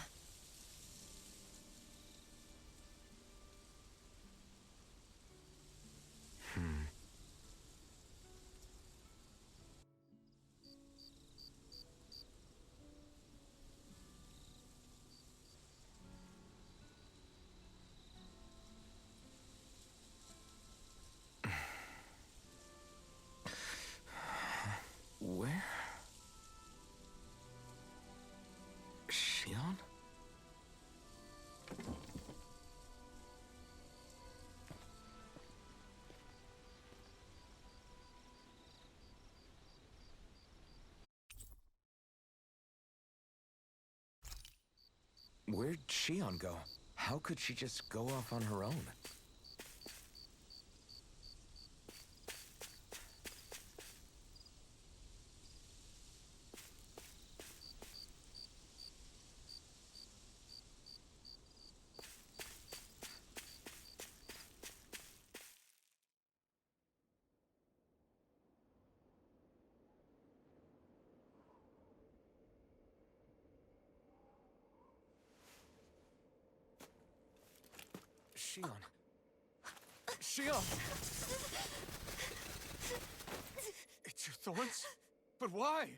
Where? Shion? Where'd Shion go? How could she just go off on her own? Shion. Shion! It's your thorns? But why?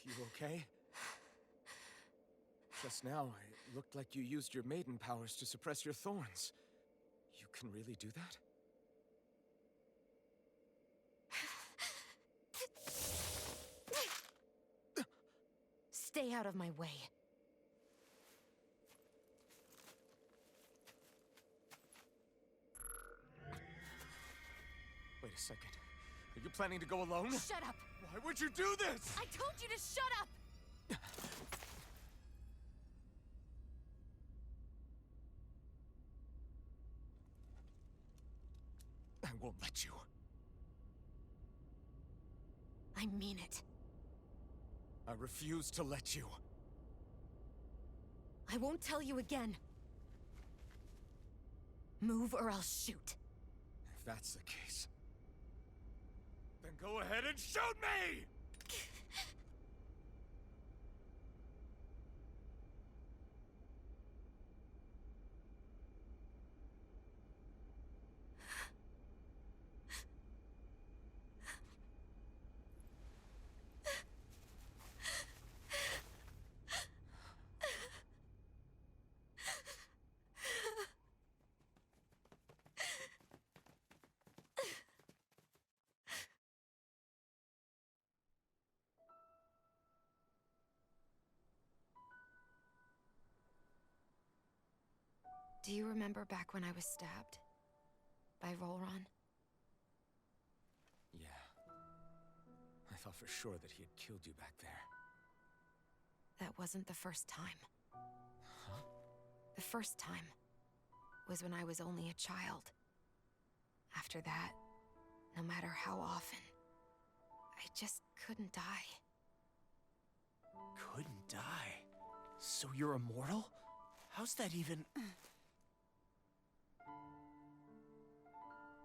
You okay? Just now, it looked like you used your maiden powers to suppress your thorns. You can really do that? Stay out of my way. Wait a second. Are you planning to go alone? Shut up! Why would you do this? I told you to shut up! I won't let you. I mean it. I refuse to let you. I won't tell you again. Move or I'll shoot. If that's the case, then go ahead and shoot me! Do you remember back when I was stabbed? By Volron? Yeah. I thought for sure that he had killed you back there. That wasn't the first time. Huh? The first time was when I was only a child. After that, no matter how often, I just couldn't die. Couldn't die? So you're immortal? How's that even...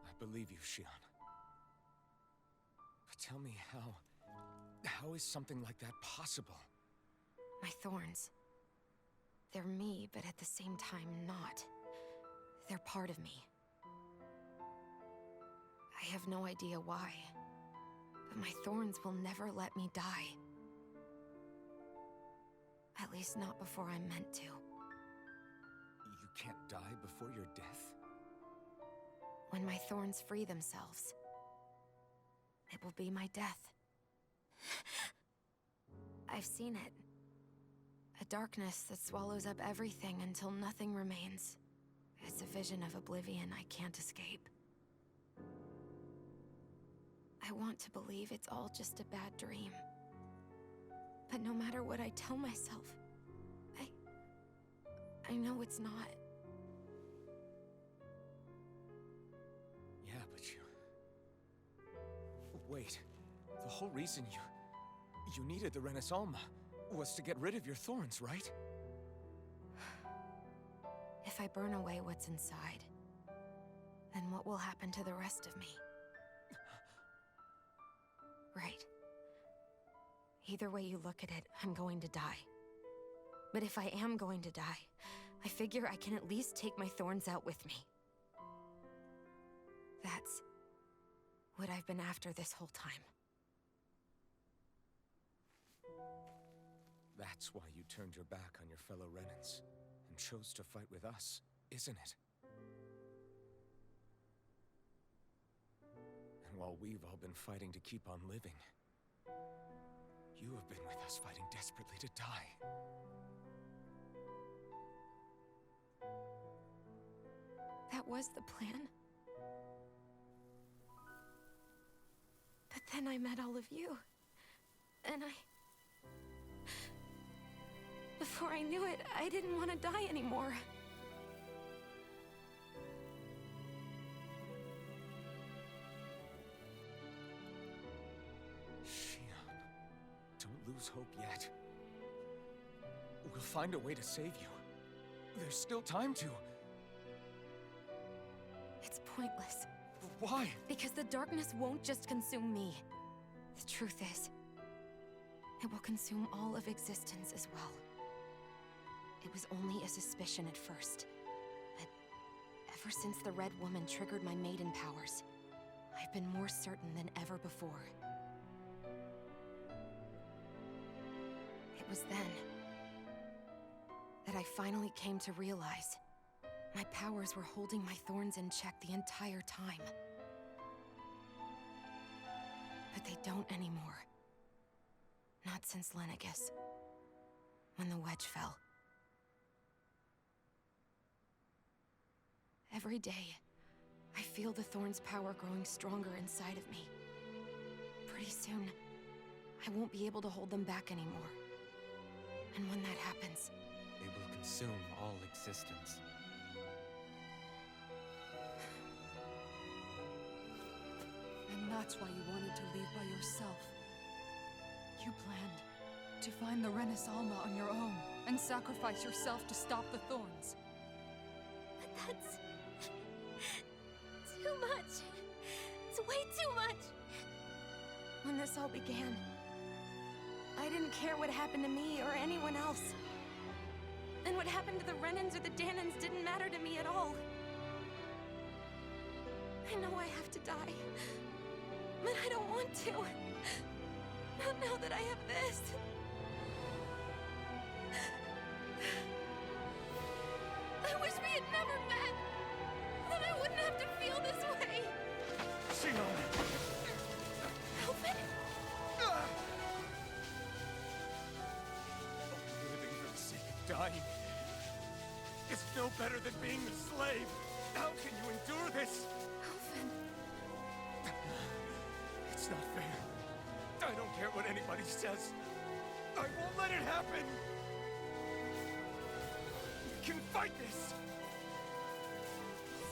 I believe you, Shion. But tell me how is something like that possible? My thorns. They're me, but at the same time not. They're part of me. I have no idea why, but my thorns will never let me die. At least not before I'm meant to. You can't die before your death? When my thorns free themselves, it will be my death. I've seen it. A darkness that swallows up everything until nothing remains. It's a vision of oblivion I can't escape. I want to believe it's all just a bad dream. But no matter what I tell myself, I know it's not. Yeah, but you... Wait. The whole reason you needed the Renis Alma was to get rid of your thorns, right? If I burn away what's inside, then what will happen to the rest of me? Right. Either way you look at it, I'm going to die. But if I am going to die, I figure I can at least take my thorns out with me. That's what I've been after this whole time. That's why you turned your back on your fellow Renans and chose to fight with us, isn't it? And while we've all been fighting to keep on living, you have been with us fighting desperately to die. That was the plan. But then I met all of you. And before I knew it, I didn't want to die anymore. Shion, don't lose hope yet. We'll find a way to save you. There's still time to. It's pointless. Why? Because the darkness won't just consume me. The truth is, it will consume all of existence as well. It was only a suspicion at first, but ever since the Red Woman triggered my maiden powers, I've been more certain than ever before. It was then that I finally came to realize my powers were holding my thorns in check the entire time. But they don't anymore. Not since Lenegis, when the wedge fell. Every day, I feel the thorn's power growing stronger inside of me. Pretty soon, I won't be able to hold them back anymore. And when that happens, they will consume all existence. And that's why you wanted to leave by yourself. You planned to find the Renis Alma on your own and sacrifice yourself to stop the thorns. But this all began. I didn't care what happened to me or anyone else. And what happened to the Renans or the Danans didn't matter to me at all. I know I have to die, but I don't want to. Not now that I have this. I wish we had never met. Then I wouldn't have to feel this way. Shion! Elvin? Living for the sake of dying is no better than being a slave. How can you endure this? Elvin. It's not fair. I don't care what anybody says. I won't let it happen. We can fight this.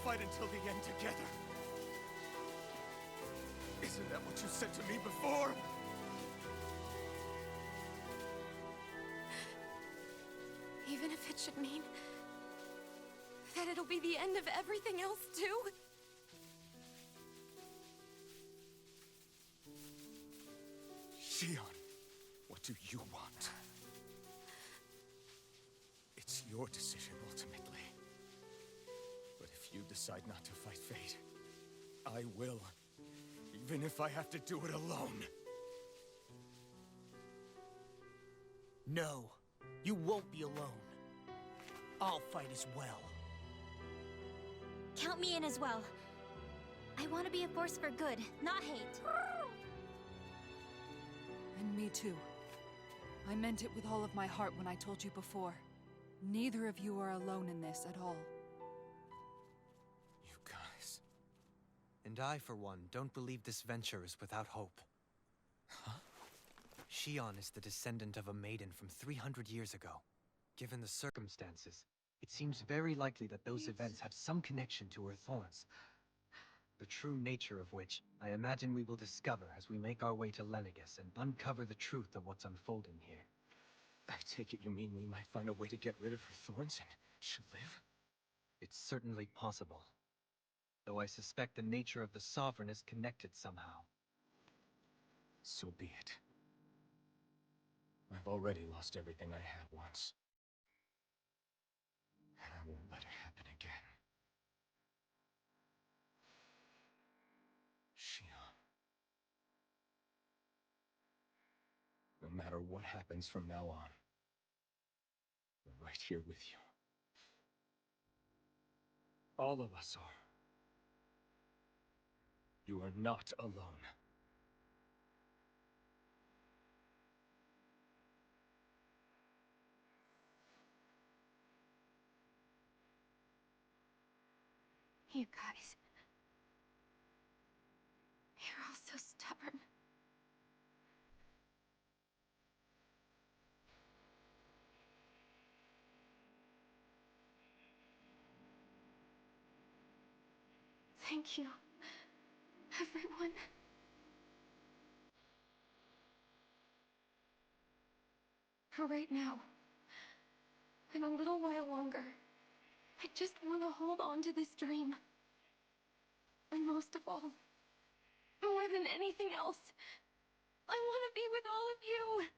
Fight until the end together. Isn't that what you said to me before? Even if it should mean that it'll be the end of everything else, too? Shion, what do you want? It's your decision, ultimately. But if you decide not to fight fate, I will. Even if I have to do it alone. No, you won't be alone. I'll fight as well. Count me in as well. I want to be a force for good, not hate. And me too. I meant it with all of my heart when I told you before. Neither of you are alone in this at all. You guys... And I, for one, don't believe this venture is without hope. Huh? Shion is the descendant of a maiden from 300 years ago. Given the circumstances, it seems very likely that those events have some connection to her thorns. The true nature of which, I imagine we will discover as we make our way to Lenegis and uncover the truth of what's unfolding here. I take it you mean we might find a way to get rid of her thorns and she'll live? It's certainly possible. Though I suspect the nature of the Sovereign is connected somehow. So be it. I've already lost everything I had once. And I won't let it happen again. Shion. No matter what happens from now on, we're right here with you. All of us are. You are not alone. You guys... You're all so stubborn. Thank you, everyone. For right now, and a little while longer, I just want to hold on to this dream. And most of all, more than anything else, I want to be with all of you.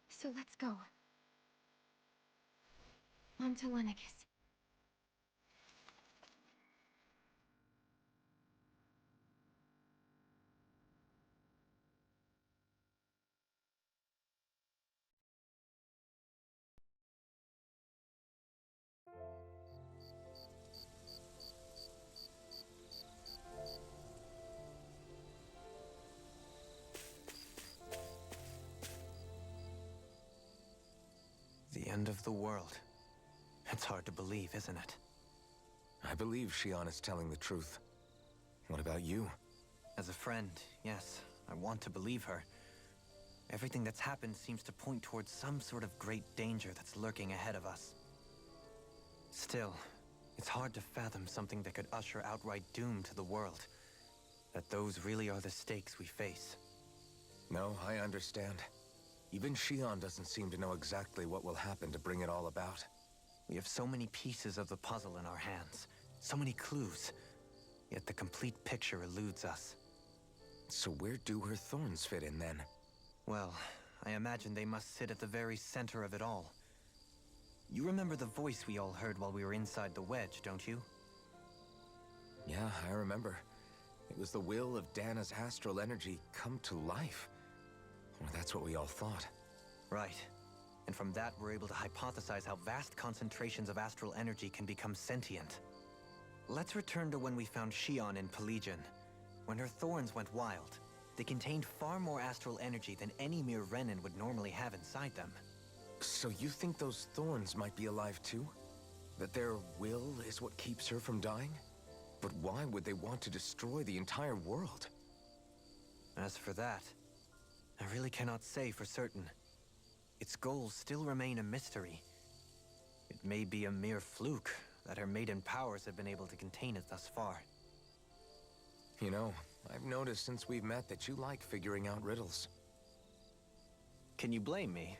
So let's go. On to Lenegis. The end of the world. It's hard to believe, isn't it? I believe Shion is telling the truth. What about you? As a friend, yes, I want to believe her. Everything that's happened seems to point towards some sort of great danger that's lurking ahead of us. Still, it's hard to fathom something that could usher outright doom to the world. That those really are the stakes we face. No, I understand. Even Shion doesn't seem to know exactly what will happen to bring it all about. We have so many pieces of the puzzle in our hands, so many clues, yet the complete picture eludes us. So where do her thorns fit in then? Well, I imagine they must sit at the very center of it all. You remember the voice we all heard while we were inside the wedge, don't you? Yeah, I remember. It was the will of Dana's astral energy come to life. Or that's what we all thought. Right. And from that, we're able to hypothesize how vast concentrations of astral energy can become sentient. Let's return to when we found Xion in Pelegion. When her thorns went wild, they contained far more astral energy than any mere Renin would normally have inside them. So you think those thorns might be alive too? That their will is what keeps her from dying? But why would they want to destroy the entire world? As for that, I really cannot say for certain. Its goals still remain a mystery. It may be a mere fluke that her maiden powers have been able to contain it thus far. You know, I've noticed since we've met that you like figuring out riddles. Can you blame me?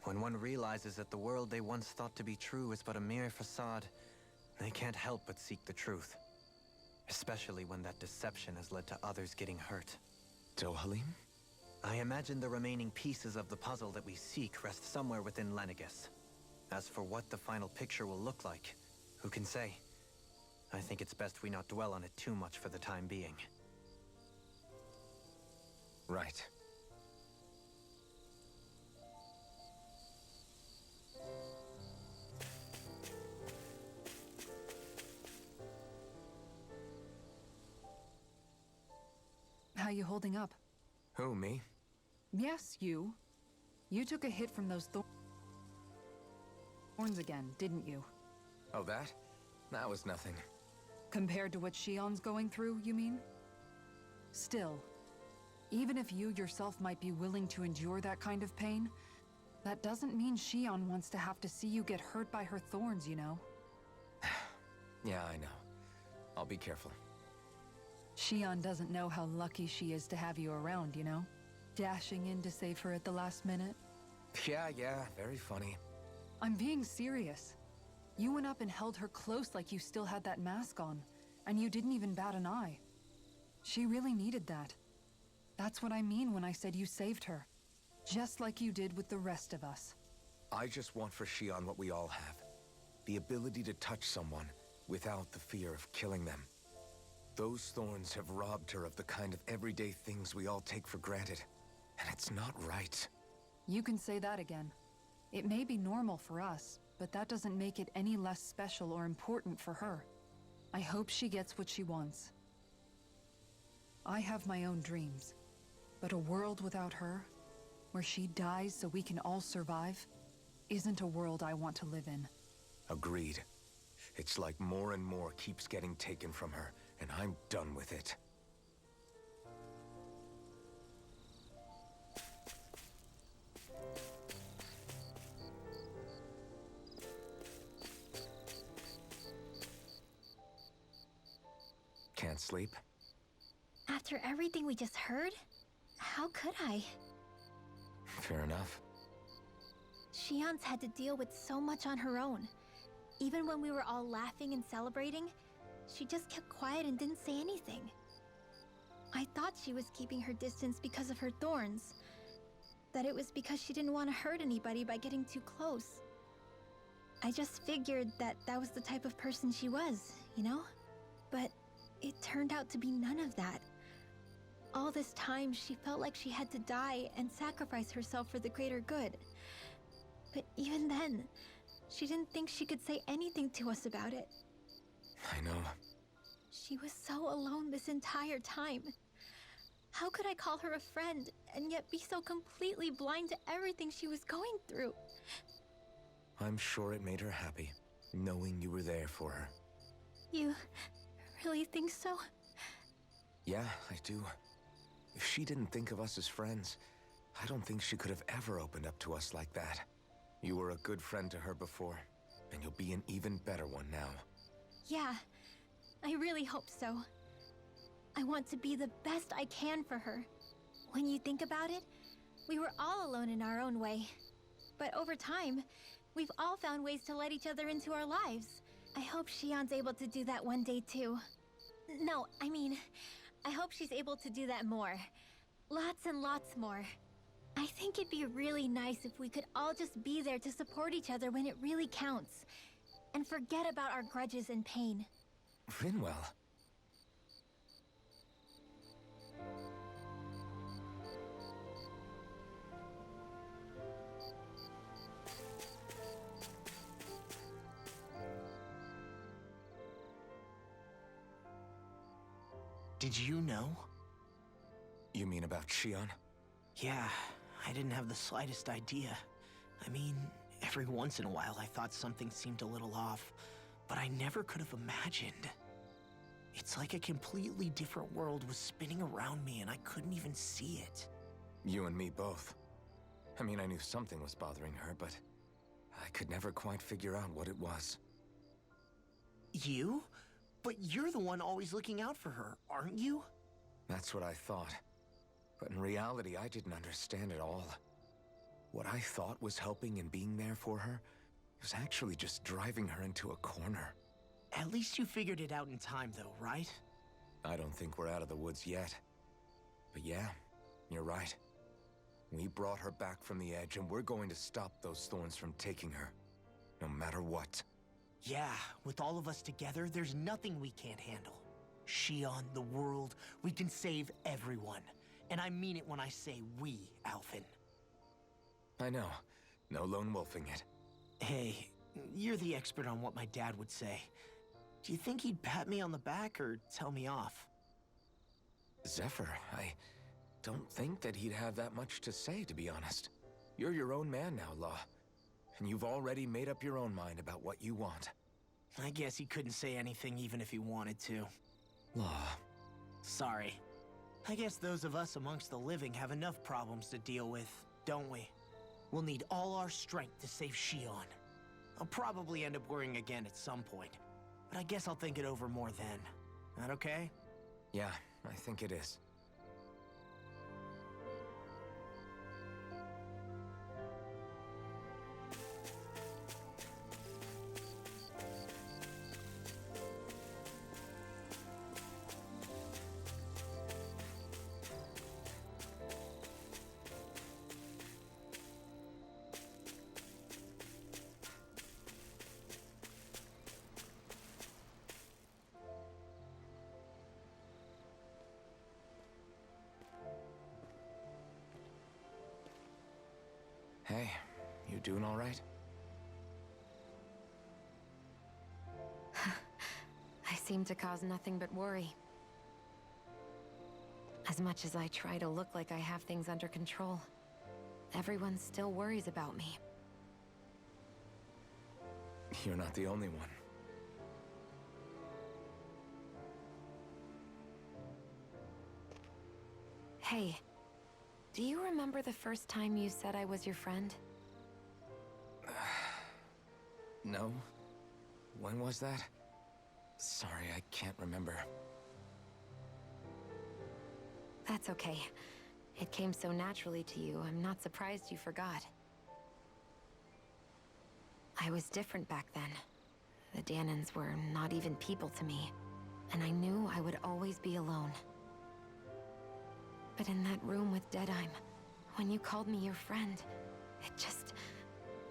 When one realizes that the world they once thought to be true is but a mere facade, they can't help but seek the truth. Especially when that deception has led to others getting hurt. Dohalim? I imagine the remaining pieces of the puzzle that we seek rest somewhere within Lenegis. As for what the final picture will look like, who can say? I think it's best we not dwell on it too much for the time being. Right. How you holding up? Who, me? Yes, you. You took a hit from those thorns again, didn't you? Oh, that? That was nothing. Compared to what Xion's going through, you mean? Still, even if you yourself might be willing to endure that kind of pain, that doesn't mean Xion wants to have to see you get hurt by her thorns, you know? Yeah, I know. I'll be careful. Xion doesn't know how lucky she is to have you around, you know? Dashing in to save her at the last minute. Yeah, very funny. I'm being serious. You went up and held her close like you still had that mask on, and you didn't even bat an eye. She really needed that. That's what I mean when I said you saved her. Just like you did with the rest of us. I just want for Xion what we all have. The ability to touch someone without the fear of killing them. Those thorns have robbed her of the kind of everyday things we all take for granted. And it's not right. You can say that again. It may be normal for us, but that doesn't make it any less special or important for her. I hope she gets what she wants. I have my own dreams, but a world without her, where she dies so we can all survive, isn't a world I want to live in. Agreed. It's like more and more keeps getting taken from her, and I'm done with it. Can't sleep? After everything we just heard, how could I? Fair enough. Xion's had to deal with so much on her own. Even when we were all laughing and celebrating, she just kept quiet and didn't say anything. I thought she was keeping her distance because of her thorns. That it was because she didn't want to hurt anybody by getting too close. I just figured that that was the type of person she was, you know? But it turned out to be none of that. All this time, she felt like she had to die and sacrifice herself for the greater good. But even then, she didn't think she could say anything to us about it. I know. She was so alone this entire time. How could I call her a friend and yet be so completely blind to everything she was going through? I'm sure it made her happy, knowing you were there for her. You really think so? Yeah, I do. If she didn't think of us as friends, I don't think she could have ever opened up to us like that. You were a good friend to her before, and you'll be an even better one now. Yeah, I really hope so. I want to be the best I can for her. When you think about it, we were all alone in our own way. But over time, We've all found ways to let each other into our lives. I hope Shion's able to do that one day too. No, I mean, I hope she's able to do that more. Lots and lots more. I think it'd be really nice if we could all just be there to support each other when it really counts. And forget about our grudges and pain. Rinwell. Did you know? You mean about Shion? Yeah, I didn't have the slightest idea. I mean, every once in a while I thought something seemed a little off, but I never could have imagined. It's like a completely different world was spinning around me and I couldn't even see it. You and me both. I mean, I knew something was bothering her, but I could never quite figure out what it was. You? But you're the one always looking out for her, aren't you? That's what I thought. But in reality, I didn't understand it all. What I thought was helping and being there for her was actually just driving her into a corner. At least you figured it out in time, though, right? I don't think we're out of the woods yet. But yeah, you're right. We brought her back from the edge, and we're going to stop those thorns from taking her, no matter what. Yeah, with all of us together, there's nothing we can't handle. Shion, the world, we can save everyone. And I mean it when I say we, Alphen. I know. No lone wolfing it. Hey, you're the expert on what my dad would say. Do you think he'd pat me on the back or tell me off? Zephyr, I don't think that he'd have that much to say, to be honest. You're your own man now, Law. And you've already made up your own mind about what you want. I guess he couldn't say anything even if he wanted to. Law. Sorry. I guess those of us amongst the living have enough problems to deal with, don't we? We'll need all our strength to save Shion. I'll probably end up worrying again at some point, but I guess I'll think it over more then. That okay? Yeah, I think it is. Hey, you doing all right? I seem to cause nothing but worry. As much as I try to look like I have things under control, everyone still worries about me. You're not the only one. Hey, do you remember the first time you said I was your friend? No? When was that? Sorry, I can't remember. That's okay. It came so naturally to you, I'm not surprised you forgot. I was different back then. The Dahnans were not even people to me, and I knew I would always be alone. But in that room with Deadheim, when you called me your friend, it just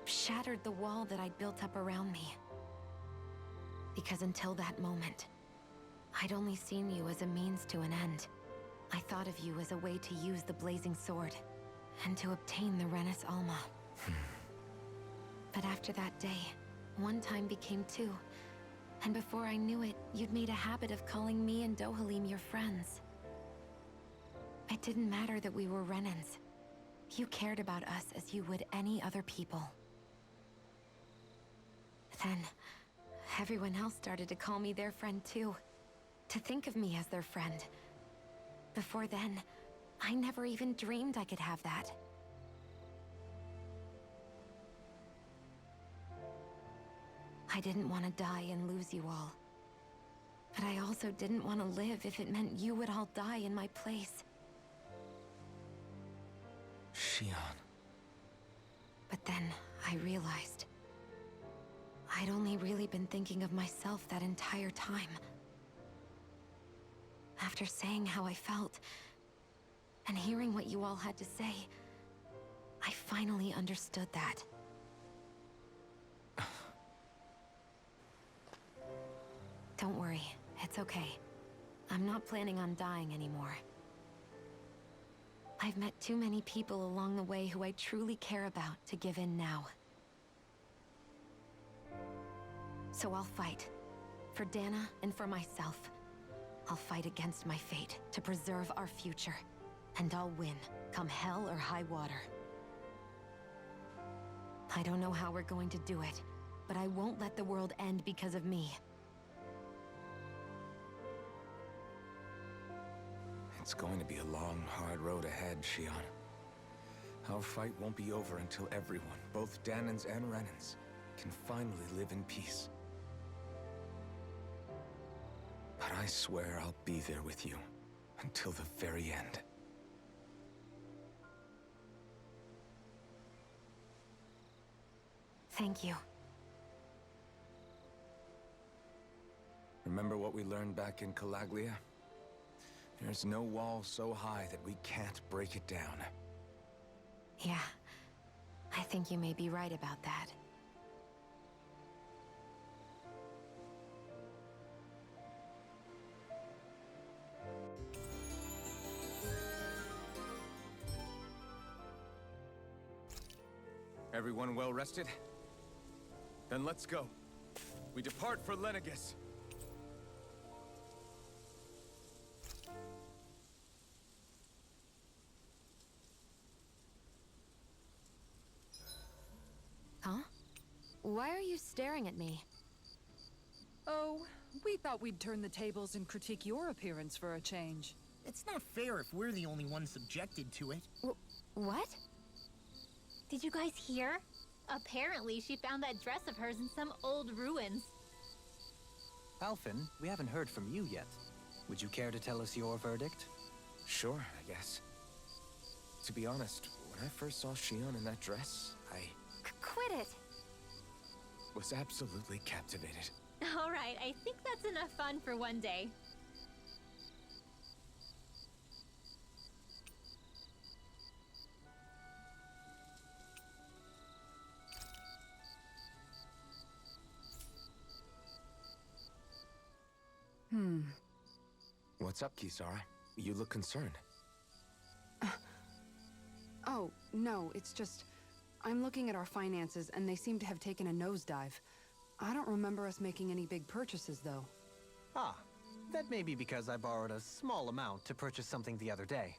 shattered the wall that I'd built up around me. Because until that moment, I'd only seen you as a means to an end. I thought of you as a way to use the Blazing Sword, and to obtain the Renis Alma. But after that day, one time became two, and before I knew it, you'd made a habit of calling me and Dohalim your friends. It didn't matter that we were Renans. You cared about us as you would any other people. Then, everyone else started to call me their friend too. To think of me as their friend. Before then, I never even dreamed I could have that. I didn't want to die and lose you all. But I also didn't want to live if it meant you would all die in my place. Shion. But then I realized I'd only really been thinking of myself that entire time. After saying how I felt, and hearing what you all had to say, I finally understood that. Don't worry, it's okay. I'm not planning on dying anymore. I've met too many people along the way who I truly care about to give in now. So I'll fight. For Dana and for myself. I'll fight against my fate to preserve our future. And I'll win, come hell or high water. I don't know how we're going to do it, but I won't let the world end because of me. It's going to be a long, hard road ahead, Shion. Our fight won't be over until everyone, both Danans and Renans, can finally live in peace. But I swear I'll be there with you until the very end. Thank you. Remember what we learned back in Calaglia? There's no wall so high that we can't break it down. Yeah, I think you may be right about that. Everyone well rested? Then let's go. We depart for Lenegis. Huh? Why are you staring at me? Oh, we thought we'd turn the tables and critique your appearance for a change. It's not fair if we're the only ones subjected to it. What? Did you guys hear? Apparently, she found that dress of hers in some old ruins. Alphen, we haven't heard from you yet. Would you care to tell us your verdict? Sure, I guess. To be honest, when I first saw Shion in that dress, I Quit it! was absolutely captivated. Alright, I think that's enough fun for one day. What's up, Kisara? You look concerned. Oh, no, it's just... I'm looking at our finances, and they seem to have taken a nosedive. I don't remember us making any big purchases, though. Ah, that may be because I borrowed a small amount to purchase something the other day.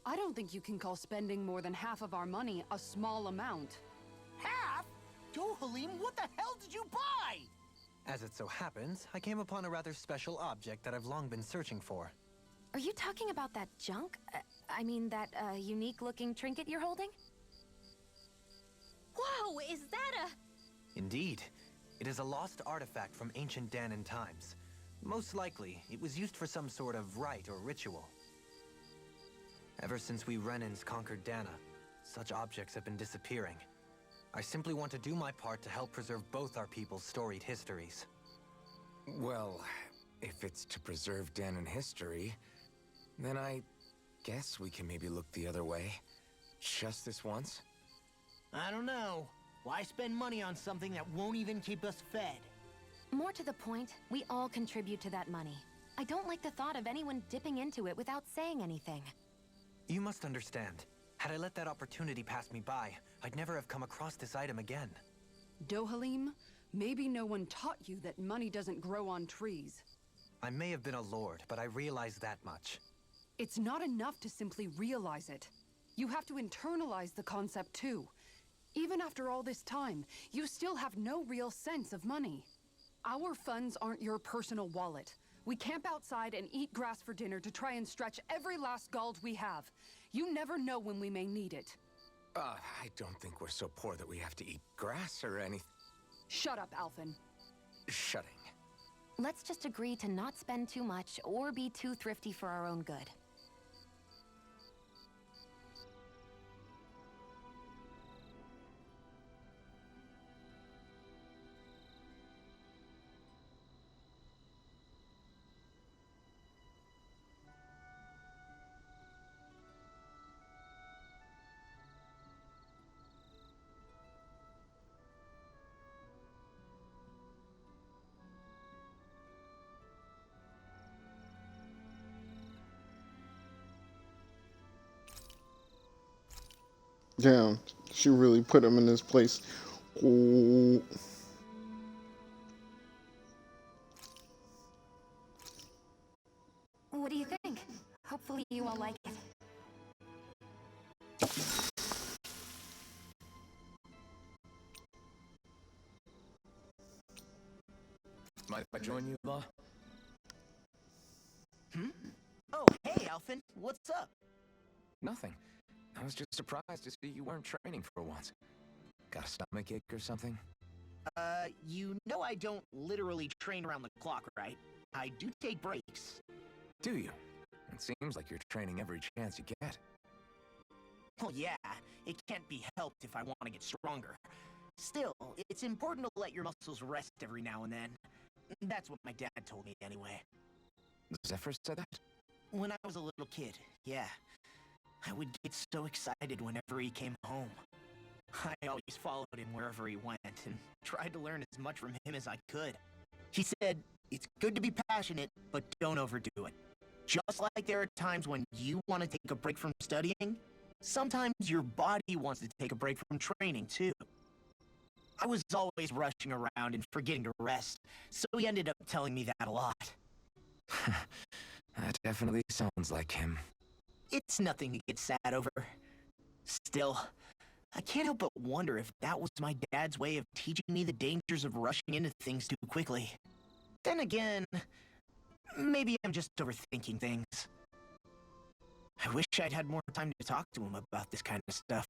I don't think you can call spending more than half of our money a small amount. Half? Dohalim, what the hell did you buy? As it so happens, I came upon a rather special object that I've long been searching for. Are you talking about that junk? I mean, that unique-looking trinket you're holding? Whoa, is that a... Indeed. It is a lost artifact from ancient Danan times. Most likely, it was used for some sort of rite or ritual. Ever since we Renans conquered Dana, such objects have been disappearing. I simply want to do my part to help preserve both our people's storied histories. Well, if it's to preserve Danan history, then I guess we can maybe look the other way. Just this once? I don't know. Why spend money on something that won't even keep us fed? More to the point, we all contribute to that money. I don't like the thought of anyone dipping into it without saying anything. You must understand. Had I let that opportunity pass me by, I'd never have come across this item again. Dohalim, maybe no one taught you that money doesn't grow on trees. I may have been a lord, but I realize that much. It's not enough to simply realize it. You have to internalize the concept too. Even after all this time, you still have no real sense of money. Our funds aren't your personal wallet. We camp outside and eat grass for dinner to try and stretch every last gold we have. You never know when we may need it. I don't think we're so poor that we have to eat grass or anything. Shut up, Alphen. Shutting. Let's just agree to not spend too much or be too thrifty for our own good. Damn, she really put him in his place. Oh. What do you think? Hopefully you all like it. Mind if I join you, Law? Oh, hey, Alphen. What's up? Nothing. I was just surprised to see you weren't training for once. Got a stomach ache or something? You know I don't literally train around the clock, right? I do take breaks. Do you? It seems like you're training every chance you get. Well, yeah, it can't be helped if I want to get stronger. Still, it's important to let your muscles rest every now and then. That's what my dad told me anyway. Zephyr said that? When I was a little kid, yeah. I would get so excited whenever he came home. I always followed him wherever he went and tried to learn as much from him as I could. He said, it's good to be passionate, but don't overdo it. Just like there are times when you want to take a break from studying, sometimes your body wants to take a break from training too. I was always rushing around and forgetting to rest, so he ended up telling me that a lot. That definitely sounds like him. It's nothing to get sad over. Still, I can't help but wonder if that was my dad's way of teaching me the dangers of rushing into things too quickly. Then again, maybe I'm just overthinking things. I wish I'd had more time to talk to him about this kind of stuff.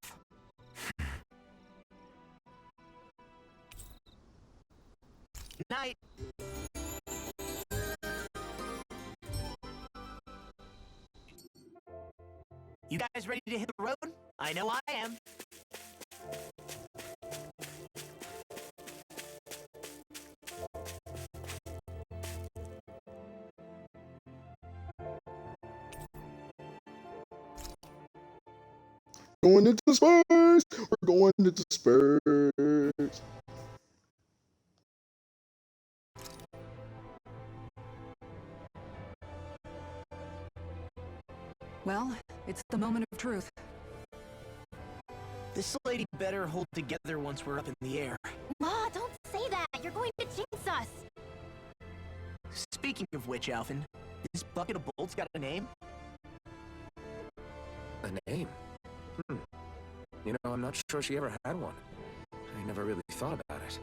Night. You guys ready to hit the road? I know I am. Going into Spurs! We're going into Spurs! Well, it's the moment of truth. This lady better hold together once we're up in the air. Ma, don't say that! You're going to jinx us! Speaking of which, Alphen, this bucket of bolts got a name? A name? You know, I'm not sure she ever had one. I never really thought about it.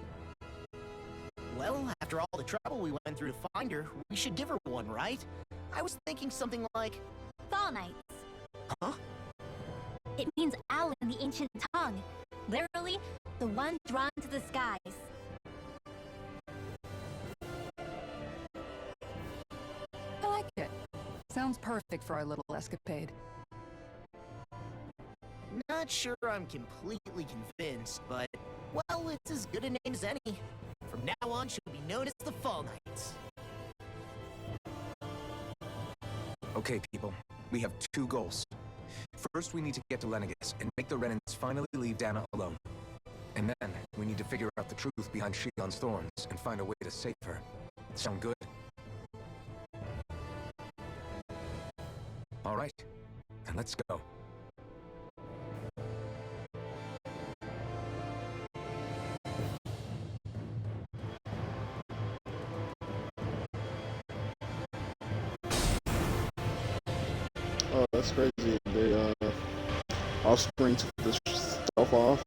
Well, after all the trouble we went through to find her, we should give her one, right? I was thinking something like... Fall Knights. Huh? It means owl in the ancient tongue. Literally, the one drawn to the skies. I like it. Sounds perfect for our little escapade. Not sure I'm completely convinced, but, well, it's as good a name as any. From now on, she'll be known as the Fall Knights. Okay, people. We have two goals. First, we need to get to Lenegis and make the Renans finally leave Dana alone. And then, we need to figure out the truth behind Shion's thorns and find a way to save her. Sound good? All right. Then let's go. Oh, that's crazy. They, Offspring took this stuff off.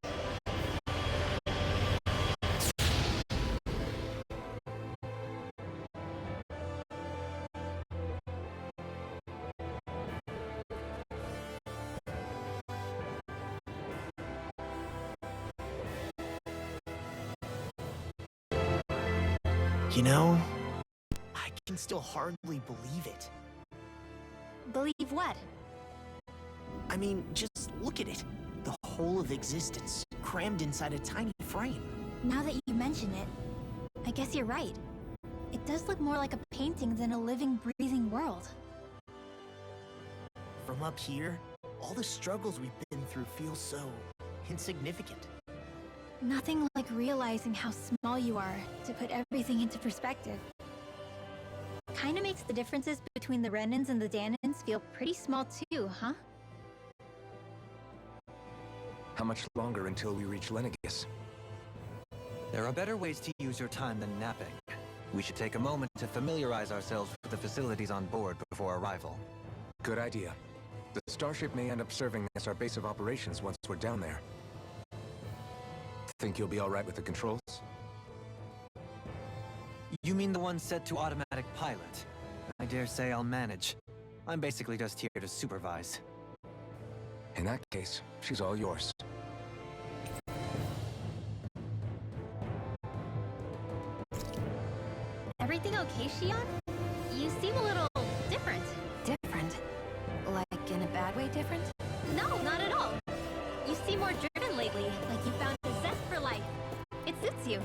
You know, I can still hardly believe it. Believe what? I mean, just look at it. The whole of existence, crammed inside a tiny frame. Now that you mention it, I guess you're right. It does look more like a painting than a living, breathing world. From up here, all the struggles we've been through feel so insignificant. Nothing like realizing how small you are to put everything into perspective. Kinda makes the differences between the Renans and the Danans feel pretty small too, huh? How much longer until we reach Lenegis? There are better ways to use your time than napping. We should take a moment to familiarize ourselves with the facilities on board before arrival. Good idea. The starship may end up serving as our base of operations once we're down there. Think you'll be alright with the controls? You mean the one set to automatic pilot? I dare say I'll manage. I'm basically just here to supervise. In that case, she's all yours. Everything okay, Shion? You seem a little different. Different? Like in a bad way different? No, not at all. You seem more driven lately, like you found a zest for life. It suits you.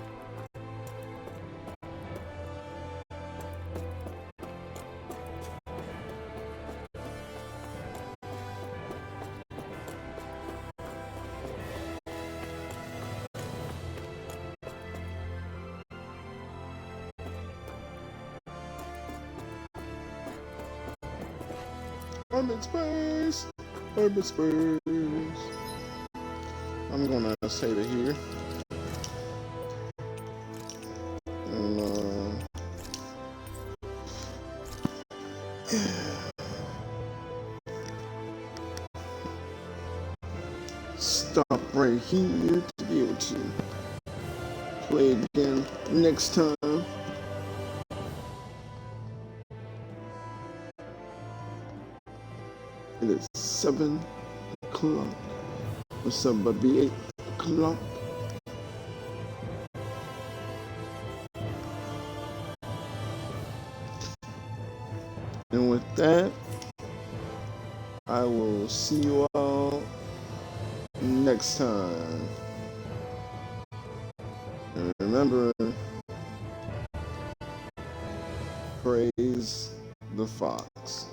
I'm in space. I'm in space. I'm gonna save it here. And stop right here to be able to play again next time. It is 7 o'clock. What's up, baby? 8 o'clock. And with that, I will see you all next time. And remember, praise the fox.